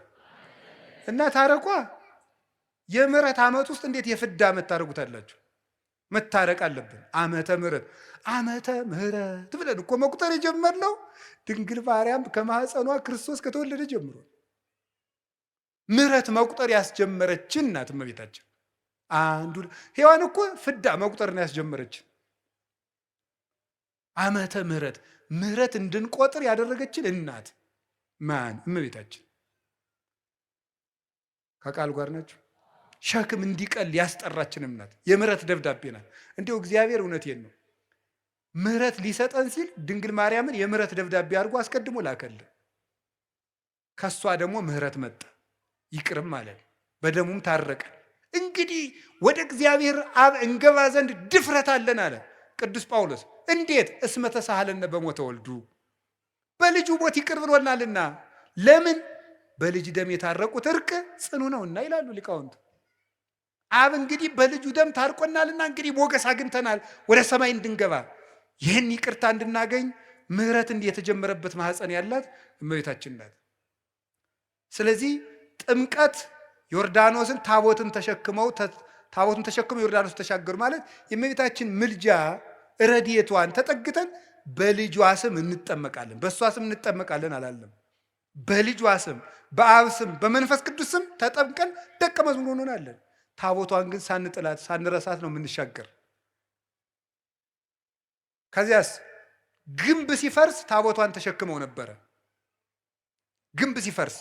Speaker 1: እና ታረቋ። የምሕረት ዓመት ውስጥ እንዴት የፍዳ ዓመት ታደርጉታላችሁ? መታረቅ አለብን። ዓመተ ምሕረት ዓመተ ምሕረት ብለን እኮ መቁጠር የጀመርነው ድንግል ማርያም ከማኅፀኗ ክርስቶስ ከተወለደ ጀምሮ ምሕረት መቁጠር ያስጀመረችን ናት እመቤታችን። አንዱ ሔዋን እኮ ፍዳ መቁጠርን ያስጀመረችን ዓመተ ምሕረት ምሕረት እንድንቆጥር ያደረገችን እናት ማን? እመቤታችን። ከቃል ጋር ናቸው። ሸክም እንዲቀል ያስጠራችንም ናት። የምሕረት ደብዳቤ ናት። እንዲሁ እግዚአብሔር እውነቴን ነው ምሕረት ሊሰጠን ሲል ድንግል ማርያምን የምሕረት ደብዳቤ አድርጎ አስቀድሞ ላከልን። ከሷ ደግሞ ምሕረት መጣ፣ ይቅርም አለን፣ በደሙም ታረቀን። እንግዲህ ወደ እግዚአብሔር አብ እንገባ ዘንድ ድፍረት አለን አለ ቅዱስ ጳውሎስ። እንዴት? እስመ ተሳሃለነ በሞተ ወልዱ፣ በልጁ ሞት ይቅር ብሎናልና። ለምን? በልጅ ደም የታረቁት እርቅ ጽኑ ነውና ይላሉ ሊቃውንት። አብ እንግዲህ በልጁ ደም ታርቆናልና እንግዲህ ሞገስ አግኝተናል ወደ ሰማይ እንድንገባ፣ ይህን ይቅርታ እንድናገኝ ምሕረት እንዲህ የተጀመረበት ማኅፀን ያላት እመቤታችን ናት። ስለዚህ ጥምቀት ዮርዳኖስን ታቦትን ተሸክመው ዮርዳኖስ ተሻገሩ ማለት የእመቤታችን ምልጃ ረድኤቷን ተጠግተን በልጇ ስም እንጠመቃለን። በእሷ ስም እንጠመቃለን አላለም። በልጇ ስም፣ በአብ ስም፣ በመንፈስ ቅዱስ ስም ተጠምቀን ደቀ መዝሙር እንሆናለን። ታቦቷን ግን ሳንጥላት ሳንረሳት ነው የምንሻገር። ከዚያስ ግንብ ሲፈርስ ታቦቷን ተሸክመው ነበረ። ግንብ ሲፈርስ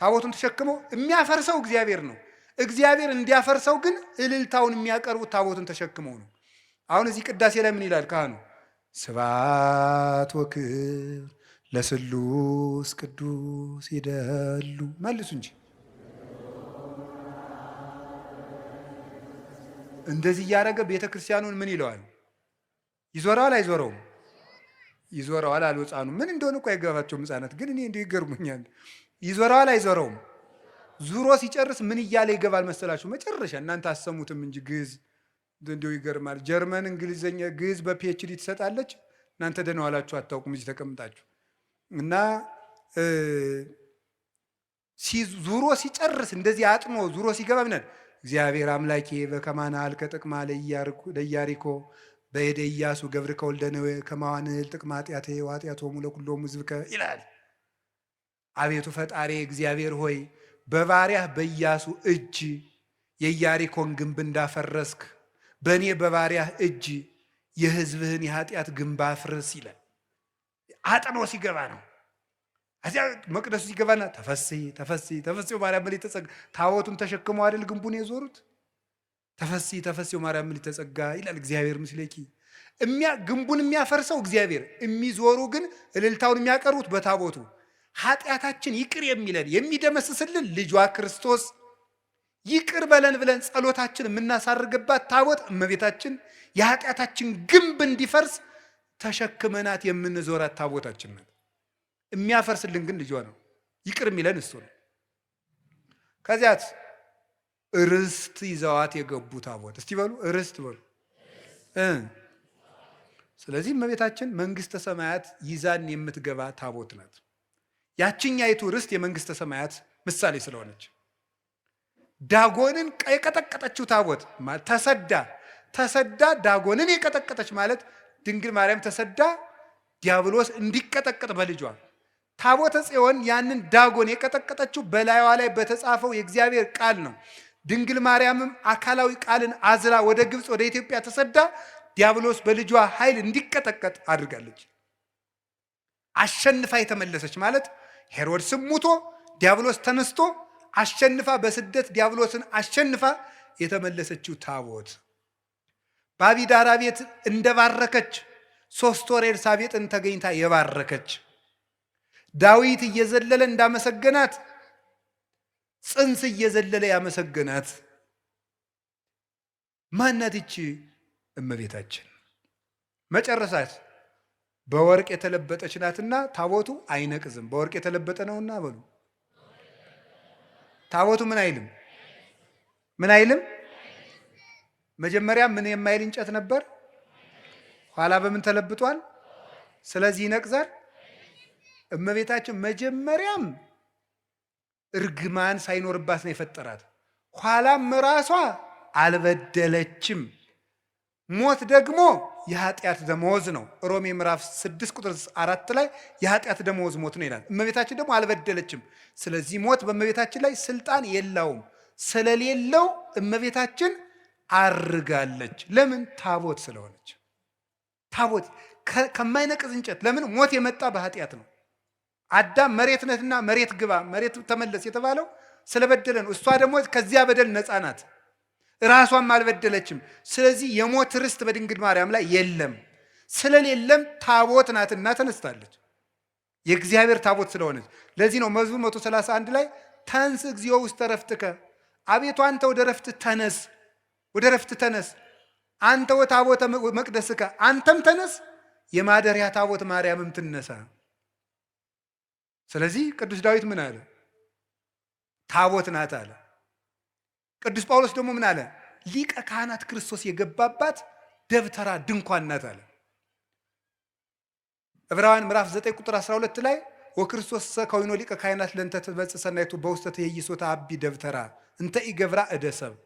Speaker 1: ታቦቱን ተሸክመው የሚያፈርሰው እግዚአብሔር ነው። እግዚአብሔር እንዲያፈርሰው ግን እልልታውን የሚያቀርቡት ታቦቱን ተሸክመው ነው። አሁን እዚህ ቅዳሴ ላይ ምን ይላል ካህኑ? ስብሐት ወክብር ለስሉስ ቅዱስ ይደሉ። መልሱ እንጂ እንደዚህ እያደረገ ቤተ ክርስቲያኑን ምን ይለዋል? ይዞረዋል አይዞረውም? ይዞረዋል አሉ ሕፃኑ። ምን እንደሆነ እኮ አይገባቸውም ሕፃናት፣ ግን እኔ እንዲሁ ይገርሙኛል። ይዞረዋል አይዞረውም? ዙሮ ሲጨርስ ምን እያለ ይገባል መሰላችሁ? መጨረሻ እናንተ አሰሙትም እንጂ ግዕዝ እንዲሁ ይገርማል። ጀርመን እንግሊዘኛ ግዕዝ በፒኤችዲ ትሰጣለች። እናንተ ደህና ዋላችሁ አታውቁም እዚህ ተቀምጣችሁ። እና ዙሮ ሲጨርስ እንደዚህ አጥኖ ዙሮ ሲገባ ምናል እግዚአብሔር አምላኬ በከማና አልከ ጥቅማ ለኢያሪኮ በሄደ ኢያሱ ገብርከ ወልደ ነዌ ከማዋንል ጥቅማ ኃጢአቴ ወኃጢአቶሙ ለኩሎሙ ሕዝብከ ይላል። አቤቱ ፈጣሪ እግዚአብሔር ሆይ በባሪያህ በኢያሱ እጅ የኢያሪኮን ግንብ እንዳፈረስክ በእኔ በባሪያህ እጅ የሕዝብህን የኃጢአት ግንብ አፍርስ ይላል። አጥኖ ሲገባ ነው። እዚያ መቅደሱ ሲገባና ተፈሥሒ ተፈሥሒ ተፈሥሒ ማርያም ምልዕተ ጸጋ ታቦቱን ተሸክመው አይደል ግንቡን የዞሩት። ተፈሥሒ ተፈሥሒ ማርያም ምልዕተ ጸጋ ይላል። እግዚአብሔር ምስሌኪ ግንቡን የሚያፈርሰው እግዚአብሔር፣ የሚዞሩ ግን እልልታውን የሚያቀርቡት በታቦቱ። ኃጢአታችን ይቅር የሚለን የሚደመስስልን ልጇ ክርስቶስ ይቅር በለን ብለን ጸሎታችን የምናሳርግባት ታቦት እመቤታችን የኃጢአታችን ግንብ እንዲፈርስ ተሸክመናት የምንዞራት ታቦታችን ናት። የሚያፈርስልን ግን ልጇ ነው። ይቅር የሚለን እሱ ነው። ከዚያት ርስት ይዘዋት የገቡ ታቦት እስቲ በሉ ርስት በሉ። ስለዚህ እመቤታችን መንግስተ ሰማያት ይዛን የምትገባ ታቦት ናት። ያችኛይቱ ርስት የመንግስተ ሰማያት ምሳሌ ስለሆነች ዳጎንን የቀጠቀጠችው ታቦት ተሰዳ ዳጎንን የቀጠቀጠች ማለት ድንግል ማርያም ተሰዳ ዲያብሎስ እንዲቀጠቀጥ በልጇ ታቦተ ጽዮን ያንን ዳጎን የቀጠቀጠችው በላይዋ ላይ በተጻፈው የእግዚአብሔር ቃል ነው። ድንግል ማርያምም አካላዊ ቃልን አዝላ ወደ ግብፅ ወደ ኢትዮጵያ ተሰዳ ዲያብሎስ በልጇ ኃይል እንዲቀጠቀጥ አድርጋለች። አሸንፋ የተመለሰች ማለት ሄሮድስም ሙቶ ዲያብሎስ ተነስቶ አሸንፋ በስደት ዲያብሎስን አሸንፋ የተመለሰችው ታቦት በአቢዳራ ቤት እንደባረከች 3 ወር ኤልሳቤጥን ተገኝታ የባረከች ዳዊት እየዘለለ እንዳመሰገናት ጽንስ እየዘለለ ያመሰገናት ማናት? ይቺ እመቤታችን። መጨረሳት በወርቅ የተለበጠች ናትና ታቦቱ አይነቅዝም። በወርቅ የተለበጠ ነውና በሉ ታቦቱ ምን አይልም። መጀመሪያ ምን የማይል እንጨት ነበር፣ ኋላ በምን ተለብጧል? ስለዚህ ይነቅዛል። እመቤታችን መጀመሪያም እርግማን ሳይኖርባት ነው የፈጠራት። ኋላም ራሷ አልበደለችም። ሞት ደግሞ የኃጢአት ደመወዝ ነው። ሮሜ ምዕራፍ 6 ቁጥር 4 ላይ የኃጢአት ደመወዝ ሞት ነው ይላል። እመቤታችን ደግሞ አልበደለችም። ስለዚህ ሞት በእመቤታችን ላይ ስልጣን የለውም። ስለሌለው እመቤታችን አርጋለች። ለምን? ታቦት ስለሆነች። ታቦት ከማይነቅዝ እንጨት። ለምን? ሞት የመጣ በኃጢአት ነው። አዳም መሬት ነህና መሬት ግባ፣ መሬት ተመለስ የተባለው ስለበደለ ነው። እሷ ደግሞ ከዚያ በደል ነፃ ናት። ራሷም አልበደለችም። ስለዚህ የሞት ርስት በድንግል ማርያም ላይ የለም። ስለሌለም ታቦት ናትና ተነስታለች። የእግዚአብሔር ታቦት ስለሆነች። ለዚህ ነው መዝሙር 131 ላይ ተንስ እግዚኦ ውስተ ዕረፍትከ፣ አቤቱ አንተ ወደ ዕረፍት ተነስ፣ ወደ ዕረፍት ተነስ፣ አንተ ወታቦተ መቅደስከ፣ አንተም ተነስ፣ የማደሪያ ታቦት ማርያምም ትነሳ። ስለዚህ ቅዱስ ዳዊት ምን አለ? ታቦት ናት አለ። ቅዱስ ጳውሎስ ደግሞ ምን አለ? ሊቀ ካህናት ክርስቶስ የገባባት ደብተራ ድንኳን ናት አለ። ዕብራውያን ምዕራፍ 9 ቁጥር 12 ላይ ወክርስቶስ ከዊኖ ሊቀ ካህናት ለእንተ ትበጽሕ ሰናይቱ በውስተ ትኄይሶተ አቢ ደብተራ እንተ ኢገብራ እደ ሰብእ።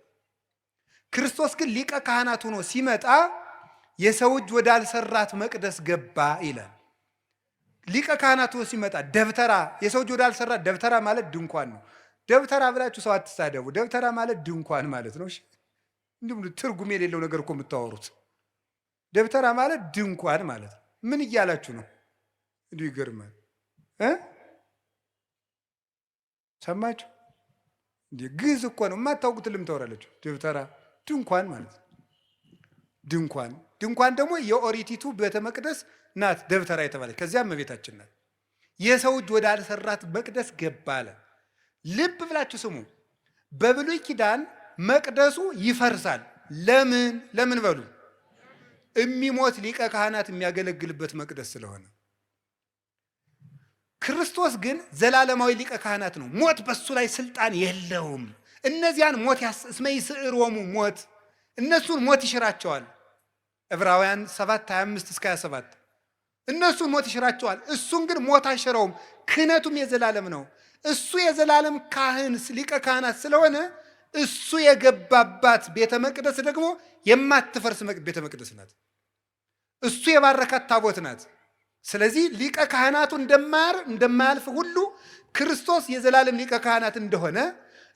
Speaker 1: ክርስቶስ ግን ሊቀ ካህናት ሆኖ ሲመጣ የሰው እጅ ወዳልሰራት መቅደስ ገባ ይላል። ሊቀ ካህናት ሆኖ ሲመጣ ደብተራ፣ የሰው እጅ ወዳልሰራት፣ ደብተራ ማለት ድንኳን ነው። ደብተራ ብላችሁ ሰው አትሳደቡ። ደብተራ ማለት ድንኳን ማለት ነው። እንዲሁም ትርጉም የሌለው ነገር እኮ የምታወሩት። ደብተራ ማለት ድንኳን ማለት ነው። ምን እያላችሁ ነው? እንዲሁ ይገርማል። ሰማችሁ? እንዲህ ግዕዝ እኮ ነው። የማታውቁት ልም ታወራለችሁ። ደብተራ ድንኳን ማለት ነው። ድንኳን ደግሞ የኦሪቲቱ ቤተ መቅደስ ናት ደብተራ የተባለች። ከዚያም እመቤታችን ናት። የሰው እጅ ወዳልሰራት መቅደስ ገባ አለ። ልብ ብላችሁ ስሙ። በብሉይ ኪዳን መቅደሱ ይፈርሳል። ለምን በሉ? የሚሞት ሊቀ ካህናት የሚያገለግልበት መቅደስ ስለሆነ። ክርስቶስ ግን ዘላለማዊ ሊቀ ካህናት ነው። ሞት በሱ ላይ ስልጣን የለውም። እነዚያን ሞት እስመ ይስዕሮሙ ሞት፣ እነሱን ሞት ይሽራቸዋል። ዕብራውያን 7:25-27 እነሱን ሞት ይሽራቸዋል። እሱን ግን ሞት አይሽረውም። ክህነቱም የዘላለም ነው። እሱ የዘላለም ካህን ሊቀ ካህናት ስለሆነ እሱ የገባባት ቤተ መቅደስ ደግሞ የማትፈርስ ቤተ መቅደስ ናት። እሱ የባረካት ታቦት ናት። ስለዚህ ሊቀ ካህናቱ እንደማያልፍ ሁሉ ክርስቶስ የዘላለም ሊቀ ካህናት እንደሆነ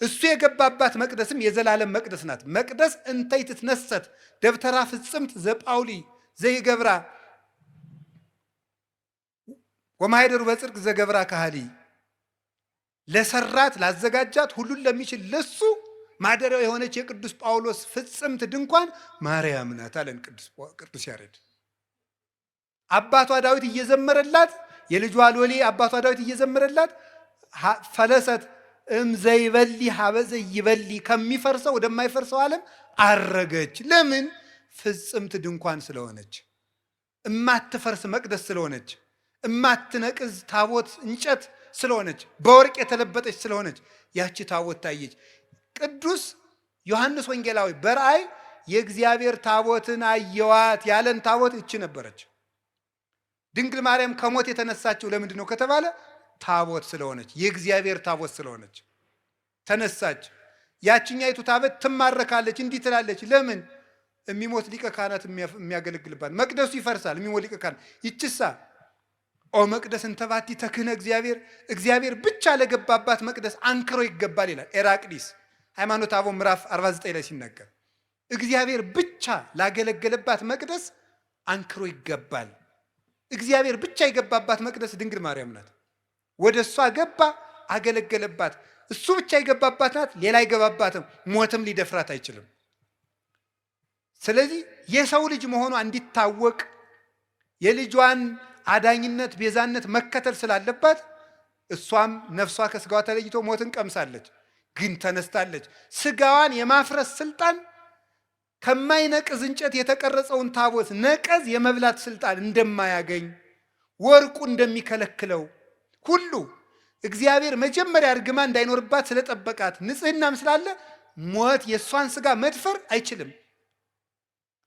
Speaker 1: እሱ የገባባት መቅደስም የዘላለም መቅደስ ናት። መቅደስ እንተ ይትትነሰት ደብተራ ፍጽምት ዘጳውሊ ዘይገብራ ወማይደሩ በጽድቅ ዘገብራ ካህሊ ለሰራት ላዘጋጃት ሁሉን ለሚችል ለሱ ማደሪያው የሆነች የቅዱስ ጳውሎስ ፍጽምት ድንኳን ማርያም ናት አለን ቅዱስ ያሬድ። አባቷ ዳዊት እየዘመረላት የልጇ ሎሌ አባቷ ዳዊት እየዘመረላት ፈለሰት ዘይበሊ ሀበዘ ይበሊ ከሚፈርሰው ወደማይፈርሰው ዓለም አረገች። ለምን? ፍጽምት ድንኳን ስለሆነች፣ እማትፈርስ መቅደስ ስለሆነች፣ እማትነቅዝ ታቦት እንጨት ስለሆነች፣ በወርቅ የተለበጠች ስለሆነች ያቺ ታቦት ታየች። ቅዱስ ዮሐንስ ወንጌላዊ በራእይ የእግዚአብሔር ታቦትን አየዋት ያለን ታቦት እቺ ነበረች። ድንግል ማርያም ከሞት የተነሳችው ለምንድን ነው ከተባለ ታቦት ስለሆነች፣ የእግዚአብሔር ታቦት ስለሆነች ተነሳች። ያችኛይቱ ታቦት ትማረካለች፣ እንዲህ ትላለች። ለምን? የሚሞት ሊቀ ካህናት የሚያገለግልባት መቅደሱ ይፈርሳል። የሚሞት ሊቀ ካህናት ይችሳ ኦ መቅደስ እንተባቲ ተክህነ እግዚአብሔር ብቻ ለገባባት መቅደስ አንክሮ ይገባል ይላል ኤራቅሊስ ሃይማኖተ አበው ምዕራፍ 49 ላይ ሲናገር እግዚአብሔር ብቻ ላገለገለባት መቅደስ አንክሮ ይገባል። እግዚአብሔር ብቻ የገባባት መቅደስ ድንግል ማርያም ናት። ወደ እሷ ገባ፣ አገለገለባት። እሱ ብቻ የገባባት ናት፣ ሌላ አይገባባትም። ሞትም ሊደፍራት አይችልም። ስለዚህ የሰው ልጅ መሆኗ እንዲታወቅ የልጇን አዳኝነት ቤዛነት መከተል ስላለባት እሷም ነፍሷ ከስጋዋ ተለይቶ ሞትን ቀምሳለች፣ ግን ተነስታለች። ስጋዋን የማፍረስ ስልጣን ከማይነቅዝ እንጨት የተቀረጸውን ታቦት ነቀዝ የመብላት ስልጣን እንደማያገኝ ወርቁ እንደሚከለክለው ሁሉ እግዚአብሔር መጀመሪያ እርግማ እንዳይኖርባት ስለጠበቃት ንጽሕናም ስላለ ሞት የእሷን ስጋ መድፈር አይችልም፣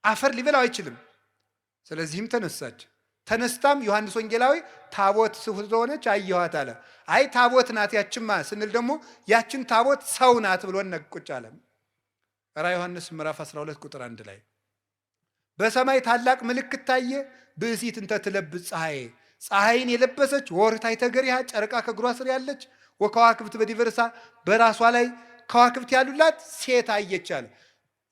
Speaker 1: አፈር ሊበላው አይችልም። ስለዚህም ተነሳች። ተነስታም ዮሐንስ ወንጌላዊ ታቦት ስለሆነች አየኋት አለ። አይ ታቦት ናት ያችማ ስንል ደግሞ ያችን ታቦት ሰው ናት ብሎ ነቁጭ አለ። ራዕየ ዮሐንስ ምዕራፍ 12 ቁጥር 1 ላይ በሰማይ ታላቅ ምልክት ታየ፣ ብእሲት እንተ ትለብስ ፀሐይን የለበሰች ወርኅታይተ ገሪሃ ጨረቃ ከእግሯ ስር ያለች ወከዋክብት በዲበ ርእሳ በራሷ ላይ ከዋክብት ያሉላት ሴት አየች አለ።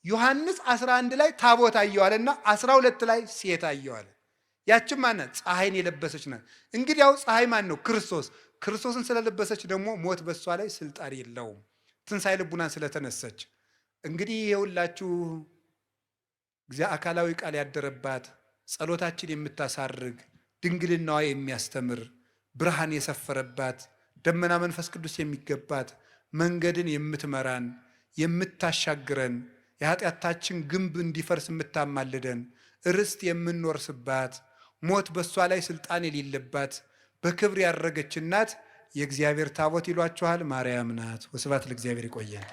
Speaker 1: ዮሐንስ 11 ላይ ታቦት አየዋልና 12 ላይ ሴት አየዋለ። ያችም ማናት? ፀሐይን የለበሰች ናት። እንግዲህ ያው ፀሐይ ማን ነው? ክርስቶስ። ክርስቶስን ስለለበሰች ደግሞ ሞት በሷ ላይ ስልጣን የለውም፣ ትንሣኤ ልቡናን ስለተነሰች። እንግዲህ የሁላችሁ አካላዊ ቃል ያደረባት ጸሎታችን የምታሳርግ ድንግልናዋ የሚያስተምር ብርሃን የሰፈረባት ደመና መንፈስ ቅዱስ የሚገባት መንገድን የምትመራን የምታሻግረን የኃጢአታችን ግንብ እንዲፈርስ የምታማልደን ርስት የምንወርስባት ሞት በሷ ላይ ስልጣን የሌለባት በክብር ያረገች እናት የእግዚአብሔር ታቦት ይሏችኋል። ማርያም ናት። ወስብሐት ለእግዚአብሔር። ይቆየን።